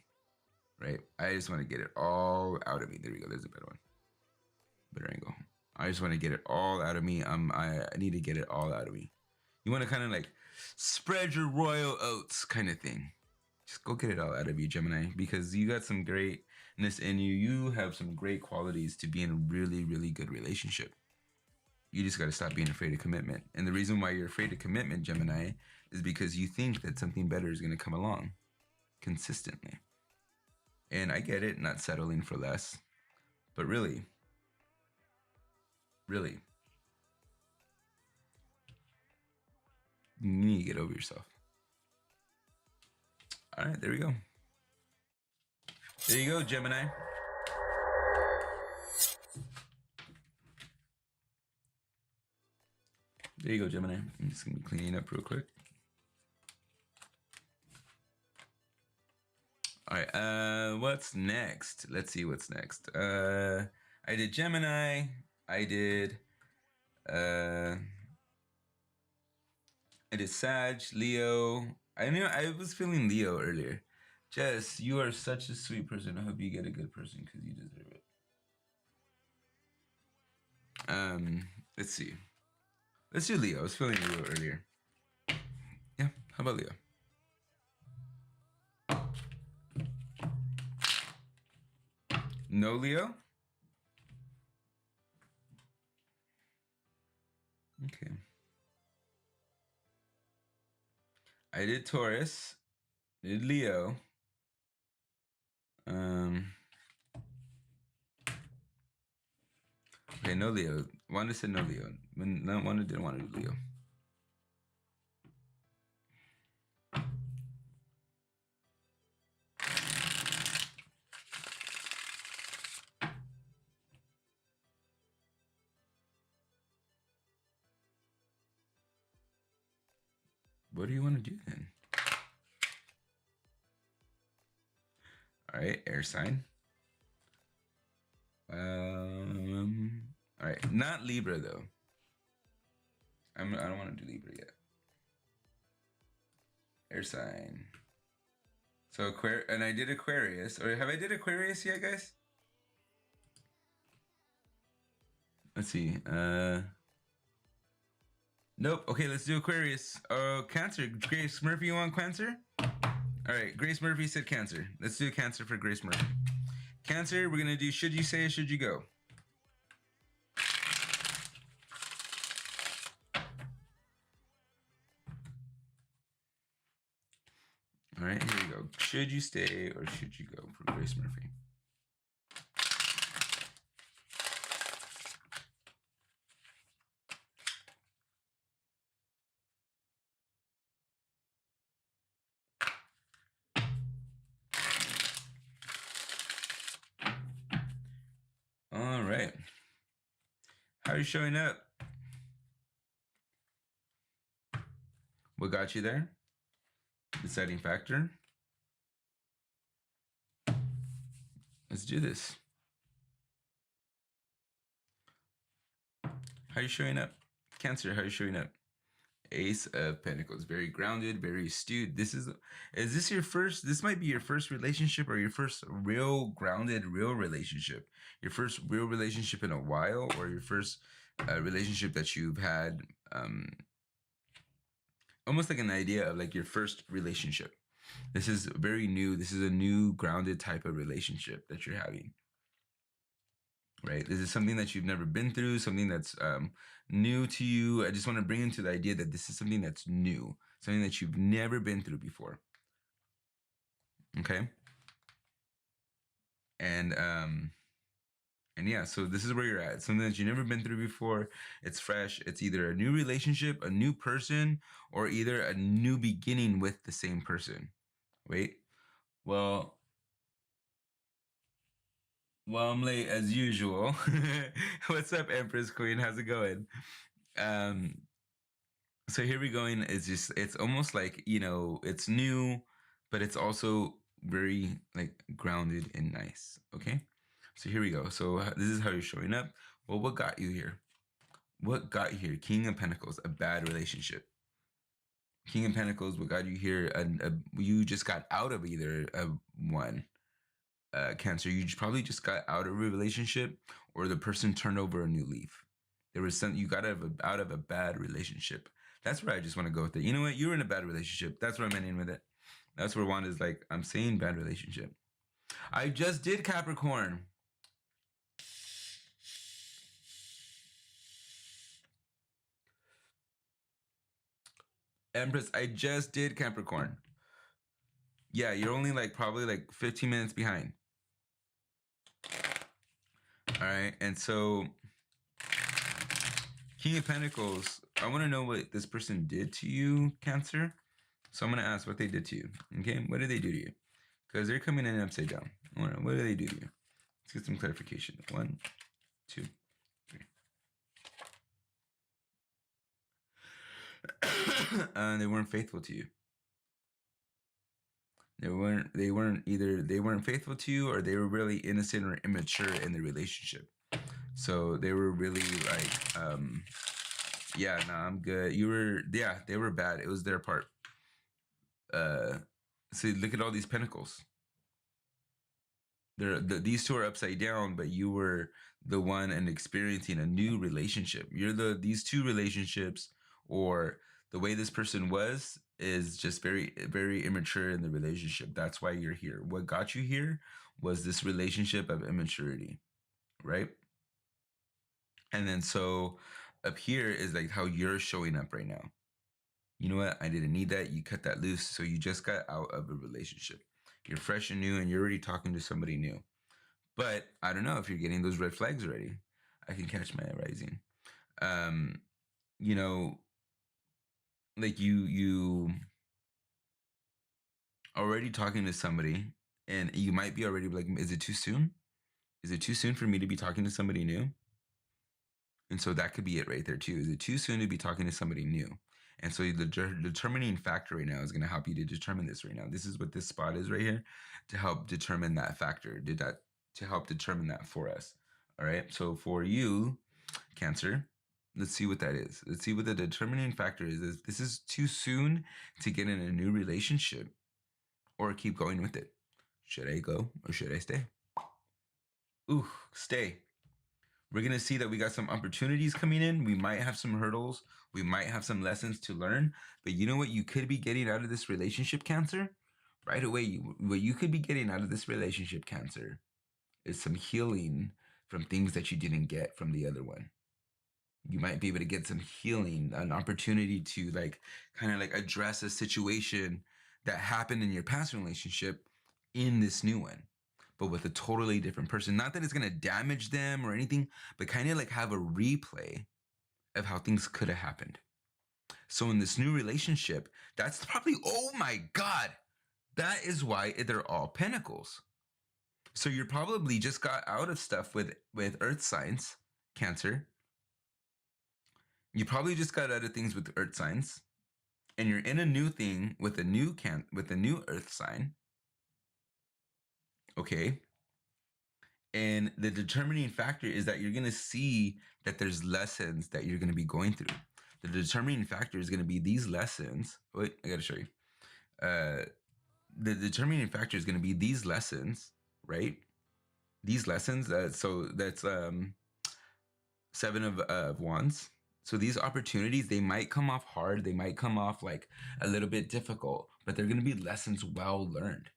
right? I just want to get it all out of me. There we go. There's a better one. Better angle. I just want to get it all out of me. I need to get it all out of me. You want to kind of like spread your royal oats kind of thing. Just go get it all out of you, Gemini, because you got some greatness in you. You have some great qualities to be in a really, really good relationship. You just got to stop being afraid of commitment. And the reason why you're afraid of commitment, Gemini, is because you think that something better is going to come along consistently. And I get it, not settling for less. But really, you need to get over yourself. All right, there we go. There you go, Gemini. There you go, Gemini. I'm just gonna be cleaning up real quick. All right, what's next? Let's see what's next. I did Gemini. I did Sag, Leo. I knew I was feeling Leo earlier. Jess, you are such a sweet person. I hope you get a good person because you deserve it. Let's see. Let's do Leo. I was feeling Leo earlier. Yeah, how about Leo? No Leo? Okay. I did Taurus. Did Leo. Okay, no Leo. Wanda said no Leo. Wanda didn't want to do Leo. What do you want to do then? All right, air sign. All right, not Libra though. I don't want to do Libra yet. Air sign. So and I did Aquarius. Or have I did Aquarius yet, guys? Let's see. Nope. Okay, let's do Aquarius. Cancer. Grace Murphy, you want Cancer? All right, Grace Murphy said Cancer. Let's do Cancer for Grace Murphy. Cancer, we're gonna do should you say or should you go? All right, here we go. Should you stay or should you go for Grace Murphy? All right. How are you showing up? What got you there? Deciding factor. Let's do this. How are you showing up? Cancer, how are you showing up? Ace of Pentacles. Very grounded, very astute. Is this your first? This might be your first relationship or your first real grounded, real relationship. Your first real relationship in a while, or your first relationship that you've had, almost like an idea of like your first relationship. This is very new. This is a new grounded type of relationship that you're having. Right? This is something that you've never been through, something that's new to you. I just want to bring into the idea that this is something that's new, something that you've never been through before. Okay? And yeah, so this is where you're at. Something that you've never been through before. It's fresh. It's either a new relationship, a new person, or either a new beginning with the same person. Wait. Well, I'm late as usual. What's up, Empress Queen? How's it going? So here we going. It's almost like, it's new, but it's also very like grounded and nice. Okay. So here we go. So this is how you're showing up. Well, what got you here? What got you here? King of Pentacles, a bad relationship. King of Pentacles, what got you here? You just got out of either one. Cancer, you probably just got out of a relationship, or the person turned over a new leaf. There was you got out of a bad relationship. That's where I just want to go with it. You know what? You were in a bad relationship. That's where I'm ending with it. That's where Wanda's like, I'm saying bad relationship. I just did Capricorn. Empress, I just did Capricorn. Yeah, you're only like probably like 15 minutes behind. All right. And so King of Pentacles, I want to know what this person did to you, Cancer. So I'm going to ask what they did to you. Okay. What did they do to you? Because they're coming in upside down. I want to know, what did they do to you? Let's get some clarification. 1, 2, 3. They weren't faithful to you. They weren't faithful to you, or they were really innocent or immature in the relationship. So they were really like, yeah, nah, I'm good. They were bad. It was their part. So look at all these pentacles. These two are upside down, but you were the one and experiencing a new relationship. These two relationships, or the way this person was, is just very, very immature in the relationship. That's why you're here. What got you here was this relationship of immaturity, right? And then so up here is like how you're showing up right now. You know what? I didn't need that. You cut that loose. So you just got out of a relationship. You're fresh and new, and you're already talking to somebody new. But I don't know if you're getting those red flags already. I can catch my rising. You know, like you already talking to somebody, and you might be already like, is it too soon? Is it too soon for me to be talking to somebody new? And so that could be it right there too. Is it too soon to be talking to somebody new? And so the determining factor right now is going to help you to determine this right now. This is what this spot is right here to help determine that factor. To help determine that for us. All right. So for you, Cancer, let's see what that is. Let's see what the determining factor is. This is too soon to get in a new relationship, or keep going with it. Should I go or should I stay? Ooh, stay. We're going to see that we got some opportunities coming in. We might have some hurdles. We might have some lessons to learn. But you know what you could be getting out of this relationship, Cancer? Right away, what you could be getting out of this relationship, Cancer, is some healing from things that you didn't get from the other one. You might be able to get some healing, an opportunity to like kind of like address a situation that happened in your past relationship in this new one, but with a totally different person. Not that it's going to damage them or anything, but kind of like have a replay of how things could have happened. So in this new relationship, that's probably, oh my God, that is why they're all pentacles. So you're probably just got out of stuff with earth signs, Cancer. You probably just got out of things with earth signs, and you're in a new thing with a new earth sign. Okay. And the determining factor is that you're going to see that there's lessons that you're going to be going through. The determining factor is going to be these lessons. Wait, I got to show you. The determining factor is going to be these lessons, right? These lessons. So that's 7 of Wands. So these opportunities, they might come off hard. They might come off like a little bit difficult, but they're going to be lessons well learned.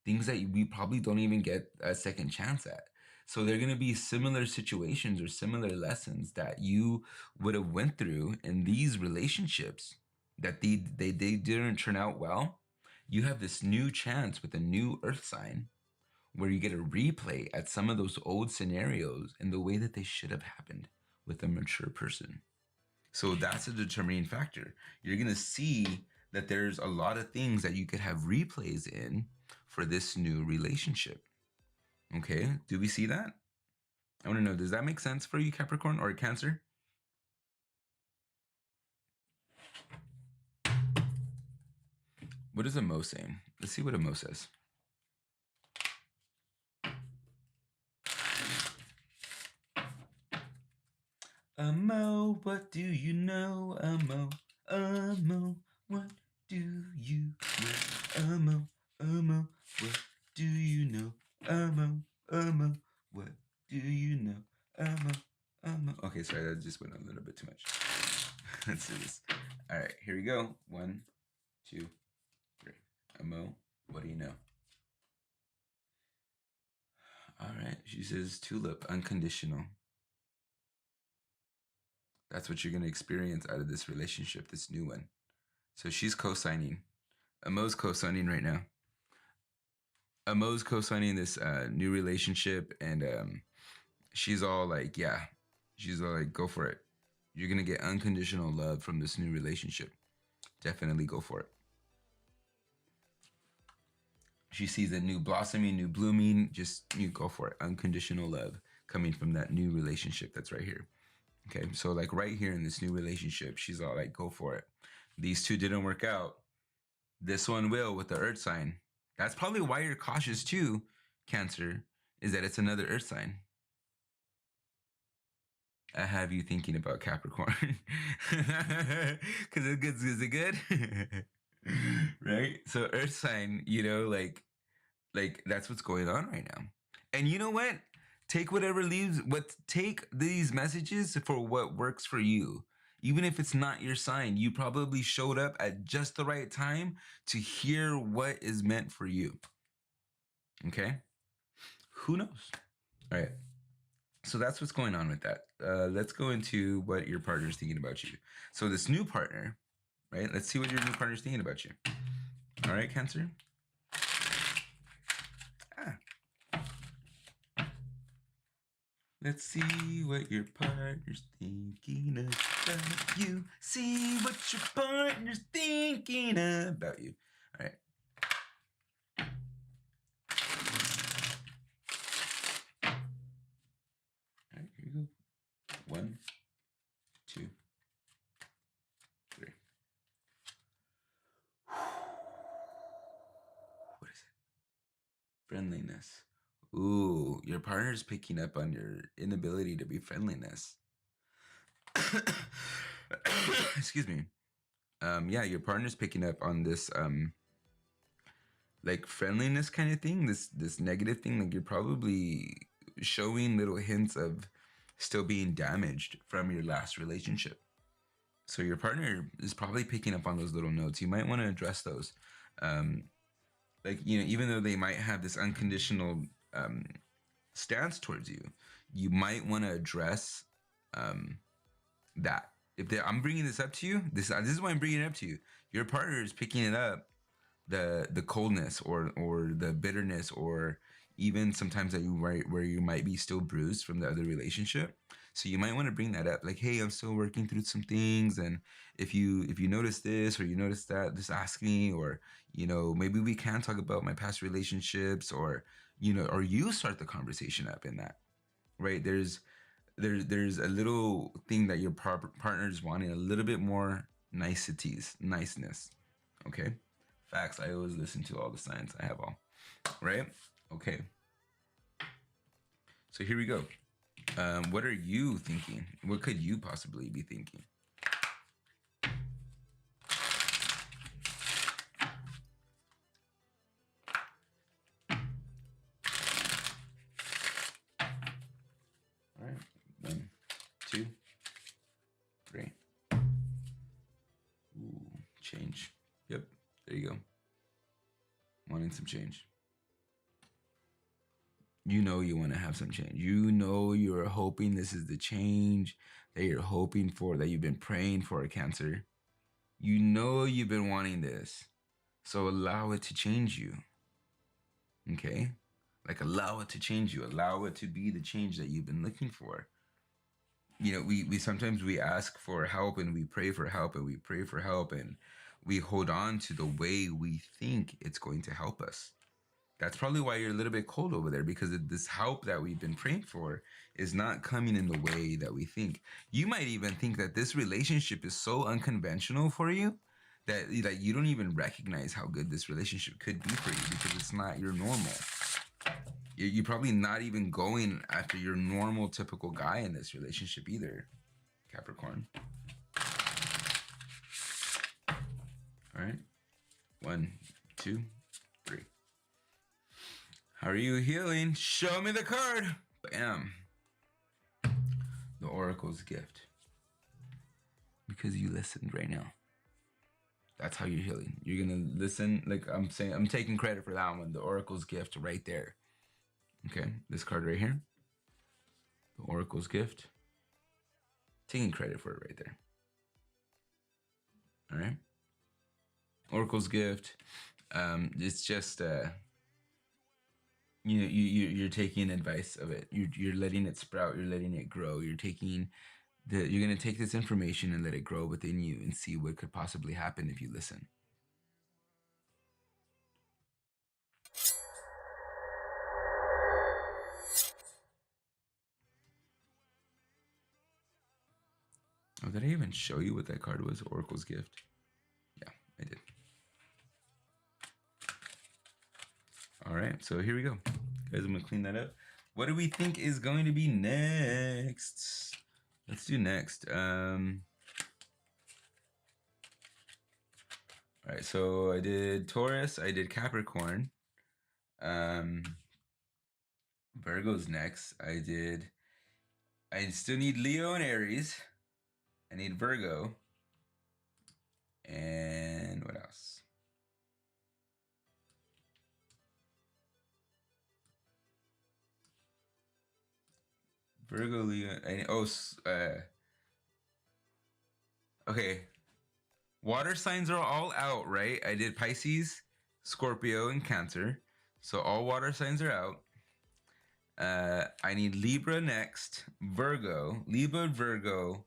Things that we probably don't even get a second chance at. So they're going to be similar situations or similar lessons that you would have went through in these relationships that they didn't turn out well. You have this new chance with a new earth sign where you get a replay at some of those old scenarios in the way that they should have happened with a mature person. So that's a determining factor. You're going to see that there's a lot of things that you could have replays in for this new relationship. Okay, do we see that? I want to know, does that make sense for you, Capricorn or Cancer? What is Amo saying? Let's see what Amo says. Amo, what do you know? Amo, what do you know? Amo, what do you know? Amo, what do you know? Amo. Okay, sorry, that just went a little bit too much. Let's do this. All right, here we go. 1, 2, 3. Amo, what do you know? All right, she says tulip, unconditional. That's what you're going to experience out of this relationship, this new one. So she's co-signing. Amo's co-signing right now. Amo's co-signing this new relationship, and she's all like, yeah, she's all like, go for it. You're going to get unconditional love from this new relationship. Definitely go for it. She sees a new blossoming, new blooming. Just you go for it. Unconditional love coming from that new relationship that's right here. Okay, so like right here in this new relationship, she's all like, go for it. These two didn't work out. This one will with the earth sign. That's probably why you're cautious too, Cancer, is that it's another earth sign. I have you thinking about Capricorn. Because it's good. Is it good? Right? So earth sign, you know, like that's what's going on right now. And you know what? Take whatever leaves, take these messages for what works for you. Even if it's not your sign, you probably showed up at just the right time to hear what is meant for you. Okay? Who knows? All right. So that's what's going on with that. Let's go into what your partner's thinking about you. So this new partner, right? Let's see what your new partner's thinking about you. All right, Cancer? Let's see what your partner's thinking about you. See what your partner's thinking about you. All right. All right, here we go. 1, 2, 3. What is it? Friendliness. Ooh, your partner's picking up on your inability to be friendliness. Excuse me. Yeah, your partner's picking up on this like friendliness kind of thing, this negative thing. Like you're probably showing little hints of still being damaged from your last relationship. So your partner is probably picking up on those little notes. You might want to address those. Like, you know, even though they might have this unconditional stance towards you, you might want to address that. I'm bringing this up to you, this is why I'm bringing it up to you. Your partner is picking it up, the coldness or the bitterness, or even sometimes that where you might be still bruised from the other relationship. So you might want to bring that up, like, hey, I'm still working through some things, and if you notice this or you notice that, just ask me, or you know, maybe we can talk about my past relationships, or you know, or you start the conversation up in that, right? There's a little thing that your partner is wanting, a little bit more niceness. Okay, facts. I always listen to all the signs. I have all right. Okay, so here we go. What are you thinking? What could you possibly be thinking? All right, 1, 2, 3. Ooh, change. Yep, there you go. Wanting some change. You know you want to have some change. You know you're hoping this is the change that you're hoping for, that you've been praying for, Cancer. You know you've been wanting this. So allow it to change you. Okay? Like, allow it to change you. Allow it to be the change that you've been looking for. You know, we sometimes we ask for help and we pray for help and we pray for help and we hold on to the way we think it's going to help us. That's probably why you're a little bit cold over there, because this help that we've been praying for is not coming in the way that we think. You might even think that this relationship is so unconventional for you that you don't even recognize how good this relationship could be for you, because it's not your normal. You're probably not even going after your normal, typical guy in this relationship either, Capricorn. All right. 1, 2, 3. How are you healing? Show me the card. Bam. The Oracle's gift. Because you listened right now. That's how you're healing. You're going to listen. Like I'm saying, I'm taking credit for that one. The Oracle's gift right there. Okay. This card right here. The Oracle's gift. Taking credit for it right there. All right. Oracle's gift. It's just you're taking advice of it. You're letting it sprout. You're letting it grow. You're gonna take this information and let it grow within you and see what could possibly happen if you listen. Oh, did I even show you what that card was? Oracle's Gift. Yeah, I did. All right, so here we go. Guys, I'm gonna clean that up. What do we think is going to be next? Let's do next. All right, so I did Taurus, I did Capricorn. Virgo's next. I still need Leo and Aries. I need Virgo. And what else? Virgo, Leo. Okay. Water signs are all out, right? I did Pisces, Scorpio, and Cancer. So all water signs are out. I need Libra next, Virgo, Libra, Virgo,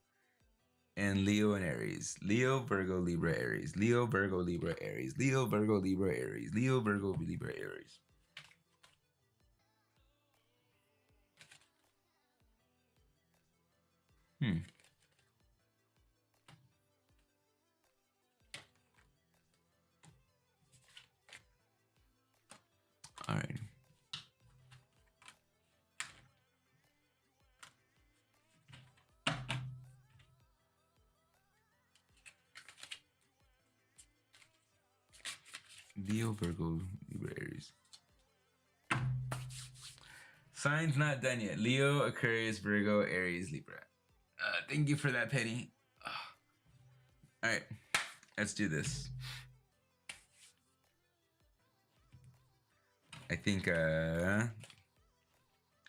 and Leo and Aries. Leo, Virgo, Libra, Aries. Leo, Virgo, Libra, Aries. Leo, Virgo, Libra, Aries. Leo, Virgo, Libra, Aries. All right. Leo, Virgo, Libra, Aries. Signs not done yet. Leo, Aquarius, Virgo, Aries, Libra. Thank you for that, Penny. All right, let's do this. I think, all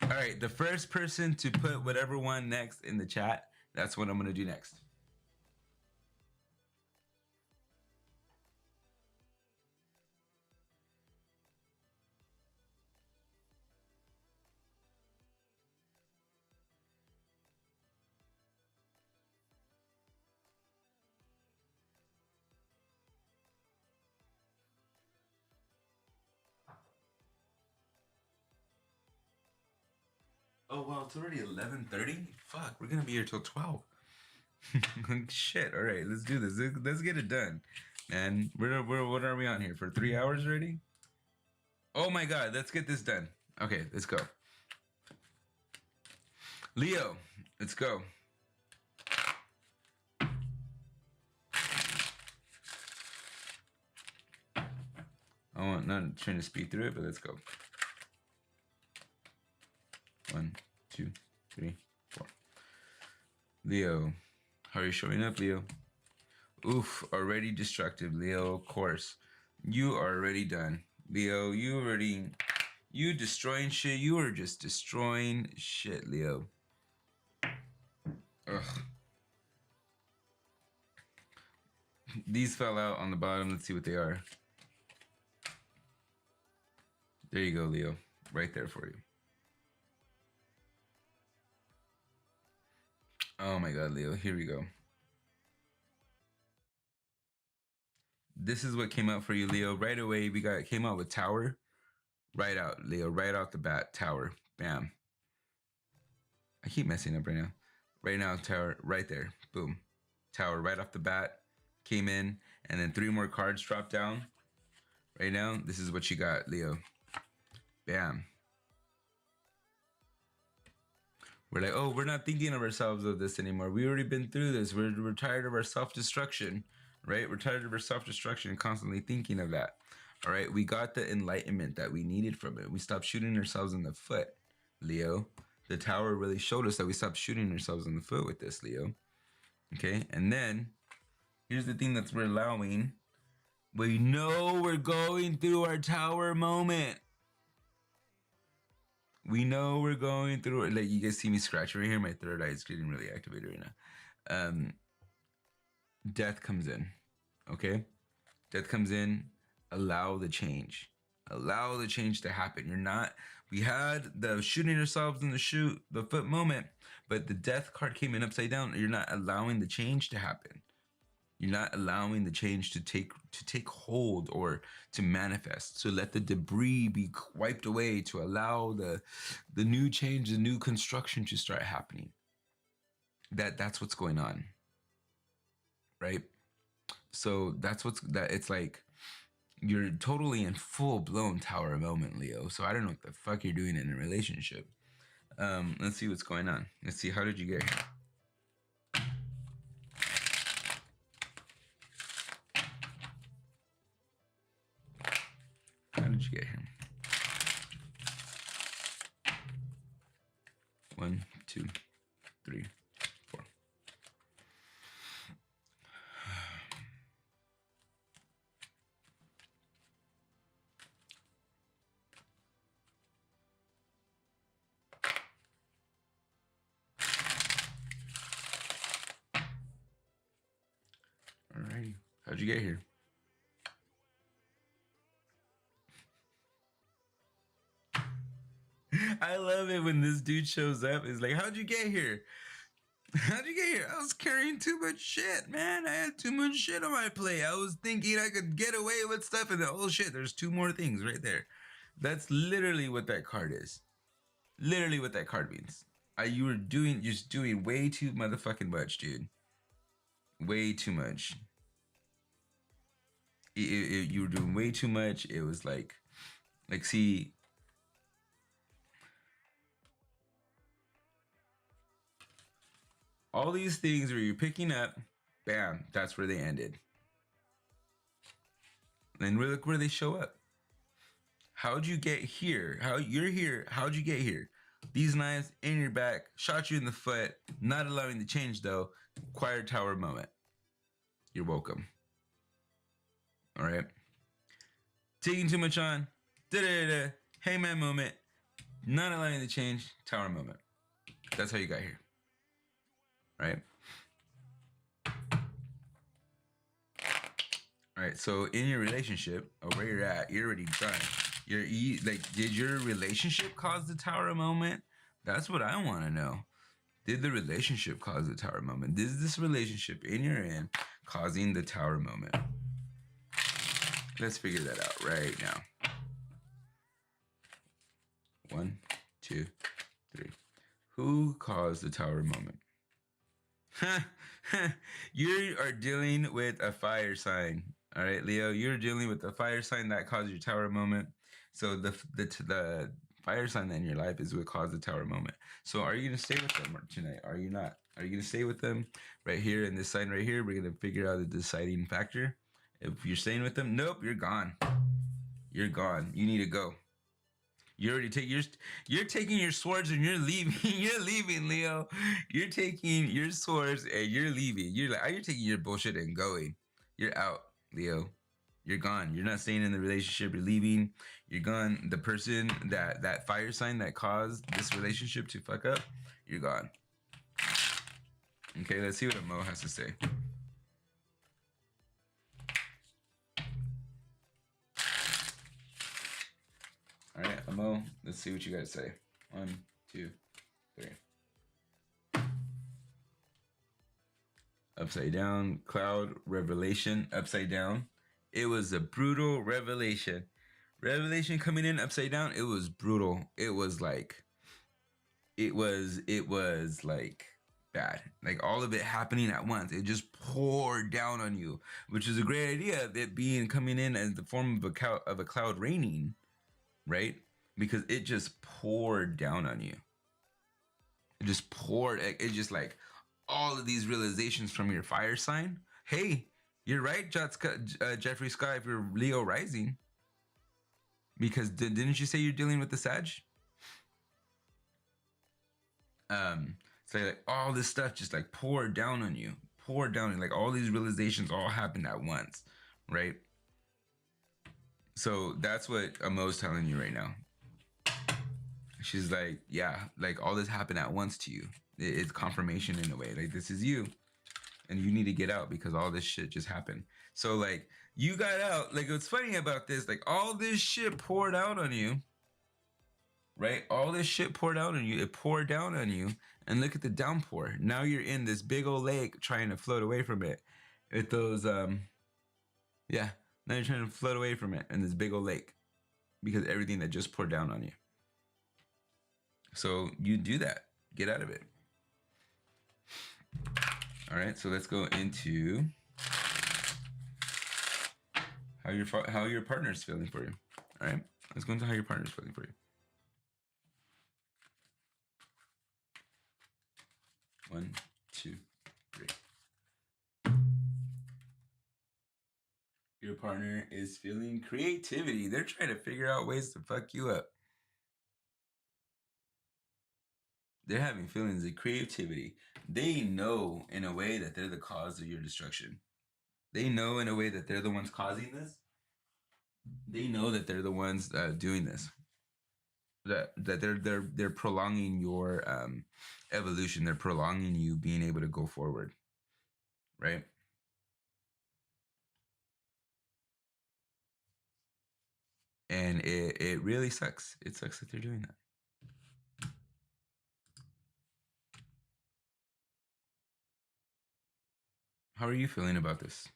right, the first person to put whatever one next in the chat, that's what I'm going to do next. Oh, well, it's already 11:30. Fuck, we're going to be here till 12. Shit, all right, let's do this. Let's get it done. Man, what are we on here for 3 hours already? Oh my god, let's get this done. Okay, let's go. Leo, let's go. I'm not trying to speed through it, but let's go. 1, 2, 3, 4. Leo, how are you showing up, Leo? Oof, already destructive, Leo, of course. You are already done. Leo, you destroying shit. You are just destroying shit, Leo. Ugh. These fell out on the bottom. Let's see what they are. There you go, Leo. Right there for you. Oh my god, Leo. Here we go. This is what came out for you, Leo. Right away, came out with Tower. Right out, Leo. Right out the bat, Tower. Bam. I keep messing up right now. Right now, Tower. Right there. Boom. Tower right off the bat. Came in. And then 3 more cards dropped down. Right now, this is what you got, Leo. Bam. We're like, oh, we're not thinking of ourselves of this anymore. We already been through this. We're tired of our self-destruction, right? We're tired of our self-destruction and constantly thinking of that. All right, we got the enlightenment that we needed from it. We stopped shooting ourselves in the foot, Leo. The Tower really showed us that we stopped shooting ourselves in the foot with this, Leo. Okay, and then here's the thing that's we're allowing. We know we're going through our Tower moment. We know we're going through it. Like, you guys see me scratching right here. My third eye is getting really activated right now. Death comes in. Okay? Death comes in. Allow the change. Allow the change to happen. You're not, we had the shooting ourselves in the foot moment, but the death card came in upside down. You're not allowing the change to happen. You're not allowing the change to take hold or to manifest. So let the debris be wiped away to allow the new change, the new construction to start happening. That's what's going on, right? So it's like you're totally in full blown Tower moment, Leo. So I don't know what the fuck you're doing in a relationship. Let's see what's going on. Let's see, how did you get here? How did you get here? 1, 2, 3, 4. Alrighty. How'd you get here? I love it when this dude shows up. It's like, how'd you get here? How'd you get here? I was carrying too much shit, man. I had too much shit on my plate. I was thinking I could get away with stuff, and oh shit, there's 2 more things right there. That's literally what that card is. Literally what that card means. You were just doing way too motherfucking much, dude. Way too much. You were doing way too much. It was like, see, all these things where you're picking up, bam, that's where they ended. And look where they show up. How'd you get here? You're here. How'd you get here? These knives in your back, shot you in the foot, not allowing the change though. Quiet Tower moment. You're welcome. All right. Taking too much on. Hangman moment. Not allowing the change. Tower moment. That's how you got here. Right? All right. So in your relationship, or where you're at, you're already done. Did your relationship cause the Tower moment? That's what I want to know. Did the relationship cause the Tower moment? Is this relationship you're in causing the Tower moment? Let's figure that out right now. 1, 2, 3. Who caused the Tower moment? You are dealing with a fire sign. All right, Leo, you're dealing with a fire sign that caused your Tower moment. So the fire sign in your life is what caused the Tower moment. So are you going to stay with them tonight? Are you not? Are you going to stay with them right here in this sign right here? We're going to figure out the deciding factor. If you're staying with them, nope, you're gone. You're gone. You need to go. You already you're taking your swords and you're leaving. You're leaving, Leo. You're taking your swords and you're leaving. You're taking your bullshit and going. You're out, Leo. You're gone. You're not staying in the relationship. You're leaving. You're gone. The person that fire sign that caused this relationship to fuck up, you're gone. Okay, let's see what Mo has to say. All right, Amo, let's see what you guys say. 1, 2, 3. Upside down, cloud, revelation, upside down. It was a brutal revelation. Revelation coming in upside down, it was brutal. It was like bad. Like all of it happening at once. It just poured down on you, which is a great idea. It coming in as the form of a cloud raining. Right? Because it just poured down on you. It just poured. It just like all of these realizations from your fire sign. Hey, you're right, Jeffrey Sky, if you're Leo rising. Because didn't you say you're dealing with the Sag? So like all this stuff just like poured down on you. Poured down. And like all these realizations all happened at once. Right? So that's what Amo's telling you right now. She's like, yeah, like all this happened at once to you. It's confirmation in a way. Like this is you. and you need to get out because all this shit just happened. So like you got out. Like what's funny about this, like all this shit poured out on you, right? All this shit poured out on you. It poured down on you, and look at the downpour. Now you're in this big old lake trying to float away from it. With those yeah, now you're trying to float away from it in this big old lake because everything that just poured down on you. So you do that. Get out of it. All right, so let's go into how your partner is feeling for you. All right, let's go into how your partner is feeling for you. One, two, three. Your partner is feeling creativity. They're trying to figure out ways to fuck you up. They're having feelings of creativity. They know in a way that they're the cause of your destruction. They know in a way that they're the ones causing this. They know that they're the ones doing this. That they're prolonging your evolution. They're prolonging you being able to go forward, right? And it really sucks. It sucks that they're doing that. How are you feeling about this?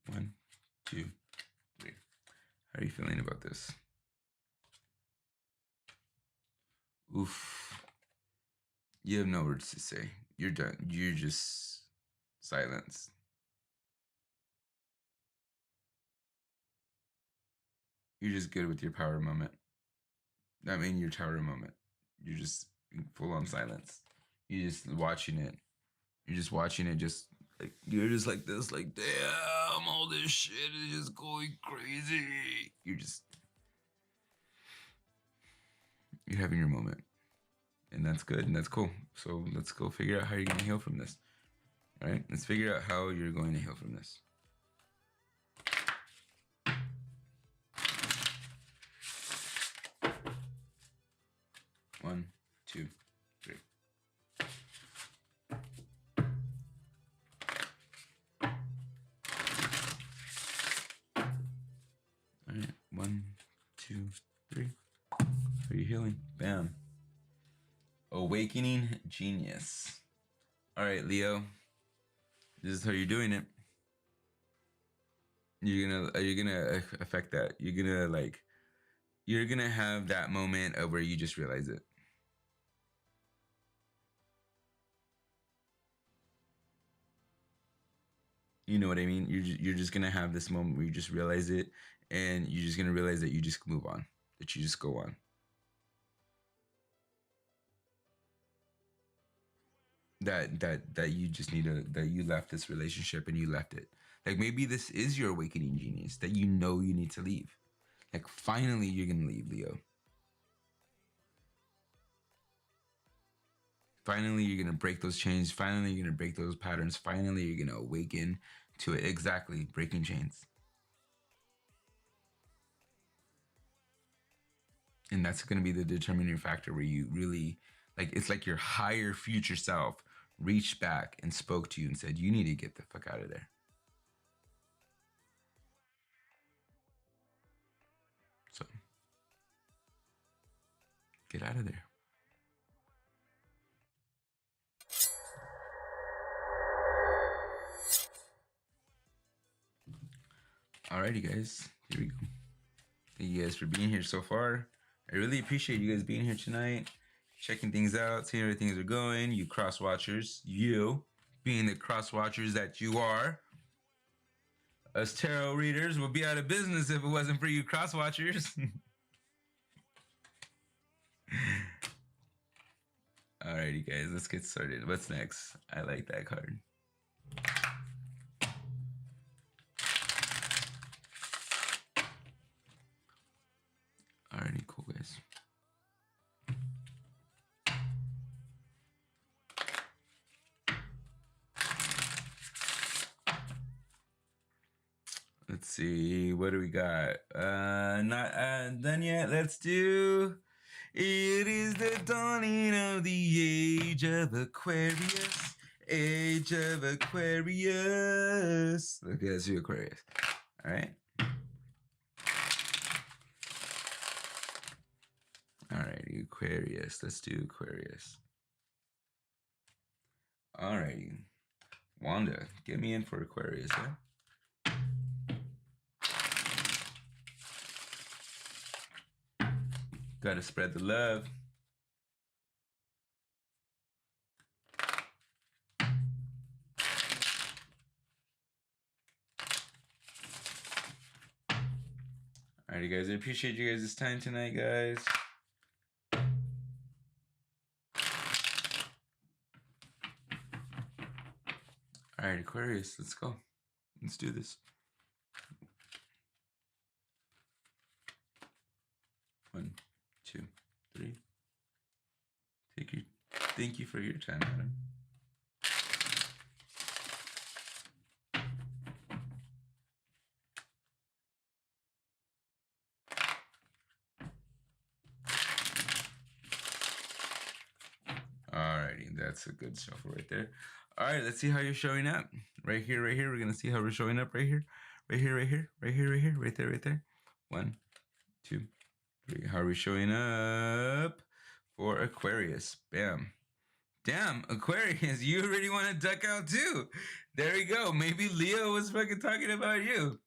One, two, three. How are you feeling about this? Oof. You have no words to say. You're done. You're just silence. You're just good with your power moment. I mean, your tower moment. You're just full on silence. You're just watching it. You're just watching it. Just like you're just like this. Like damn, all this shit is just going crazy. You're having your moment, and that's good and that's cool. So let's go figure out how you're gonna heal from this. All right, let's figure out how you're going to heal from this. One, two, three. All right, one, two, three. How are you healing? Bam. Awakening genius. All right, Leo. This is how you're doing it. You're gonna affect that. You're gonna have that moment of where you just realize it. You know what I mean? You're just gonna have this moment where you just realize it, and you're just gonna realize that you just move on, that you just go on. That you just that you left this relationship and you left it. Like maybe this is your awakening genius that you know you need to leave. Like finally you're gonna leave, Leo. Finally you're gonna break those chains. Finally you're gonna break those patterns. Finally you're gonna awaken to it. Exactly, breaking chains. And that's gonna be the determining factor where you really like it's like your higher future self reached back and spoke to you and said, you need to get the fuck out of there. So get out of there. Alrighty, guys. Here we go. Thank you guys for being here so far. I really appreciate you guys being here tonight, checking things out, seeing where things are going. You cross watchers, you being the cross watchers that you are. Us tarot readers would be out of business if it wasn't for you cross watchers. Alrighty, guys, let's get started. What's next? I like that card. Alrighty, cool, guys. Let's see, what do we got? Not done yet. Let's do. It is the dawning of the age of Aquarius. Age of Aquarius. Okay, let's do Aquarius. All right. All righty, Aquarius. Let's do Aquarius. All righty. Wanda, get me in for Aquarius, yeah? Gotta spread the love. Alrighty, guys. I appreciate you guys' time tonight, guys. Alright, Aquarius, let's go. Let's do this. 1, 2, 3. Thank you for your time, madam. Alrighty, that's a good shuffle right there. Alright, let's see how you're showing up. Right here, right here. We're gonna see how we're showing up right here. Right here, right here, right here, right here, right there, right there. 1, 2, 3. How are we showing up for Aquarius? Bam. Damn, Aquarius, you already want to duck out too. There we go. Maybe Leo was fucking talking about you.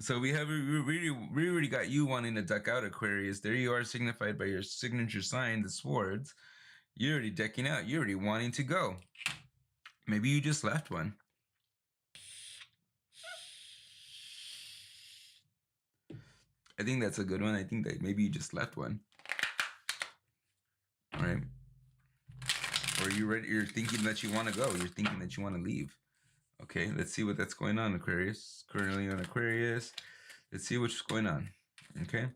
So we already got you wanting to duck out, Aquarius. There you are, signified by your signature sign, the swords. You're already decking out. You're already wanting to go. Maybe you just left one. I think that's a good one. I think that maybe you just left one. All right. Or you're thinking that you want to go. You're thinking that you want to leave. Okay, let's see what that's going on, Aquarius. Currently on Aquarius. Let's see what's going on. Okay.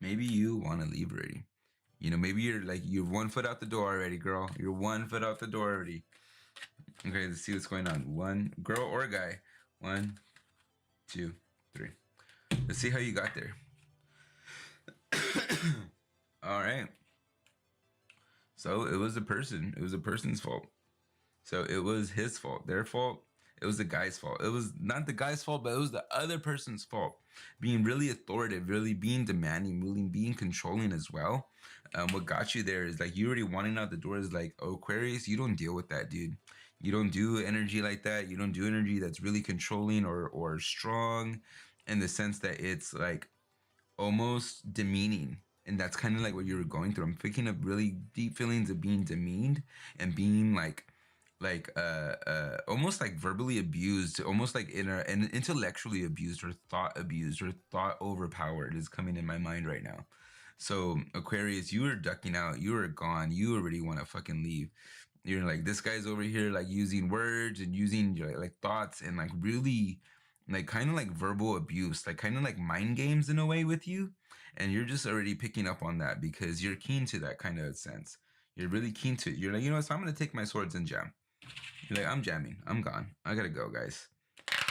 Maybe you want to leave already. You know, maybe you're 1 foot out the door already, girl. You're 1 foot out the door already. Okay, let's see what's going on. One, girl or guy. 1, 2, 3. Let's see how you got there. All right. So it was a person. It was a person's fault. So it was his fault, their fault. It was the guy's fault. It was not the guy's fault, but it was the other person's fault. Being really authoritative, really being demanding, really being controlling as well. What got you there is like you already wanting out the door is like, oh, Aquarius, you don't deal with that, dude. You don't do energy like that. You don't do energy that's really controlling or strong in the sense that it's like almost demeaning. And that's kind of like what you were going through. I'm picking up really deep feelings of being demeaned and being like almost like verbally abused, almost like and intellectually abused or thought overpowered is coming in my mind right now. So Aquarius, you were ducking out, you were gone, you already want to fucking leave. You're like, this guy's over here like using words and using like thoughts and like really like kind of like verbal abuse, like kind of like mind games in a way with you. And you're just already picking up on that because you're keen to that kind of sense. You're really keen to it. You're like, you know what, so I'm going to take my swords and jam. You're like, I'm jamming. I'm gone. I gotta go, guys.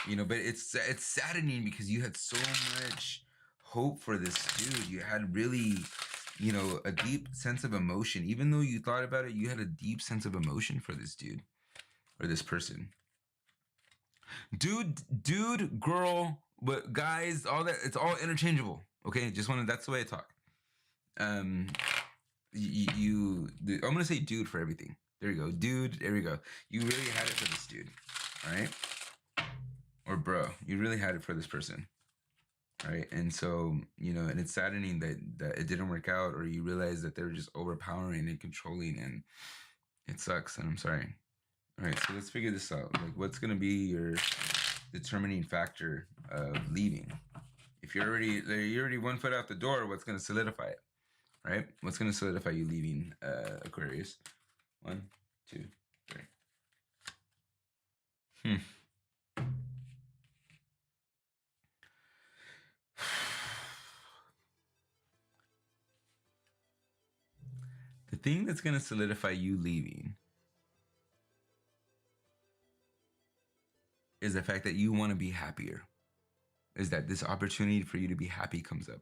You know, but it's saddening because you had so much hope for this dude. You had really, you know, a deep sense of emotion. Even though you thought about it, you had a deep sense of emotion for this dude or this person. Dude, girl, but guys, all that, it's all interchangeable. Okay, that's the way I talk. I'm gonna say dude for everything. There you go. Dude, there we go. You really had it for this dude. All right? Or bro, you really had it for this person. All right? And so, you know, and it's saddening that it didn't work out or you realize that they were just overpowering and controlling and it sucks and I'm sorry. All right, so let's figure this out. Like what's going to be your determining factor of leaving? If you're already 1 foot out the door, what's going to solidify it? Right? What's going to solidify you leaving Aquarius? 1, 2, 3. The thing that's going to solidify you leaving is the fact that you want to be happier. Is that this opportunity for you to be happy comes up.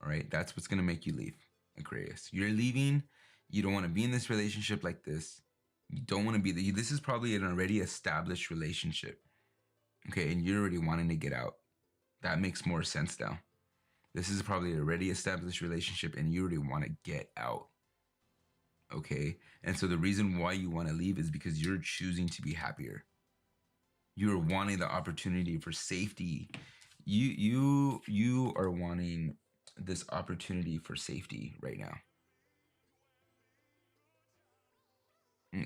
All right. That's what's going to make you leave, Aquarius. You're leaving. You don't want to be in this relationship like this. You don't want to be this is probably an already established relationship. Okay. And you're already wanting to get out. That makes more sense now. This is probably an already established relationship and you already want to get out. Okay. And so the reason why you want to leave is because you're choosing to be happier. You're wanting the opportunity for safety. You are wanting this opportunity for safety right now.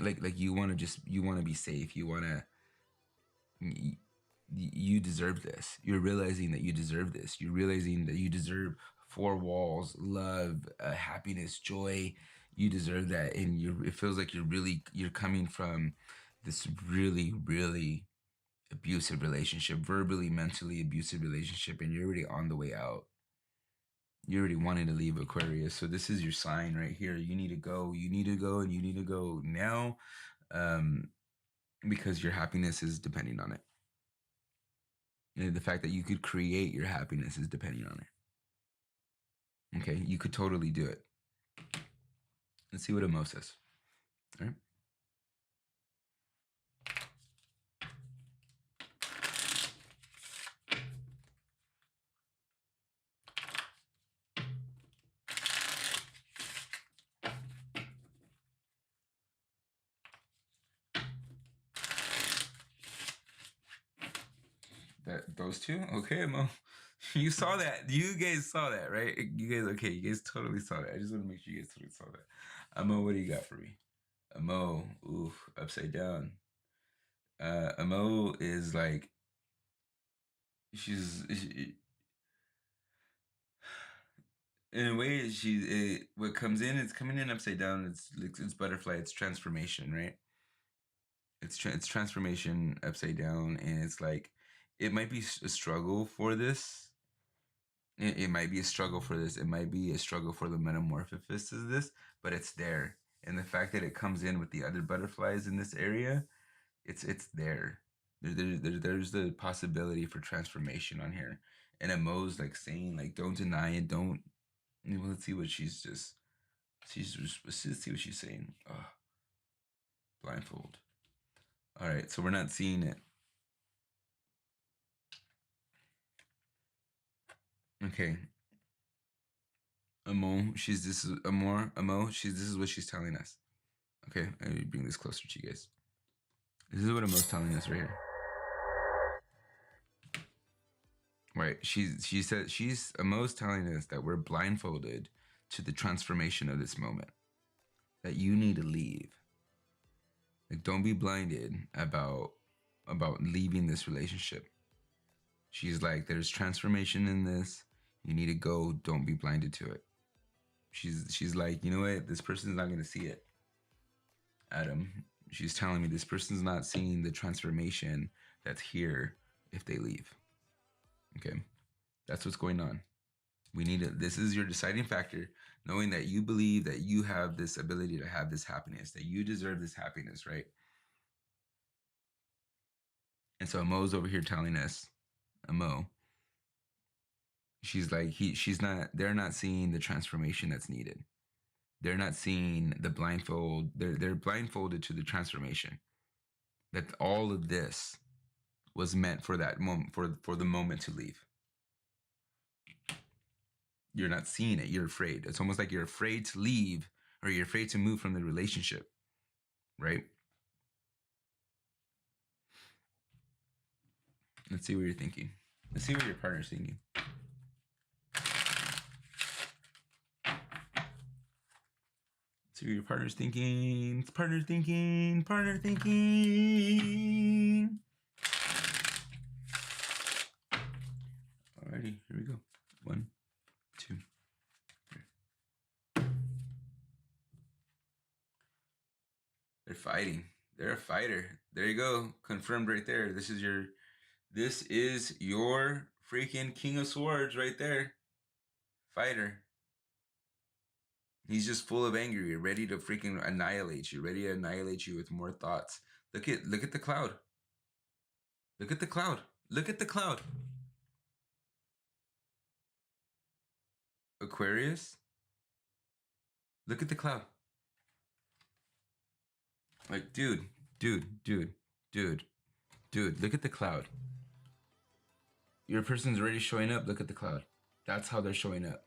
Like you want to be safe. You deserve this. You're realizing that you deserve this. You're realizing that you deserve 4 walls, love, happiness, joy. You deserve that. And it feels like you're coming from this really, really abusive relationship, verbally, mentally abusive relationship, and you're already on the way out. You're already wanting to leave, Aquarius. So this is your sign right here. You need to go. You need to go, and you need to go now, because your happiness is depending on it. And the fact that you could create your happiness is depending on it. Okay, you could totally do it. Let's see what Emo says. All right. Those two? Okay, Mo. You saw that. You guys saw that, right? You guys totally saw that. I just want to make sure you guys totally saw that. Mo, what do you got for me? Mo, oof, upside down. Mo is like, in a way, what comes in, it's coming in upside down. It's butterfly. It's transformation, right? It's transformation upside down, and it's like it might be a struggle for this. It might be a struggle for this. It might be a struggle for the metamorphosis of this, but it's there. And the fact that it comes in with the other butterflies in this area, it's there. There's the possibility for transformation on here. And Emo's like saying, like, don't deny it. Don't. Let's see what let's see what she's saying. Oh, blindfold. All right, so we're not seeing it. Okay. Amo, this is what she's telling us. Okay, let me bring this closer to you guys. This is what Amo's telling us right here. Right, Amo's telling us that we're blindfolded to the transformation of this moment. That you need to leave. Like, don't be blinded about leaving this relationship. She's like, there's transformation in this. You need to go. Don't be blinded to it. She's like, you know what? This person's not gonna see it. Adam, she's telling me this person's not seeing the transformation that's here if they leave. Okay, that's what's going on. This is your deciding factor, knowing that you believe that you have this ability to have this happiness, that you deserve this happiness, right? And so Mo's over here telling us, Mo, she's like, they're not seeing the transformation that's needed. They're not seeing the blindfold. They're blindfolded to the transformation. That all of this was meant for that moment, for the moment to leave. You're not seeing it. You're afraid. It's almost like you're afraid to leave, or you're afraid to move from the relationship, right? Let's see what you're thinking. Let's see what your partner's thinking. See what your partner's thinking. Partner thinking. Alrighty, here we go. 1, 2, 3. They're fighting. They're a fighter. There you go. Confirmed right there. This is your freaking King of Swords right there. Fighter. He's just full of anger. You're ready to freaking annihilate you. Ready to annihilate you with more thoughts. Look at the cloud. Look at the cloud. Look at the cloud. Aquarius. Look at the cloud. Like, dude, look at the cloud. Your person's already showing up. Look at the cloud. That's how they're showing up.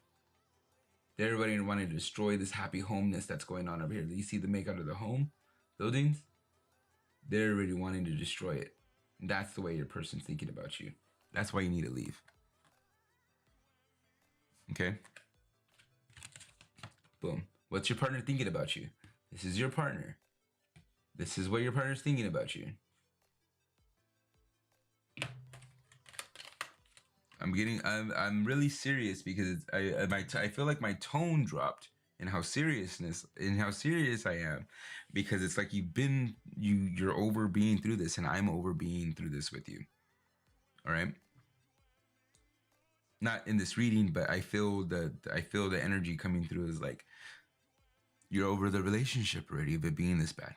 They're already wanting to destroy this happy homeness that's going on over here. You see the make out of the home buildings? They're already wanting to destroy it. And that's the way your person's thinking about you. That's why you need to leave. Okay? Boom. What's your partner thinking about you? This is your partner. This is what your partner's thinking about you. I'm really serious because I feel like my tone dropped in how serious I am, because it's like you're over being through this, and I'm over being through this with you. All right. Not in this reading, but I feel the energy coming through is like you're over the relationship already of it being this bad.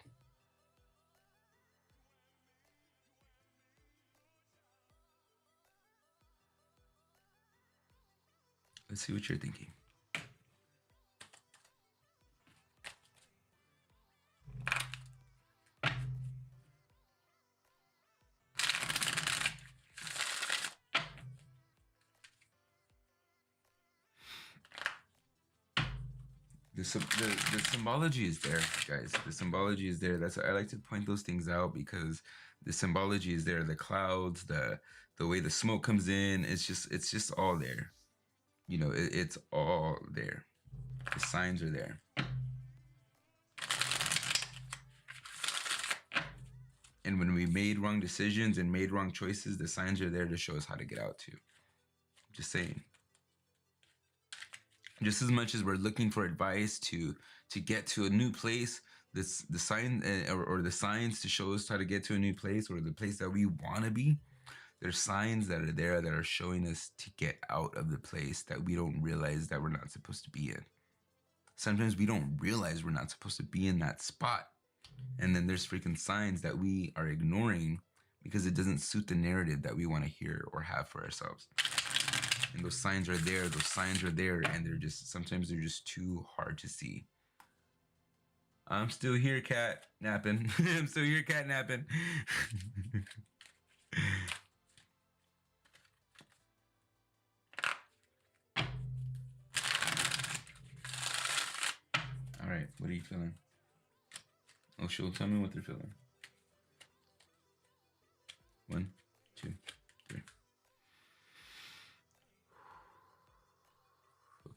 Let's see what you're thinking. The symbology is there, guys. The symbology is there. That's I like to point those things out, because the symbology is there. The clouds, the way the smoke comes in, it's just all there. You know, it's all there. The signs are there. And when we made wrong decisions and made wrong choices, the signs are there to show us how to get out too. Just saying. Just as much as we're looking for advice to get to a new place, the sign or the signs to show us how to get to a new place, or the place that we want to be, there's signs that are there that are showing us to get out of the place that we don't realize that we're not supposed to be in. Sometimes we don't realize we're not supposed to be in that spot. And then there's freaking signs that we are ignoring because it doesn't suit the narrative that we want to hear or have for ourselves. And those signs are there, and sometimes they're just too hard to see. I'm still here, cat napping. I'm still here, cat napping. All right, what are you feeling? Oh, she'll tell me what they're feeling. 1, 2, 3.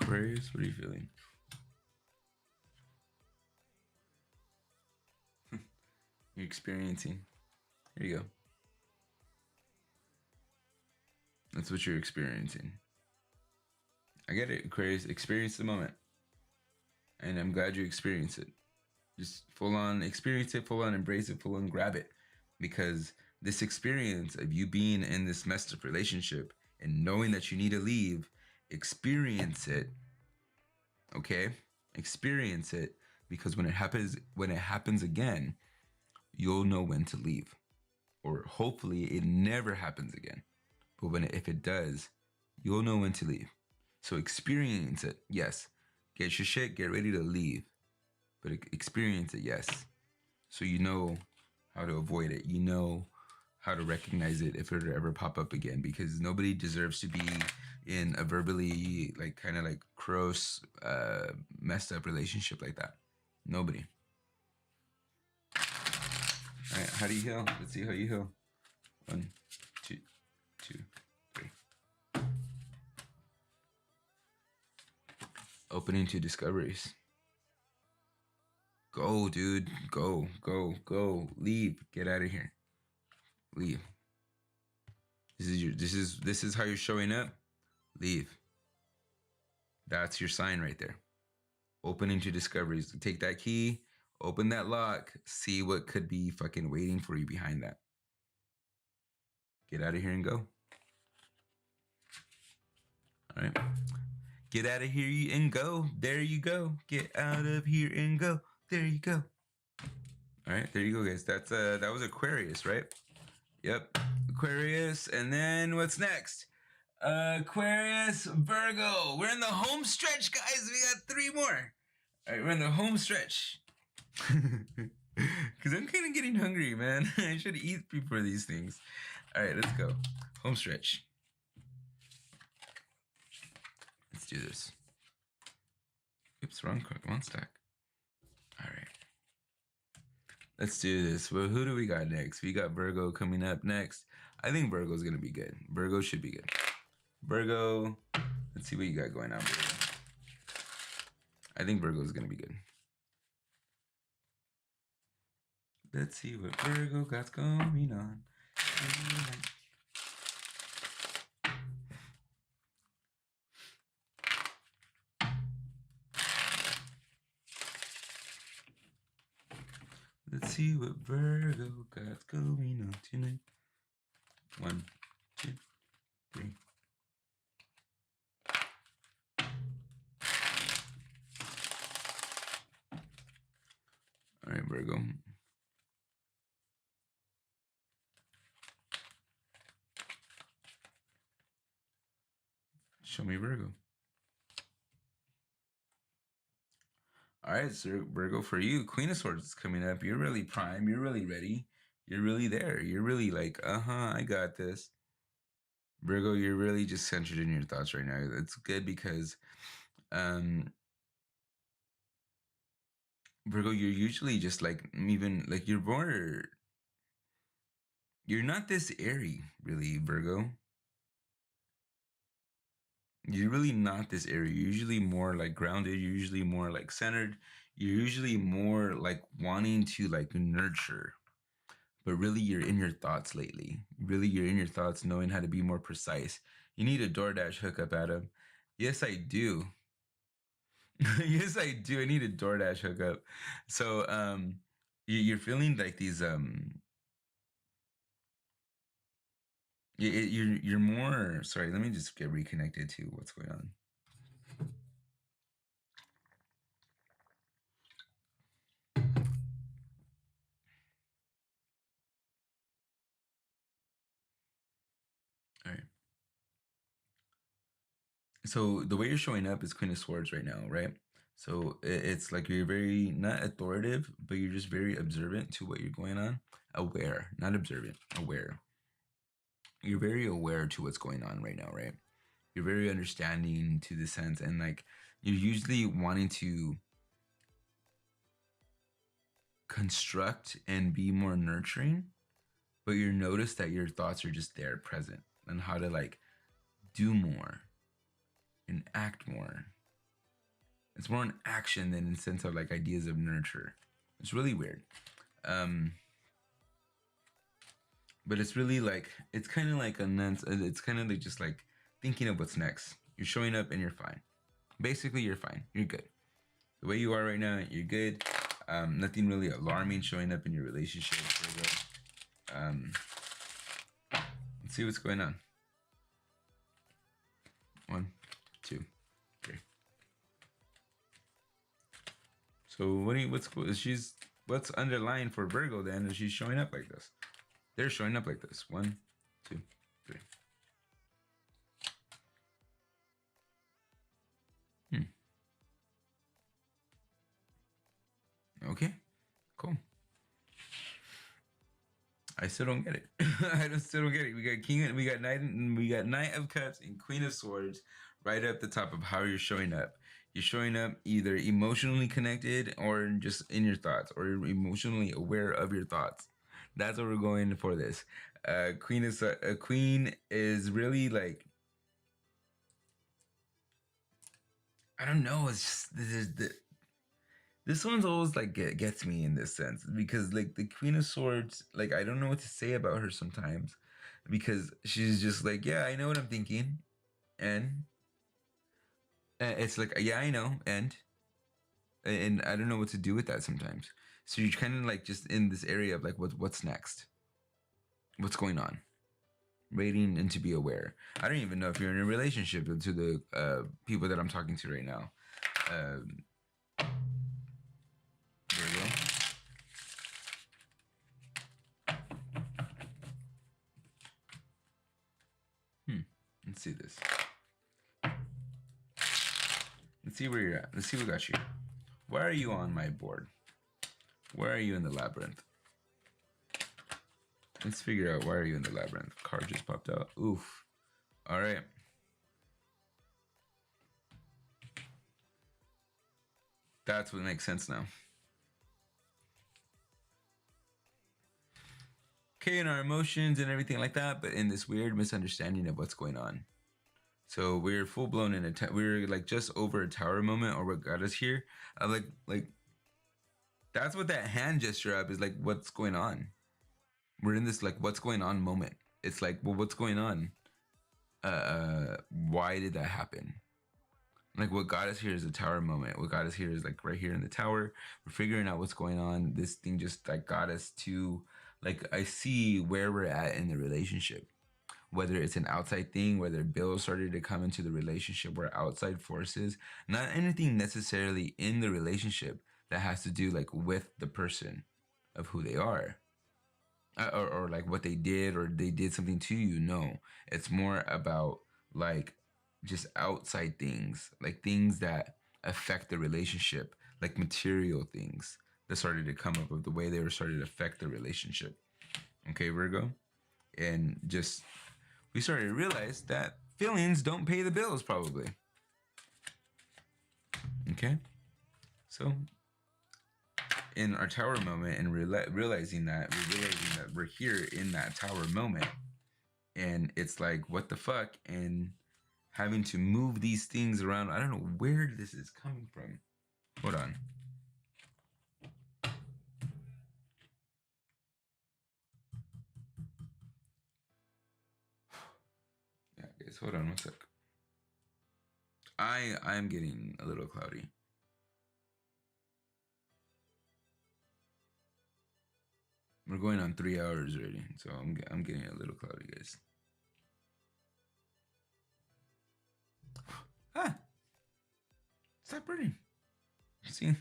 Aquarius, what are you feeling? You're experiencing. Here you go. That's what you're experiencing. I get it, Aquarius. Experience the moment. And I'm glad you experience it. Just full on experience it, full on embrace it, full on grab it. Because this experience of you being in this messed up relationship and knowing that you need to leave, experience it. Okay? Experience it, because when it happens again, you'll know when to leave. Or hopefully it never happens again. But if it does, you'll know when to leave. So experience it, yes. Get your shit, get ready to leave. But experience it, yes. So you know how to avoid it. You know how to recognize it if it ever pop up again. Because nobody deserves to be in a verbally, like, kind of like gross, messed up relationship like that. Nobody. All right, how do you heal? Let's see how you heal. 1, 2, 3. Opening to discoveries. Go, dude. Go. Leave. Get out of here. Leave. This is how you're showing up. Leave. That's your sign right there. Opening to discoveries. Take that key, open that lock, see what could be fucking waiting for you behind that. Get out of here and go. All right. Get out of here and go. There you go. Get out of here and go. There you go. All right, there you go, guys. That was Aquarius, right? Yep. Aquarius, and then what's next? Aquarius, Virgo. We're in the home stretch, guys. We got 3 more. All right, we're in the home stretch. Because I'm kind of getting hungry, man. I should eat before these things. All right, let's go. Home stretch. Let's do this. Oops, wrong stack. All right. Let's do this. Well, who do we got next? We got Virgo coming up next. I think Virgo's going to be good. Virgo should be good. Virgo, let's see what you got going on, Virgo. I think Virgo's going to be good. Let's see what Virgo got going on. Let's see what Virgo got going on tonight. 1, 2, 3. All right, Virgo. Show me Virgo. All right, so Virgo, for you, Queen of Swords is coming up. You're really prime. You're really ready. You're really there. You're really like, I got this. Virgo, you're really just centered in your thoughts right now. It's good because Virgo, you're usually just like, even like you're not this airy, really, Virgo. You're really not this airy. You're usually more like grounded. You're usually more like centered. You're usually more like wanting to like nurture. But really, you're in your thoughts lately. Really, you're in your thoughts, knowing how to be more precise. You need a DoorDash hookup, Adam. Yes, I do. Yes, I do. I need a DoorDash hookup. So, you're feeling like these you're more. Sorry, let me just get reconnected to what's going on. All right. So the way you're showing up is Queen of Swords right now, right? So it's like you're very not authoritative, but you're just very observant to what you're going on. Aware, not observant, aware. You're very aware to what's going on right now, right? You're very understanding to the sense, and like you're usually wanting to construct and be more nurturing, but you notice that your thoughts are just there present and how to like do more and act more. It's more an action than in sense of like ideas of nurture. It's really weird. But it's really like, it's kind of like it's kind of like just like thinking of what's next. You're showing up and you're fine. Basically, you're fine. You're good. The way you are right now, you're good. Nothing really alarming showing up in your relationship. Let's see what's going on. 1, 2, 3. So what's underlying for Virgo then is she's showing up like this. They're showing up like this. 1, 2, 3. Okay, cool. I still don't get it. Still don't get it. We got King, we got Knight of Cups and Queen of Swords right up the top of how you're showing up. You're showing up either emotionally connected or just in your thoughts, or emotionally aware of your thoughts. That's what we're going for this. Queen is really like, I don't know. It's just this one's always like gets me in this sense because like the Queen of Swords, like I don't know what to say about her sometimes because she's just like, yeah, I know what I'm thinking, and it's like, yeah, I know, and I don't know what to do with that sometimes. So you're kind of like just in this area of like what's next, what's going on, waiting and to be aware. I don't even know if you're in a relationship to the people that I'm talking to right now. There we go. Let's see this. Let's see where you're at. Let's see what got you. Why are you on my board? Where are you in the labyrinth? Let's figure out why are you in the labyrinth. Card just popped out. Oof. All right. That's what makes sense now. Okay, in our emotions and everything like that, but in this weird misunderstanding of what's going on. So we're full blown in we're like just over a tower moment, or what got us here. Like that's what that hand gesture up is like. What's going on? We're in this like what's going on moment. It's like, well, what's going on? Why did that happen? Like what got us here is a tower moment. What got us here is like right here in the tower. We're figuring out what's going on. This thing just like got us to like, I see where we're at in the relationship. Whether it's an outside thing, whether bills started to come into the relationship, or outside forces, not anything necessarily in the relationship that has to do like with the person of who they are. Or like what they did, or they did something to you. No, it's more about like just outside things, like things that affect the relationship, like material things that started to come up of the way they were started to affect the relationship. Okay, Virgo. And just we started to realize that feelings don't pay the bills, probably. Okay, so in our tower moment, and realizing that we're here in that tower moment, and it's like, what the fuck, and having to move these things around. I don't know where this is coming from. Hold on. Yeah, guys, hold on one sec. I'm getting a little cloudy. We're going on 3 hours already, so I'm getting a little cloudy, guys. Ah, stop burning. See.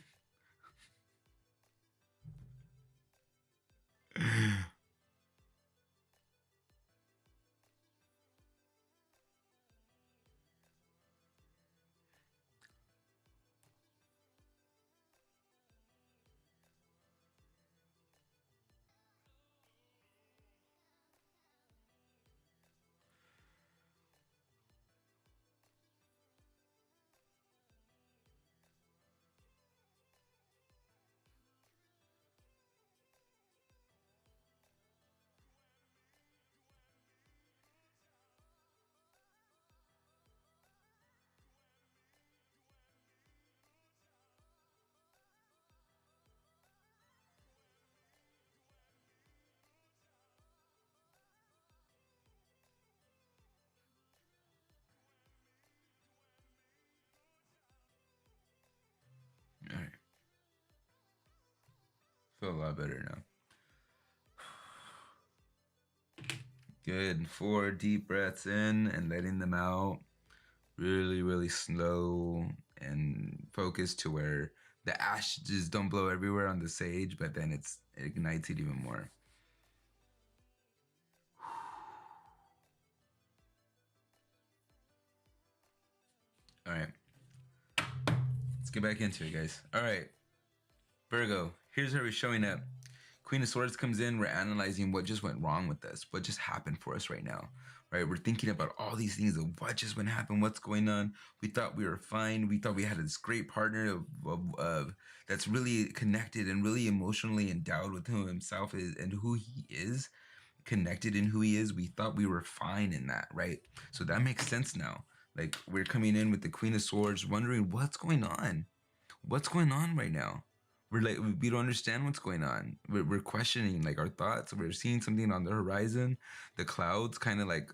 All right. Feel a lot better now. Good. 4 deep breaths in and letting them out. Really, really slow and focused to where the ashes don't blow everywhere on the sage, but then it ignites it even more. All right. Let's get back into it, guys. All right. Virgo, here's how we're showing up. Queen of Swords comes in. We're analyzing what just went wrong with us, what just happened for us right now, right? We're thinking about all these things of what just went happen, what's going on. We thought we were fine. We thought we had this great partner of that's really connected and really emotionally endowed with who himself is and who he is, connected in who he is. We thought we were fine in that, right? So that makes sense now. Like we're coming in with the Queen of Swords, wondering what's going on. What's going on right now? We're like, we don't understand what's going on. We're questioning like our thoughts. We're seeing something on the horizon. The clouds kind of like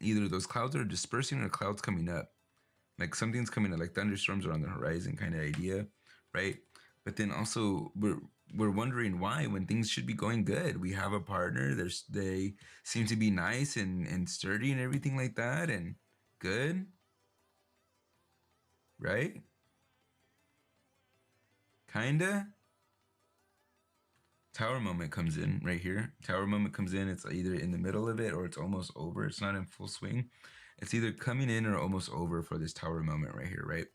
either those clouds are dispersing or clouds coming up. Like something's coming up, like thunderstorms are on the horizon kind of idea, right? But then also we're wondering why when things should be going good. We have a partner. They seem to be nice and sturdy and everything like that and good, right? Kinda. Tower moment comes in right here. Tower moment comes in. It's either in the middle of it or it's almost over. It's not in full swing. It's either coming in or almost over for this Tower moment right here, right?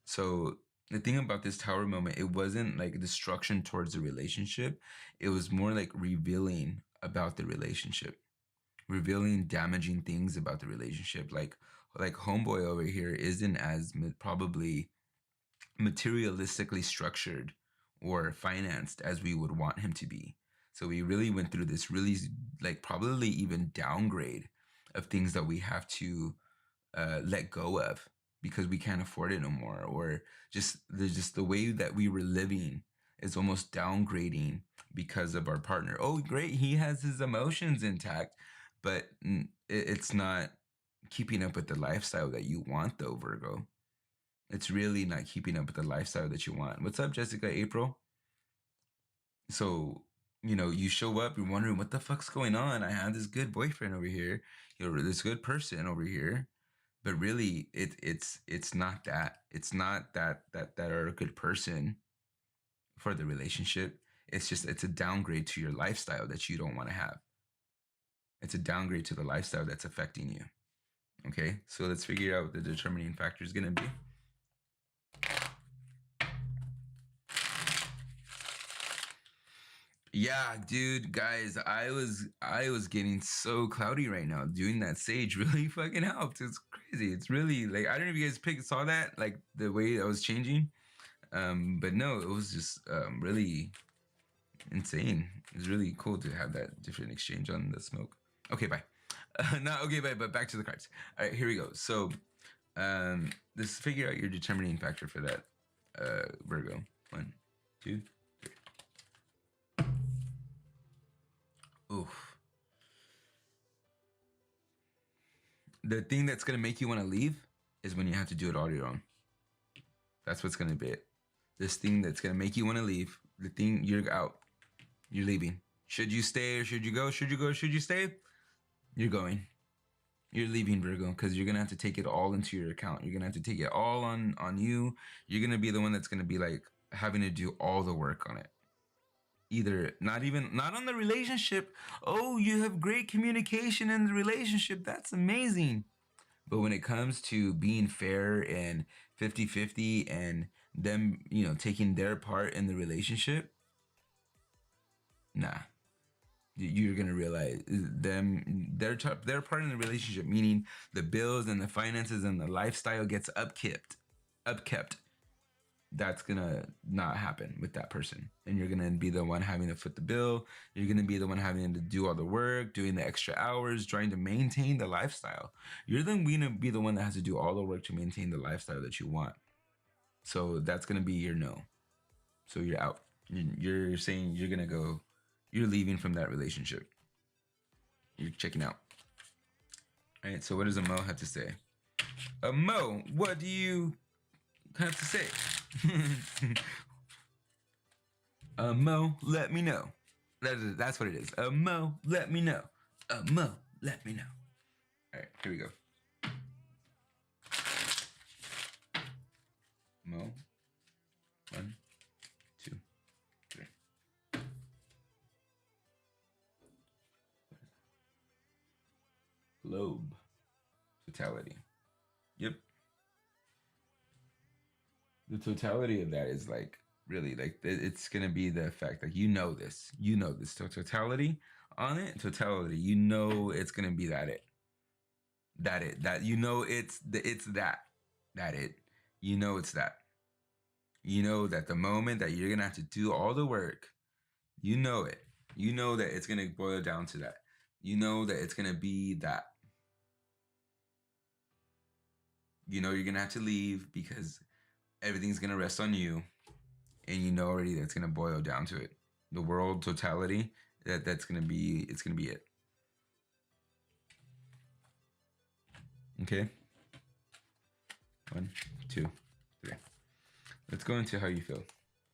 So the thing about this Tower moment, it wasn't like destruction towards the relationship. It was more like revealing about the relationship, revealing damaging things about the relationship. Like homeboy over here isn't as probably materialistically structured or financed as we would want him to be. So we really went through this really like probably even downgrade of things that we have to let go of because we can't afford it no more, or just the way that we were living is almost downgrading because of our partner. Oh, great, he has his emotions intact, but it's not keeping up with the lifestyle that you want, though, Virgo. It's really not keeping up with the lifestyle that you want. What's up, Jessica, April? So, you know, you show up, you're wondering what the fuck's going on. I have this good boyfriend over here, you know, this good person over here, but really, it's not that. It's not that are a good person for the relationship. It's just it's a downgrade to your lifestyle that you don't want to have. It's a downgrade to the lifestyle that's affecting you. Okay, so let's figure out what the determining factor is going to be. Yeah, dude, guys, I was getting so cloudy right now. Doing that sage really fucking helped. It's crazy. It's really like, I don't know if you guys saw that, like the way I was changing. But no, it was just really insane. It's really cool to have that different exchange on the smoke. Okay, bye. No, okay, bye. But back to the cards. All right, here we go. So, let's figure out your determining factor for that, Virgo. 1, 2, 3. Oof. The thing that's gonna make you want to leave is when you have to do it all your own. That's what's gonna be it. This thing that's gonna make you want to leave. The thing, you're out. You're leaving. Should you stay or should you go? Should you go? Should you stay? You're going. You're leaving, Virgo, because you're gonna have to take it all into your account. You're gonna have to take it all on you. You're gonna be the one that's gonna be like having to do all the work on it. Either not on the relationship. Oh, you have great communication in the relationship. That's amazing. But when it comes to being fair and 50-50 and them, you know, taking their part in the relationship, nah. You're gonna realize their part in the relationship, meaning the bills and the finances and the lifestyle gets upkept. That's gonna not happen with that person, and you're gonna be the one having to foot the bill. You're gonna be the one having to do all the work, doing the extra hours, trying to maintain the lifestyle. You're then gonna be the one that has to do all the work to maintain the lifestyle that you want. So that's gonna be your no. So you're out. You're saying you're gonna go. You're leaving from that relationship. You're checking out. All right. So what does a Mo have to say? A Mo, what do you have to say? Mo, let me know. That's what it is. Mo, let me know. Mo, let me know. All right, here we go. Mo, 1, 2, 3. Globe, totality. Yep. The totality of that is like really like it's gonna be the effect. Like you know this. So totality on it. Totality. You know it's gonna be that it. That you know it's that it. You know it's that. You know that the moment that you're gonna have to do all the work, you know it. You know that it's gonna boil down to that. You know that it's gonna be that. You know you're gonna have to leave because everything's gonna rest on you, and you know already that's gonna boil down to it. The world totality, that's gonna be it's gonna be it. Okay. 1, 2, 3. Let's go into how you feel,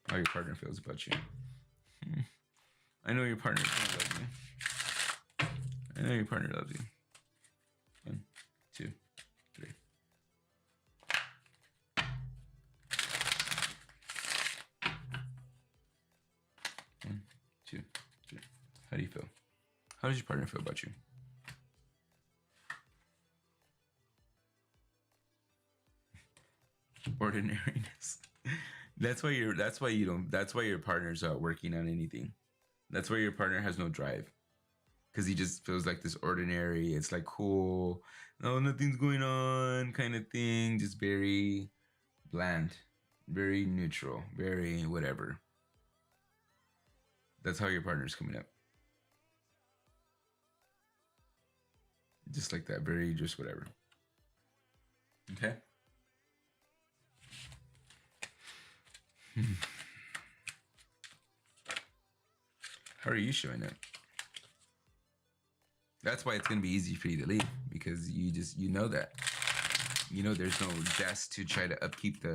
how your partner feels about you. I know your partner loves you. I know your partner loves you. 1, 2, 3. 1, 2, 3. How do you feel? How does your partner feel about you? Ordinariness. That's why your partner's out working on anything. That's why your partner has no drive. Because he just feels like this ordinary, it's like cool, no, nothing's going on kind of thing. Just very bland, very neutral, very whatever. That's how your partner's coming up. Just like that, very just whatever. Okay. How are you showing up? That's why it's going to be easy for you to leave, because you know that. You know there's no zest to try to upkeep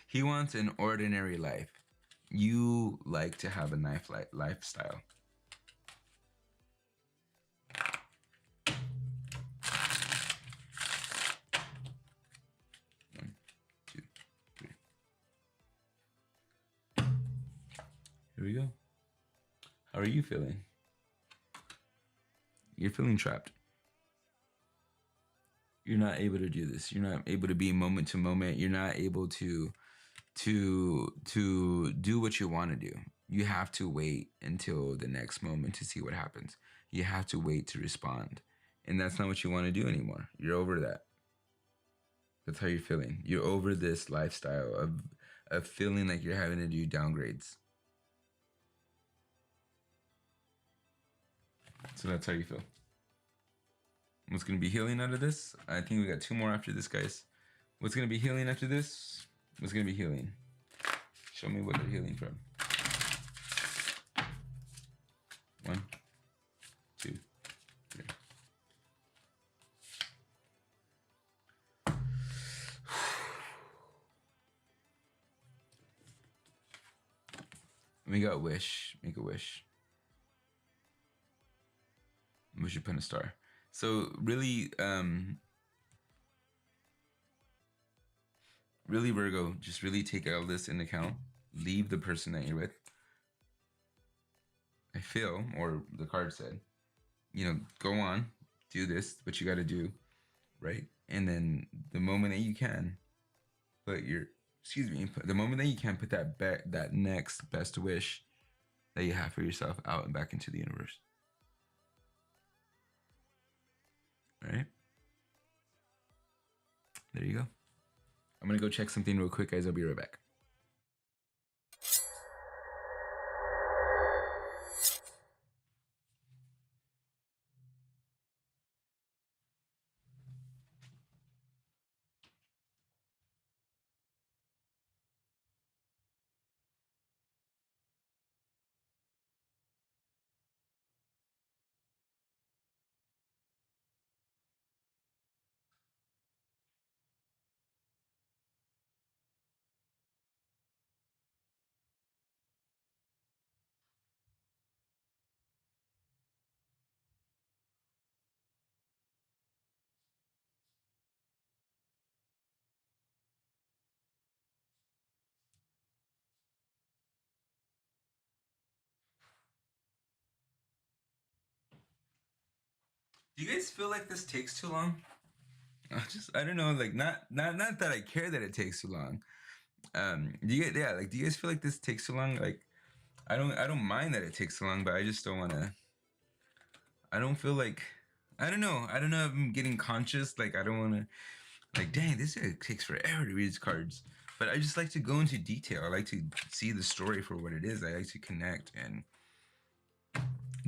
he wants an ordinary life. You like to have a lifestyle. One, two, three. Here we go. How are you feeling? You're feeling trapped. You're not able to do this. You're not able to be moment to moment. You're not able to do what you want to do. You have to wait until the next moment to see what happens. You have to wait to respond. And that's not what you want to do anymore. You're over that. That's how you're feeling. You're over this lifestyle of feeling like you're having to do downgrades. So that's how you feel. What's going to be healing out of this? I think we got 2 more after this, guys. What's going to be healing after this? What's going to be healing? Show me what they're healing from. 1, 2, 3. We got wish. Make a wish. Wish upon a star. So really, really Virgo, just really take all this into account. Leave the person that you're with. I feel, or the card said, go on, do this, what you got to do, right? And then the moment that you can, put the moment that you can, put that next best wish that you have for yourself out and back into the universe. All right. There you go. I'm going to go check something real quick, guys. I'll be right back. Do you guys feel like this takes too long? I don't know, like not that I care that it takes too long. Do you guys feel like this takes too long? Like, I don't mind that it takes too long, but I just don't want to. I don't feel like, I don't know if I'm getting conscious. Like, I don't want to, like, dang, this takes forever to read these cards. But I just like to go into detail. I like to see the story for what it is. I like to connect and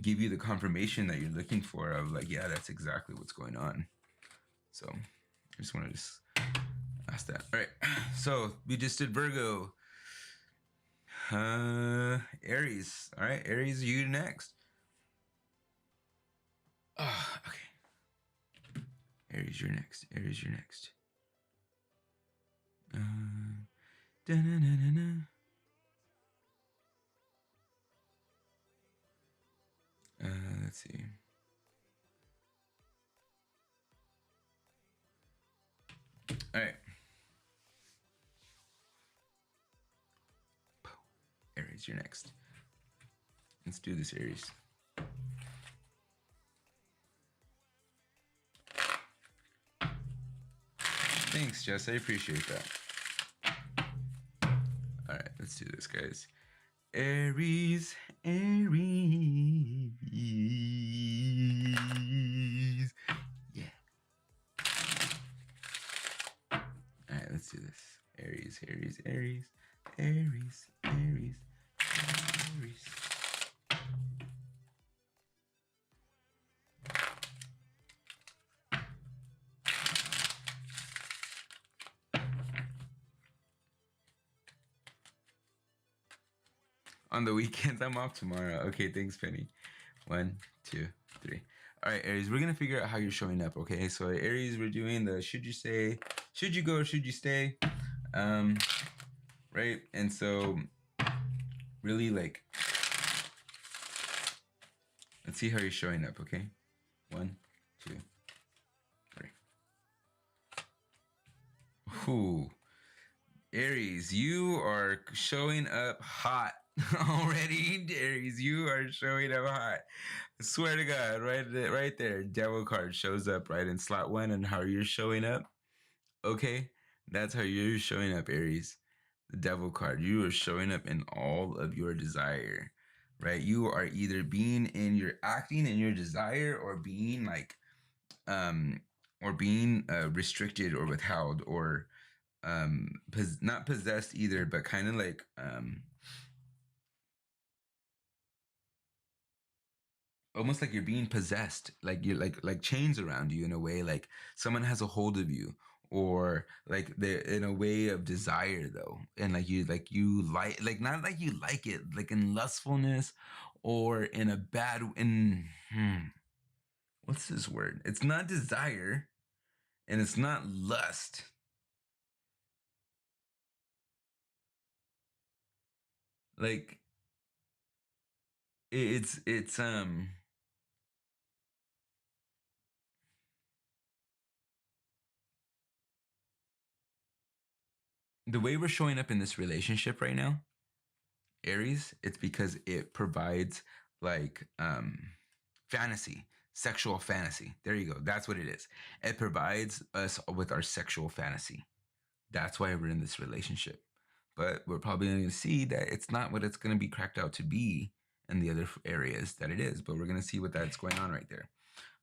give you the confirmation that you're looking for of like, yeah, that's exactly what's going on. So I just want to ask that. All right. So we just did Virgo. Aries. All right. Aries, you next. Oh, okay. Aries, you're next. Aries, you're next. Let's see. All right. Aries, you're next. Let's do this, Aries. Thanks, Jess. I appreciate that. let's do this, guys. Aries, yeah. All right, let's do this. Aries. On the weekends, I'm off tomorrow. Okay, thanks, Penny. 1, 2, 3. All right, Aries, we're gonna figure out how you're showing up. Okay, so Aries, we're doing the should you stay, should you go, or should you stay, right? And so, really, like, let's see how you're showing up. Okay, 1, 2, 3. Ooh, Aries, you are showing up hot already. Aries, you are showing up hot. I swear to God, right there, Devil card shows up right in slot 1, and how you're showing up. Okay, that's how you're showing up, Aries. The Devil card, you are showing up in all of your desire, right? You are either acting in your desire, or being like, restricted or withheld, or not possessed either, but kind of like almost like you're being possessed, like you're like chains around you in a way, like someone has a hold of you, or like they're in a way of desire though, and like you like not like you like it, like in lustfulness, or in a bad what's this word? It's not desire, and it's not lust. Like it's the way we're showing up in this relationship right now, Aries, it's because it provides like fantasy, sexual fantasy. There you go. That's what it is. It provides us with our sexual fantasy. That's why we're in this relationship. But we're probably going to see that it's not what it's going to be cracked out to be in the other areas that it is. But we're going to see what that's going on right there.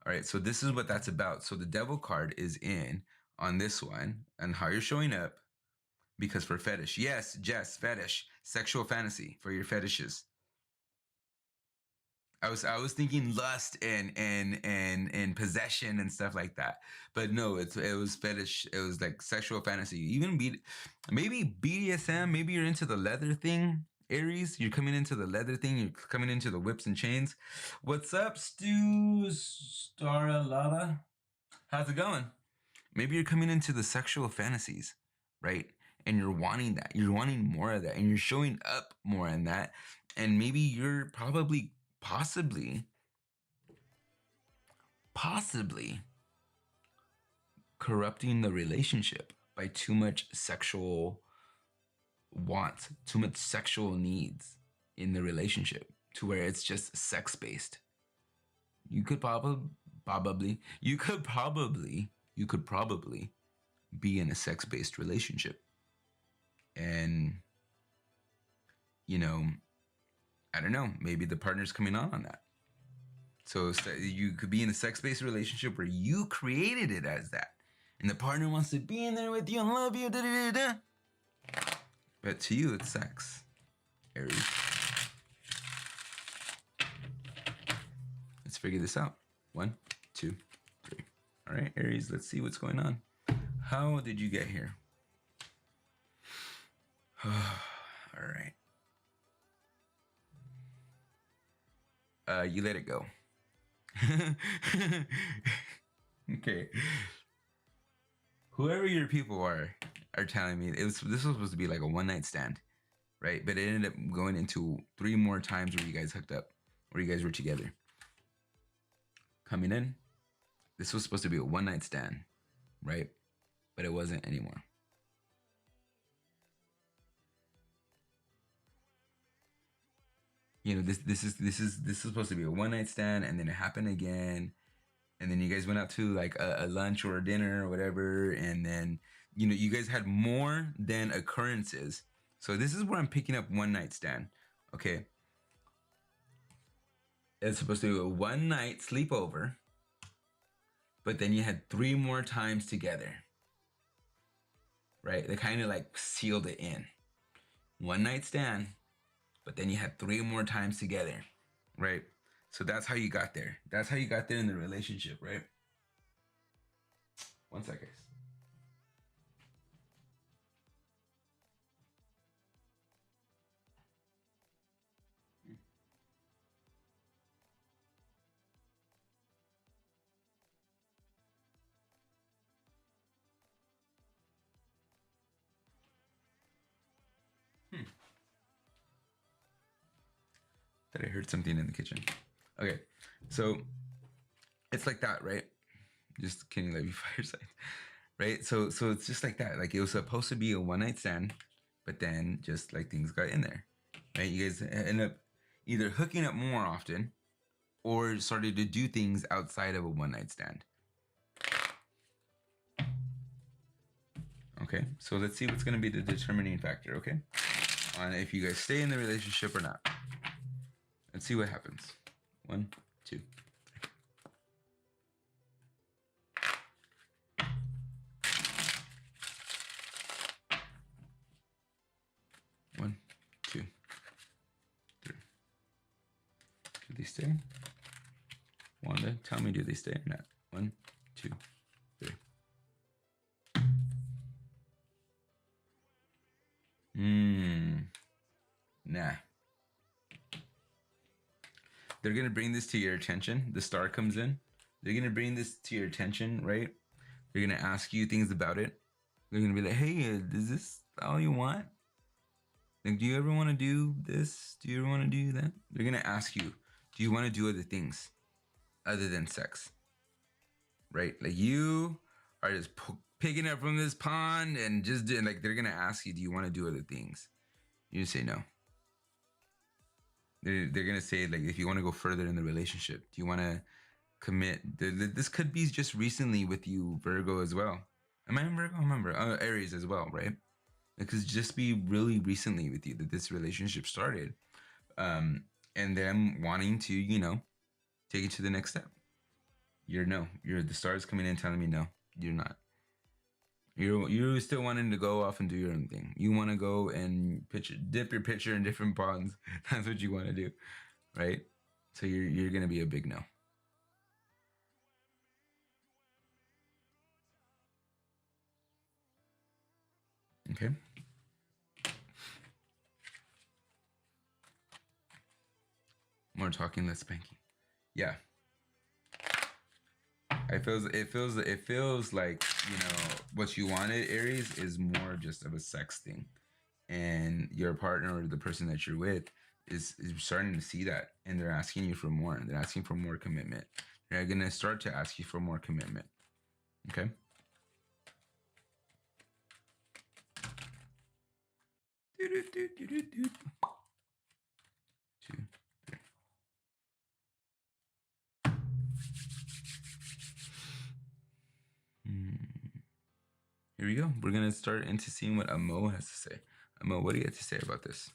All right. So this is what that's about. So the Devil card is in on this one, and how you're showing up. Because for fetish, yes, Jess, fetish, sexual fantasy for your fetishes. I was thinking lust and possession and stuff like that, but no, it was fetish. It was like sexual fantasy. Even maybe BDSM. Maybe you're into the leather thing, Aries. You're coming into the leather thing. You're coming into the whips and chains. What's up, Stu Staralata? How's it going? Maybe you're coming into the sexual fantasies, right? And you're wanting that. You're wanting more of that, and you're showing up more in that. And maybe you're possibly corrupting the relationship by too much sexual wants, too much sexual needs in the relationship, to where it's just sex based. You could probably be in a sex based relationship, and you know, I don't know, maybe the partner's coming on that. So you could be in a sex-based relationship where you created it as that, and the partner wants to be in there with you and love you, but to you it's sex, Aries. Let's figure this out. 1, 2, 3. All right, Aries, let's see what's going on. How did you get here? All right. You let it go. Okay. Whoever your people are telling me this was supposed to be like a one-night stand, right? But it ended up going into 3 more times where you guys hooked up, where you guys were together. Coming in, this was supposed to be a one-night stand, right? But it wasn't anymore. You know, this is supposed to be a one-night stand, and then it happened again, and then you guys went out to like a lunch or a dinner or whatever, and then you know you guys had more than occurrences. So this is where I'm picking up one night stand. Okay. It's supposed to be a one night sleepover, but then you had 3 more times together. Right? They kind of like sealed it in. One night stand, but then you had 3 more times together. Right? So that's how you got there. That's how you got there in the relationship, right? One second. That I heard something in the kitchen. Okay, so it's like that, right? Just kidding, like fireside, right? So it's just like that. Like it was supposed to be a one night stand, but then just like things got in there, right? You guys end up either hooking up more often or started to do things outside of a one night stand. Okay, so let's see what's going to be the determining factor, okay? On if you guys stay in the relationship or not. Let's see what happens. 1, 2. 1, 2, 3. Do they stay? Wanda, tell me, do they stay or not? 1, 2, 3. Nah. They're going to bring this to your attention. The star comes in. They're going to bring this to your attention, right? They're going to ask you things about it. They're going to be like, hey, is this all you want? Like, do you ever want to do this? Do you ever want to do that? They're going to ask you, do you want to do other things other than sex? Right? Like you are just picking up from this pond and just doing, like, they're going to ask you, do you want to do other things? You just say no. They're going to say, like, if you want to go further in the relationship, do you want to commit? This could be just recently with you, Virgo, as well. Am I in Virgo? I remember. Aries as well, right? It could just be really recently with you that this relationship started. And them wanting to, you know, take it to the next step. The stars coming in telling me no, you're not. You're still wanting to go off and do your own thing. You want to go and dip your pitcher in different ponds. That's what you want to do, right? So you're gonna be a big no. Okay. More talking, less spanking. Yeah. It feels like, you know, what you wanted, Aries, is more just of a sex thing. And your partner or the person that you're with is starting to see that, and they're asking you for more. They're asking for more commitment. They're gonna start to ask you for more commitment. Okay. Two, 3. Here we go. We're gonna start into seeing what Amo has to say. Amo, what do you have to say about this?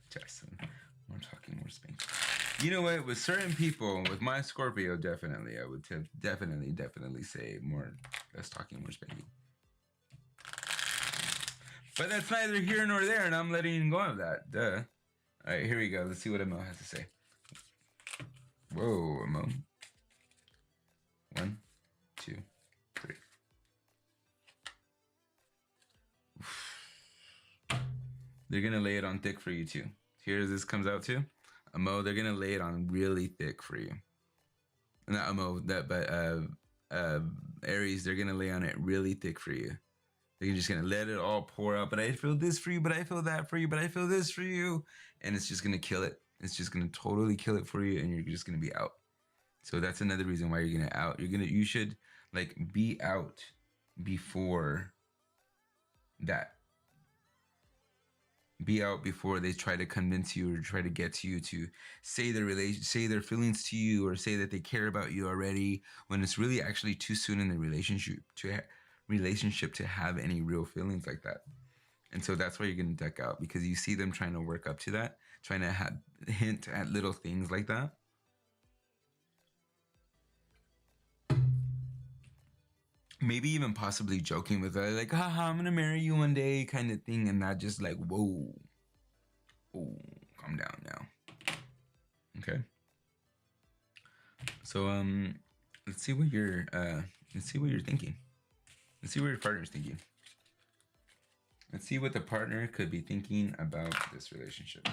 Jackson, more talking, more spanking. You know what? With certain people, with my Scorpio, definitely, I would definitely say more less talking, more spanking. But that's neither here nor there, and I'm letting go of that. Duh. All right, here we go. Let's see what Amo has to say. Whoa, Amo. 1, 2, 3. They're gonna lay it on thick for you too. Here this comes out too. Amo, they're gonna lay it on really thick for you. Not Amo, but Aries, they're gonna lay on it really thick for you. They're just gonna let it all pour out. But I feel this for you, but I feel that for you, but I feel this for you, and it's just gonna kill it. It's just gonna totally kill it for you, and you're just gonna be out. So that's another reason why you're gonna out. You should like be out before that. Be out before they try to convince you or try to get you to say their feelings to you or say that they care about you already, when it's really actually too soon in the relationship to relationship to have any real feelings like that. And so that's why you're going to deck out, because you see them trying to work up to that, trying to hint at little things like that. Maybe even possibly joking with her, like, haha, I'm going to marry you one day kind of thing. And that just like, whoa, oh, calm down now. Okay. So, let's see what you're thinking. Let's see what your partner's thinking. Let's see what the partner could be thinking about this relationship.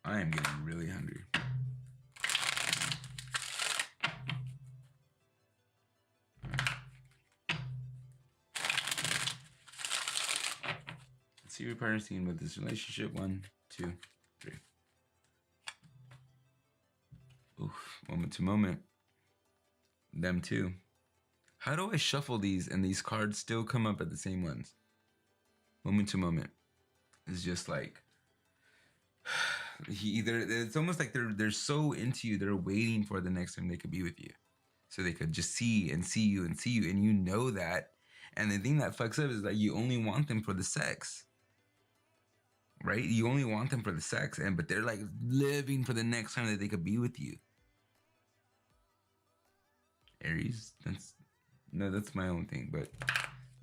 I am getting really hungry. Let's see what your partner's thinking about this relationship. 1, 2, 3. Oof, moment to moment. Them too. How do I shuffle these and these cards still come up at the same ones? Moment to moment. It's just like it's almost like they're so into you, they're waiting for the next time they could be with you. So they could just see and see you and see you, and you know that. And the thing that fucks up is that you only want them for the sex. Right? You only want them for the sex, but they're like living for the next time that they could be with you. Aries, that's my own thing, but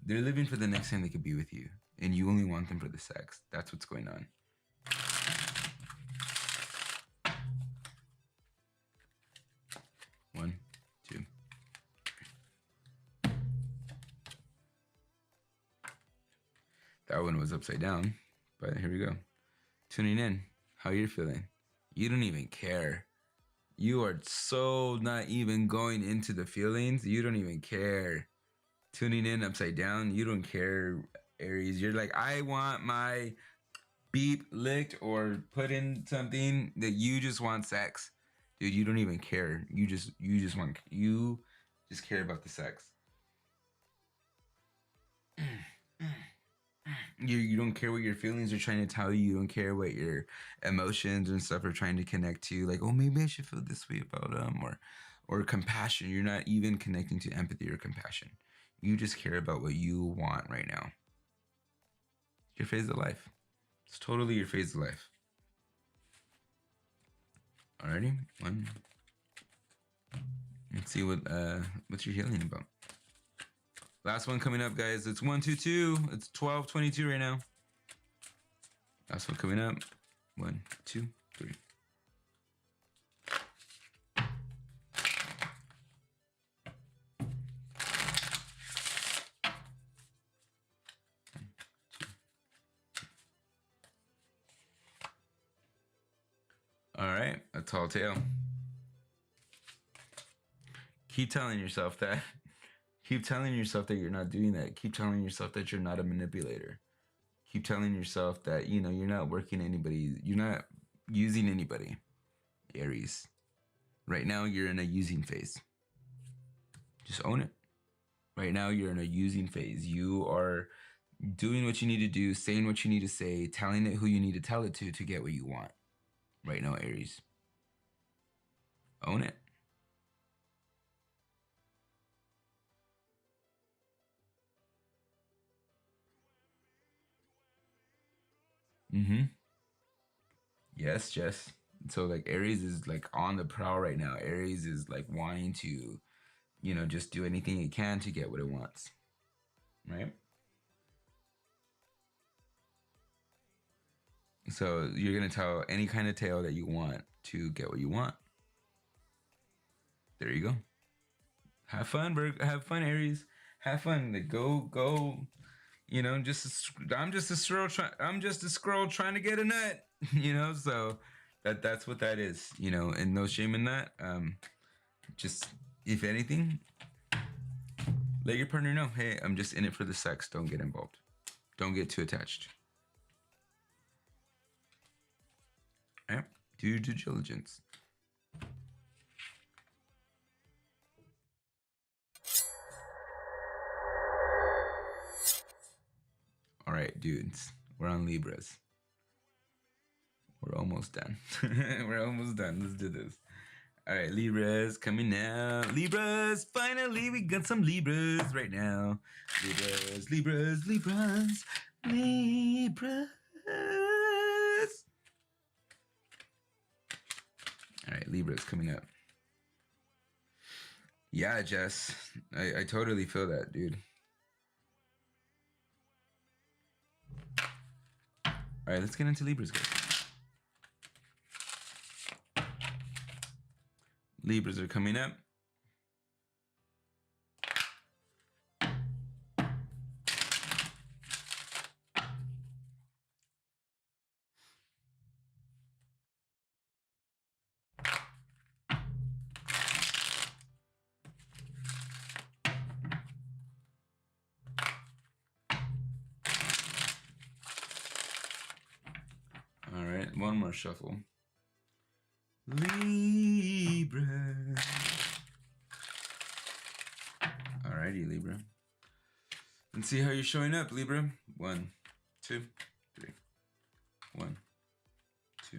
they're living for the next time they could be with you, and you only want them for the sex. That's what's going on. One, two. That one was upside down, but here we go. Tuning in, how you're feeling. You don't even care. You are so not even going into the feelings. You don't even care. Tuning in upside down, you don't care, Aries. You're like, I want my beep licked or put in something that you just want sex. Dude, you don't even care. You just care about the sex. You don't care what your feelings are trying to tell you. You don't care what your emotions and stuff are trying to connect to. Like, oh, maybe I should feel this way about them, or compassion. You're not even connecting to empathy or compassion. You just care about what you want right now. Your phase of life. It's totally your phase of life. Alrighty, one. Let's see what you're healing about. Last one coming up, guys. It's 1, 2, 2. It's 12:22 right now. Last one coming up. 1, 2, 3. All right, a tall tale. Keep telling yourself that. Keep telling yourself that you're not doing that. Keep telling yourself that you're not a manipulator. Keep telling yourself that, you're not working anybody. You're not using anybody. Aries. Right now, you're in a using phase. Just own it. Right now, you're in a using phase. You are doing what you need to do, saying what you need to say, telling it who you need to tell it to get what you want. Right now, Aries. Own it. Mm-hmm. Yes, Jess. So like Aries is like on the prowl right now. Aries is like wanting to, just do anything it can to get what it wants. Right? So you're going to tell any kind of tale that you want to get what you want. There you go. Have fun, have fun, Aries. Have fun. Like, go. I'm just a squirrel trying to get a nut. So that's what that is. And no shame in that. Just if anything, let your partner know, hey, I'm just in it for the sex. Don't get involved. Don't get too attached. All right? Do your due diligence. All right. right, dudes. We're on Libras. We're almost done. We're almost done. Let's do this. All right, Libras coming now. Libras, finally we got some Libras right now. Libras, Libras, Libras, Libras. All right, Libras coming up. Yeah, Jess, I totally feel that, dude. All right, let's get into Libras, guys. Libras are coming up. All right, one more shuffle. Libra. Alrighty, Libra. Let's see how you're showing up, Libra. 1, 2, 3. 1, 2.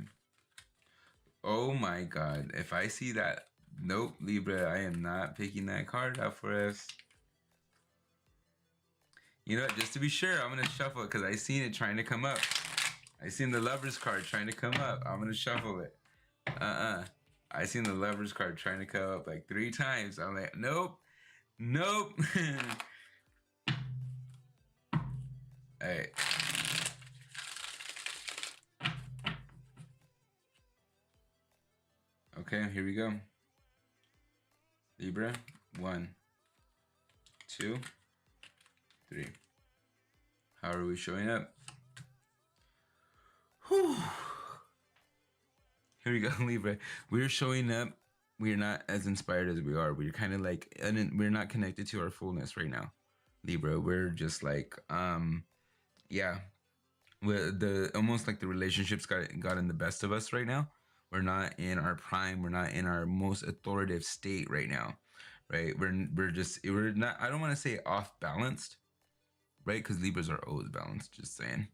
Oh my God. If I see that, nope, Libra, I am not picking that card out for us. You know what? Just to be sure, I'm going to shuffle it because I seen it trying to come up. I seen the Lovers card trying to come up. I'm going to shuffle it. I seen the Lovers card trying to come up like 3 times. I'm like, nope. Nope. Alright. Okay, here we go. Libra. 1, 2, 3. How are we showing up? Whew. Here we go, Libra. We're showing up. We're not as inspired as we are. We're kind of like, and we're not connected to our fullness right now, Libra. We're just like, yeah, we're almost like the relationships got in the best of us right now. We're not in our prime. We're not in our most authoritative state right now, right? We're not. I don't want to say off balanced, right? Because Libras are always balanced. Just saying.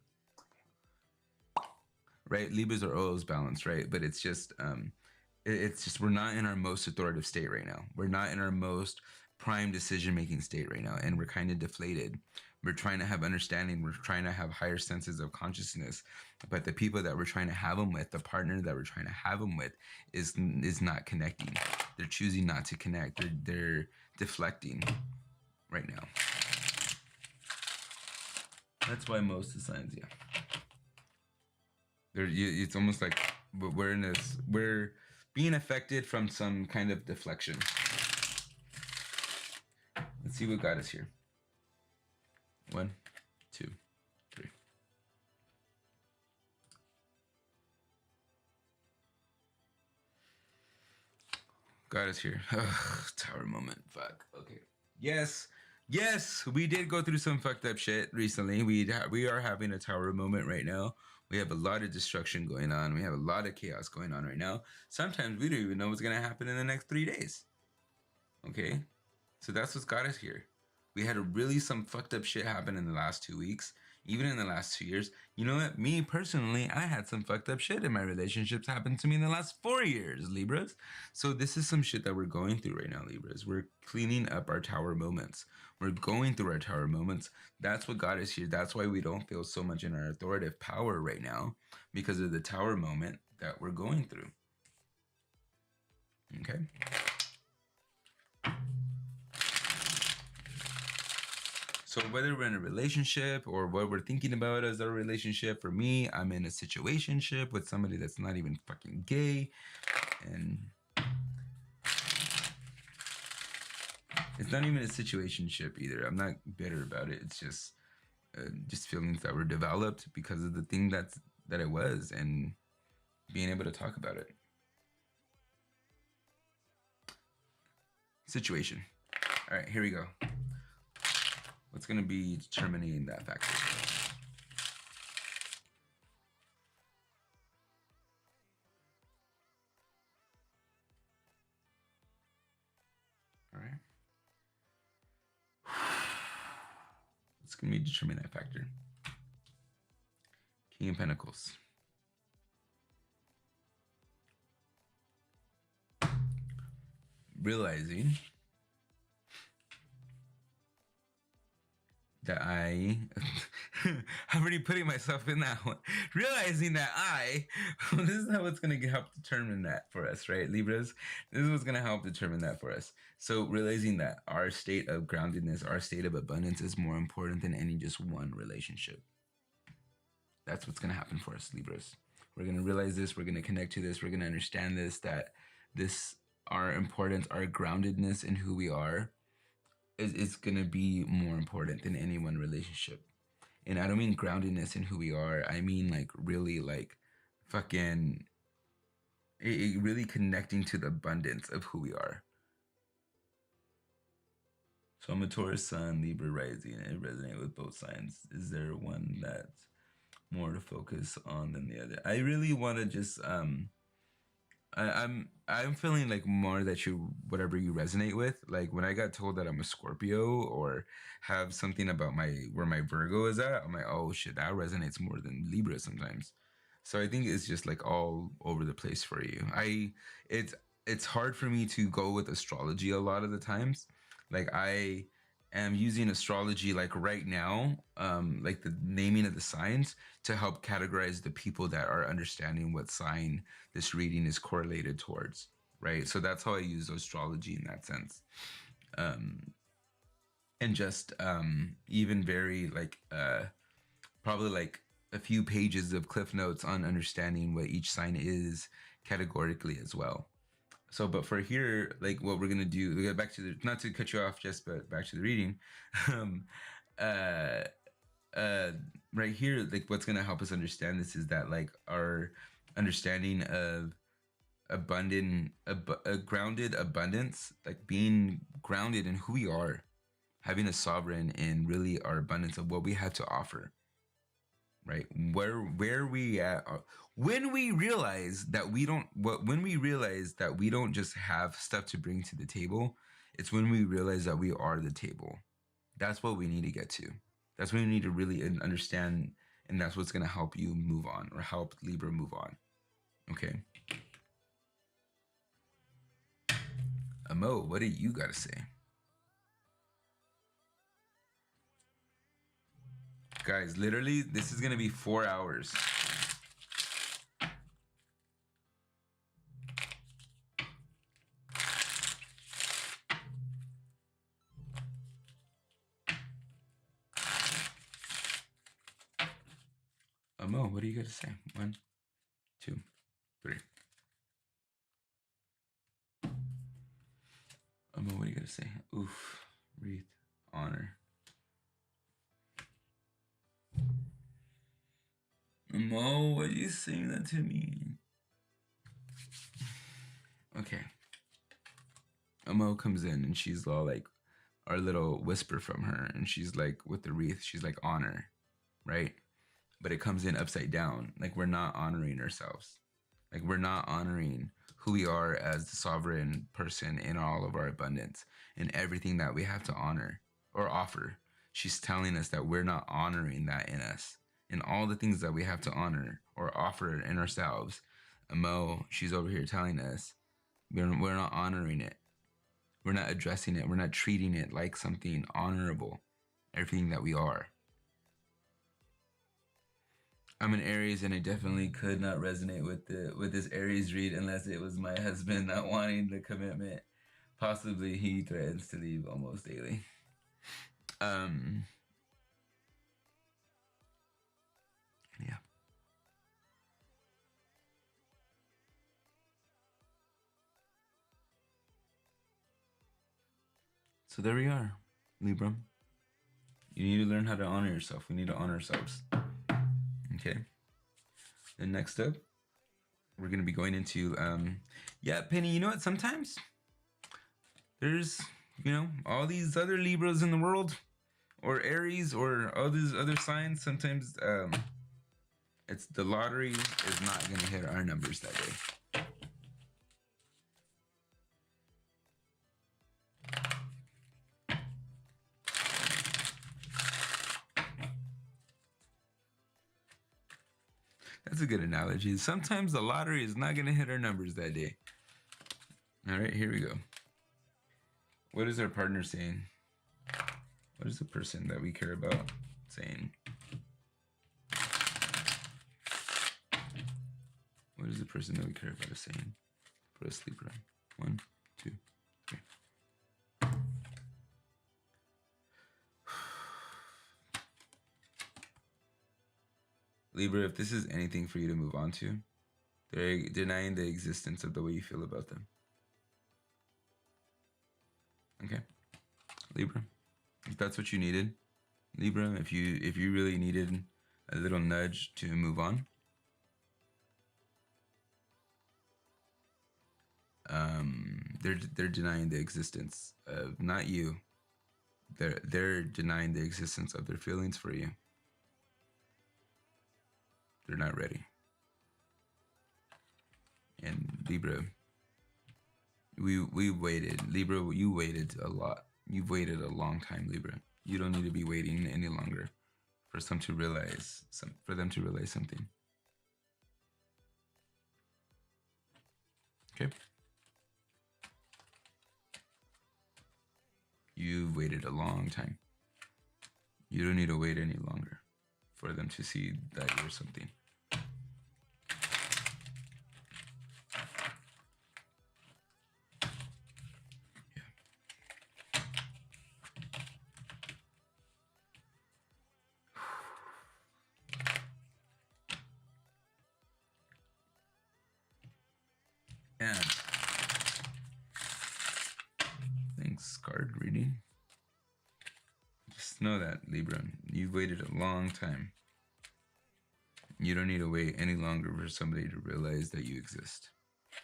Right, Libras are always balanced, right? But it's just we're not in our most authoritative state right now. We're not in our most prime decision-making state right now, and we're kind of deflated. We're trying to have understanding. We're trying to have higher senses of consciousness, but the people that we're trying to have them with, the partner that we're trying to have them with, is not connecting. They're choosing not to connect. They're deflecting right now. That's why most of the signs, yeah. It's almost like we're being affected from some kind of deflection. Let's see what got us here. 1, 2, 3. Got us here. Tower moment. Fuck. Okay. Yes, we did go through some fucked up shit recently. We are having a tower moment right now. We have a lot of destruction going on. We have a lot of chaos going on right now. Sometimes we don't even know what's going to happen in the next 3 days. Okay? So that's what's got us here. We had some fucked up shit happen in the last 2 weeks. Even in the last 2 years. You know what? Me, personally, I had some fucked up shit in my relationships happen to me in the last 4 years, Libras. So this is some shit that we're going through right now, Libras. We're cleaning up our tower moments. We're going through our tower moments. That's what got us here. That's why we don't feel so much in our authoritative power right now, because of the tower moment that we're going through. Okay? So whether we're in a relationship or what we're thinking about as our relationship, for me, I'm in a situationship with somebody that's not even fucking gay. And it's not even a situationship either. I'm not bitter about it. It's just feelings that were developed because of the thing that it was, and being able to talk about it. Situation. All right, here we go. What's going to be determining that factor? All right. What's going to be determining that factor? King of Pentacles. Realizing that I'm already putting myself in that one. Realizing that this is how it's going to help determine that for us, right, Libras? This is what's going to help determine that for us. So realizing that our state of groundedness, our state of abundance is more important than any just one relationship. That's what's going to happen for us, Libras. We're going to realize this. We're going to connect to this. We're going to understand this, that this, our importance, our groundedness in who we are, is going to be more important than any one relationship. And I don't mean groundedness in who we are. I mean like really like fucking really connecting to the abundance of who we are. So I'm a Taurus sun, Libra rising. I resonate with both signs. Is there one that's more to focus on than the other? I really want to just I'm feeling like more that you, whatever you resonate with. Like when I got told that I'm a Scorpio or have something about where my Virgo is at, I'm like, oh shit, that resonates more than Libra sometimes. So I think it's just like all over the place for you. It's hard for me to go with astrology a lot of the times. Like I am using astrology like right now, like the naming of the signs to help categorize the people that are understanding what sign this reading is correlated towards, right? So that's how I use astrology in that sense. And just even very like probably like a few pages of cliff notes on understanding what each sign is categorically as well. So, but for here, like what we're gonna do, we get back to the, not to cut you off, just but back to the reading. Right here, like what's gonna help us understand this is that like our understanding of a grounded abundance, like being grounded in who we are, having a sovereign in really our abundance of what we have to offer. Right, where we at when we realize that we don't just have stuff to bring to the table, it's when we realize that we are the table. That's what we need to get to. That's when we need to really understand, and that's what's going to help you move on, or help Libra move on. Okay, Amo, what do you got to say? Guys, literally, this is going to be 4 hours. Amo, what do you got to say? 1, 2, 3. Amo, what do you got to say? Oof, wreath, honor. Mo, why are you saying that to me? Okay. Mo comes in and she's all like, our little whisper from her, and she's like, with the wreath, she's like, honor, right? But it comes in upside down. Like we're not honoring ourselves. Like we're not honoring who we are as the sovereign person in all of our abundance and everything that we have to honor or offer. She's telling us that we're not honoring that in us. And all the things that we have to honor or offer in ourselves, Mo, she's over here telling us we're not honoring it. We're not addressing it. We're not treating it like something honorable, everything that we are. I'm an Aries, and I definitely could not resonate with this Aries read unless it was my husband not wanting the commitment. Possibly he threatens to leave almost daily. Yeah. So there we are, Libra. You need to learn how to honor yourself. We need to honor ourselves. Okay. Then next up, we're going to be going into, yeah, Penny, you know what? Sometimes there's, all these other Libras in the world, or Aries, or all these other signs. Sometimes it's the lottery is not going to hit our numbers that day. That's a good analogy. Sometimes the lottery is not going to hit our numbers that day. All right, here we go. What is our partner saying? What is the person that we care about saying? What is the person that we care about saying? Put a sleeper on. 1, 2, 3. Libra, if this is anything for you to move on to, they're denying the existence of the way you feel about them. Okay, Libra, if that's what you needed, Libra, if you really needed a little nudge to move on, they're denying the existence of not you. They're denying the existence of their feelings for you. They're not ready. And Libra, we waited. Libra, you waited a lot. You've waited a long time, Libra. You don't need to be waiting any longer for them to realize something. Okay. You've waited a long time. You don't need to wait any longer for them to see that you're something. Yeah. Thanks, card reading. Just know that, Libra, you've waited a long time. You don't need to wait any longer for somebody to realize that you exist,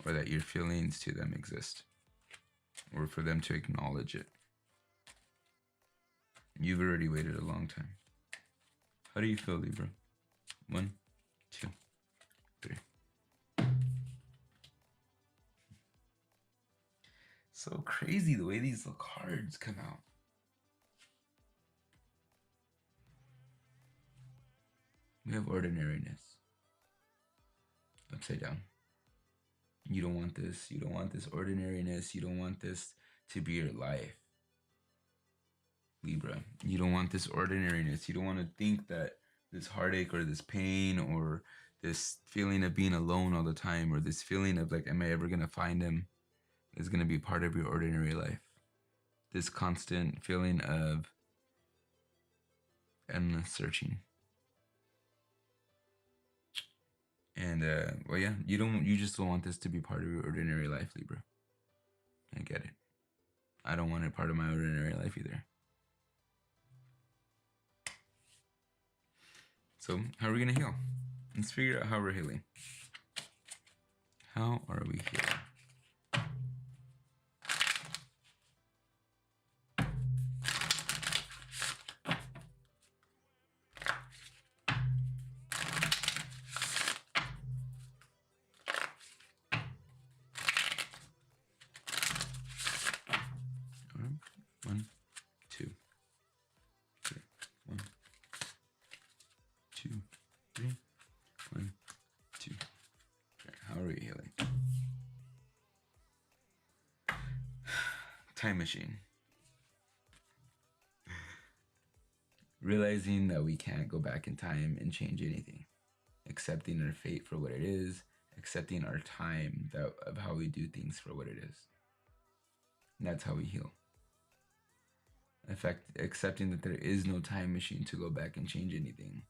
or that your feelings to them exist, or for them to acknowledge it. You've already waited a long time. How do you feel, Libra? 1, 2, 3. So crazy the way these little cards come out. We have ordinariness. Upside down. You don't want this. You don't want this ordinariness. You don't want this to be your life. Libra, you don't want this ordinariness. You don't want to think that this heartache or this pain or this feeling of being alone all the time or this feeling of like, am I ever going to find him, is going to be part of your ordinary life. This constant feeling of endless searching. And, well, yeah, you just don't want this to be part of your ordinary life, Libra. I get it. I don't want it part of my ordinary life either. So, how are we going to heal? Let's figure out how we're healing. How are we healing? One, two, three. 1, 2, 3. 1, 2. Okay, how are we healing? Time machine. Realizing that we can't go back in time and change anything. Accepting our fate for what it is. Accepting our time of how we do things for what it is. And that's how we heal. In fact, accepting that there is no time machine to go back and change anything.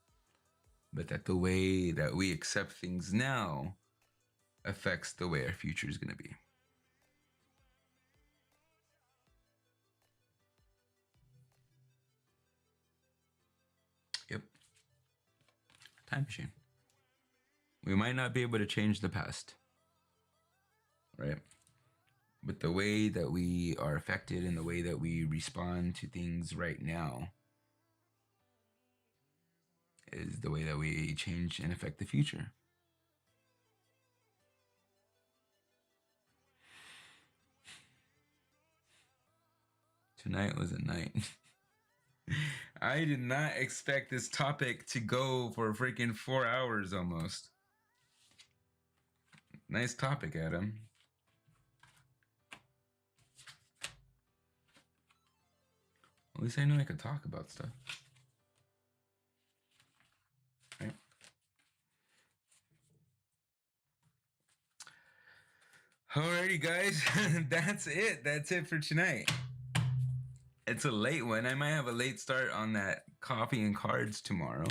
But that the way that we accept things now affects the way our future is going to be. Yep. Time machine. We might not be able to change the past, right? But the way that we are affected and the way that we respond to things right now is the way that we change and affect the future. Tonight was a night. I did not expect this topic to go for freaking 4 hours almost. Nice topic, Adam. At least I know I could talk about stuff. Right? Alrighty, guys. That's it. That's it for tonight. It's a late one. I might have a late start on that coffee and cards tomorrow.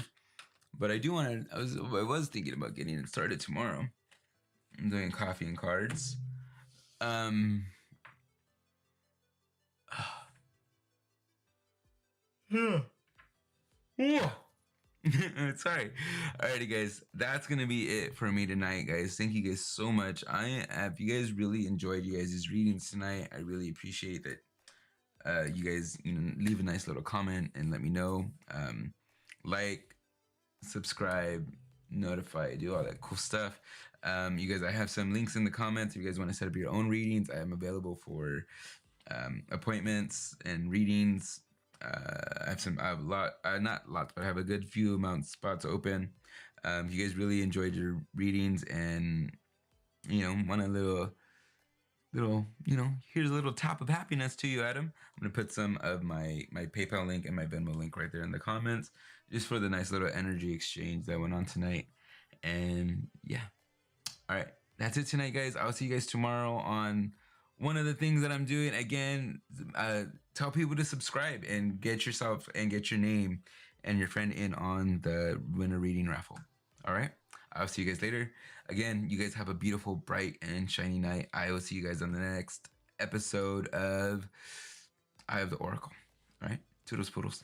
But I do want to, I was thinking about getting it started tomorrow. I'm doing coffee and cards. Yeah. Sorry. Alrighty, guys. That's gonna be it for me tonight, guys. Thank you guys so much. If you guys really enjoyed you guys' readings tonight, I really appreciate that. You guys, leave a nice little comment and let me know. Like, subscribe, notify, do all that cool stuff. You guys, I have some links in the comments. If you guys want to set up your own readings, I am available for appointments and readings. I have a lot, not lots, but I have a good few spots open. If you guys really enjoyed your readings and want a little, here's a little tap of happiness to you, Adam. I'm gonna put some of my PayPal link and my Venmo link right there in the comments, just for the nice little energy exchange that went on tonight. And yeah, all right, that's it tonight, guys. I'll see you guys tomorrow on one of the things that I'm doing. Again, tell people to subscribe and get yourself and get your name and your friend in on the winter reading raffle. All right, I'll see you guys later. Again, you guys have a beautiful, bright, and shiny night. I will see you guys on the next episode of Eye of the Oracle. All right, toodles poodles.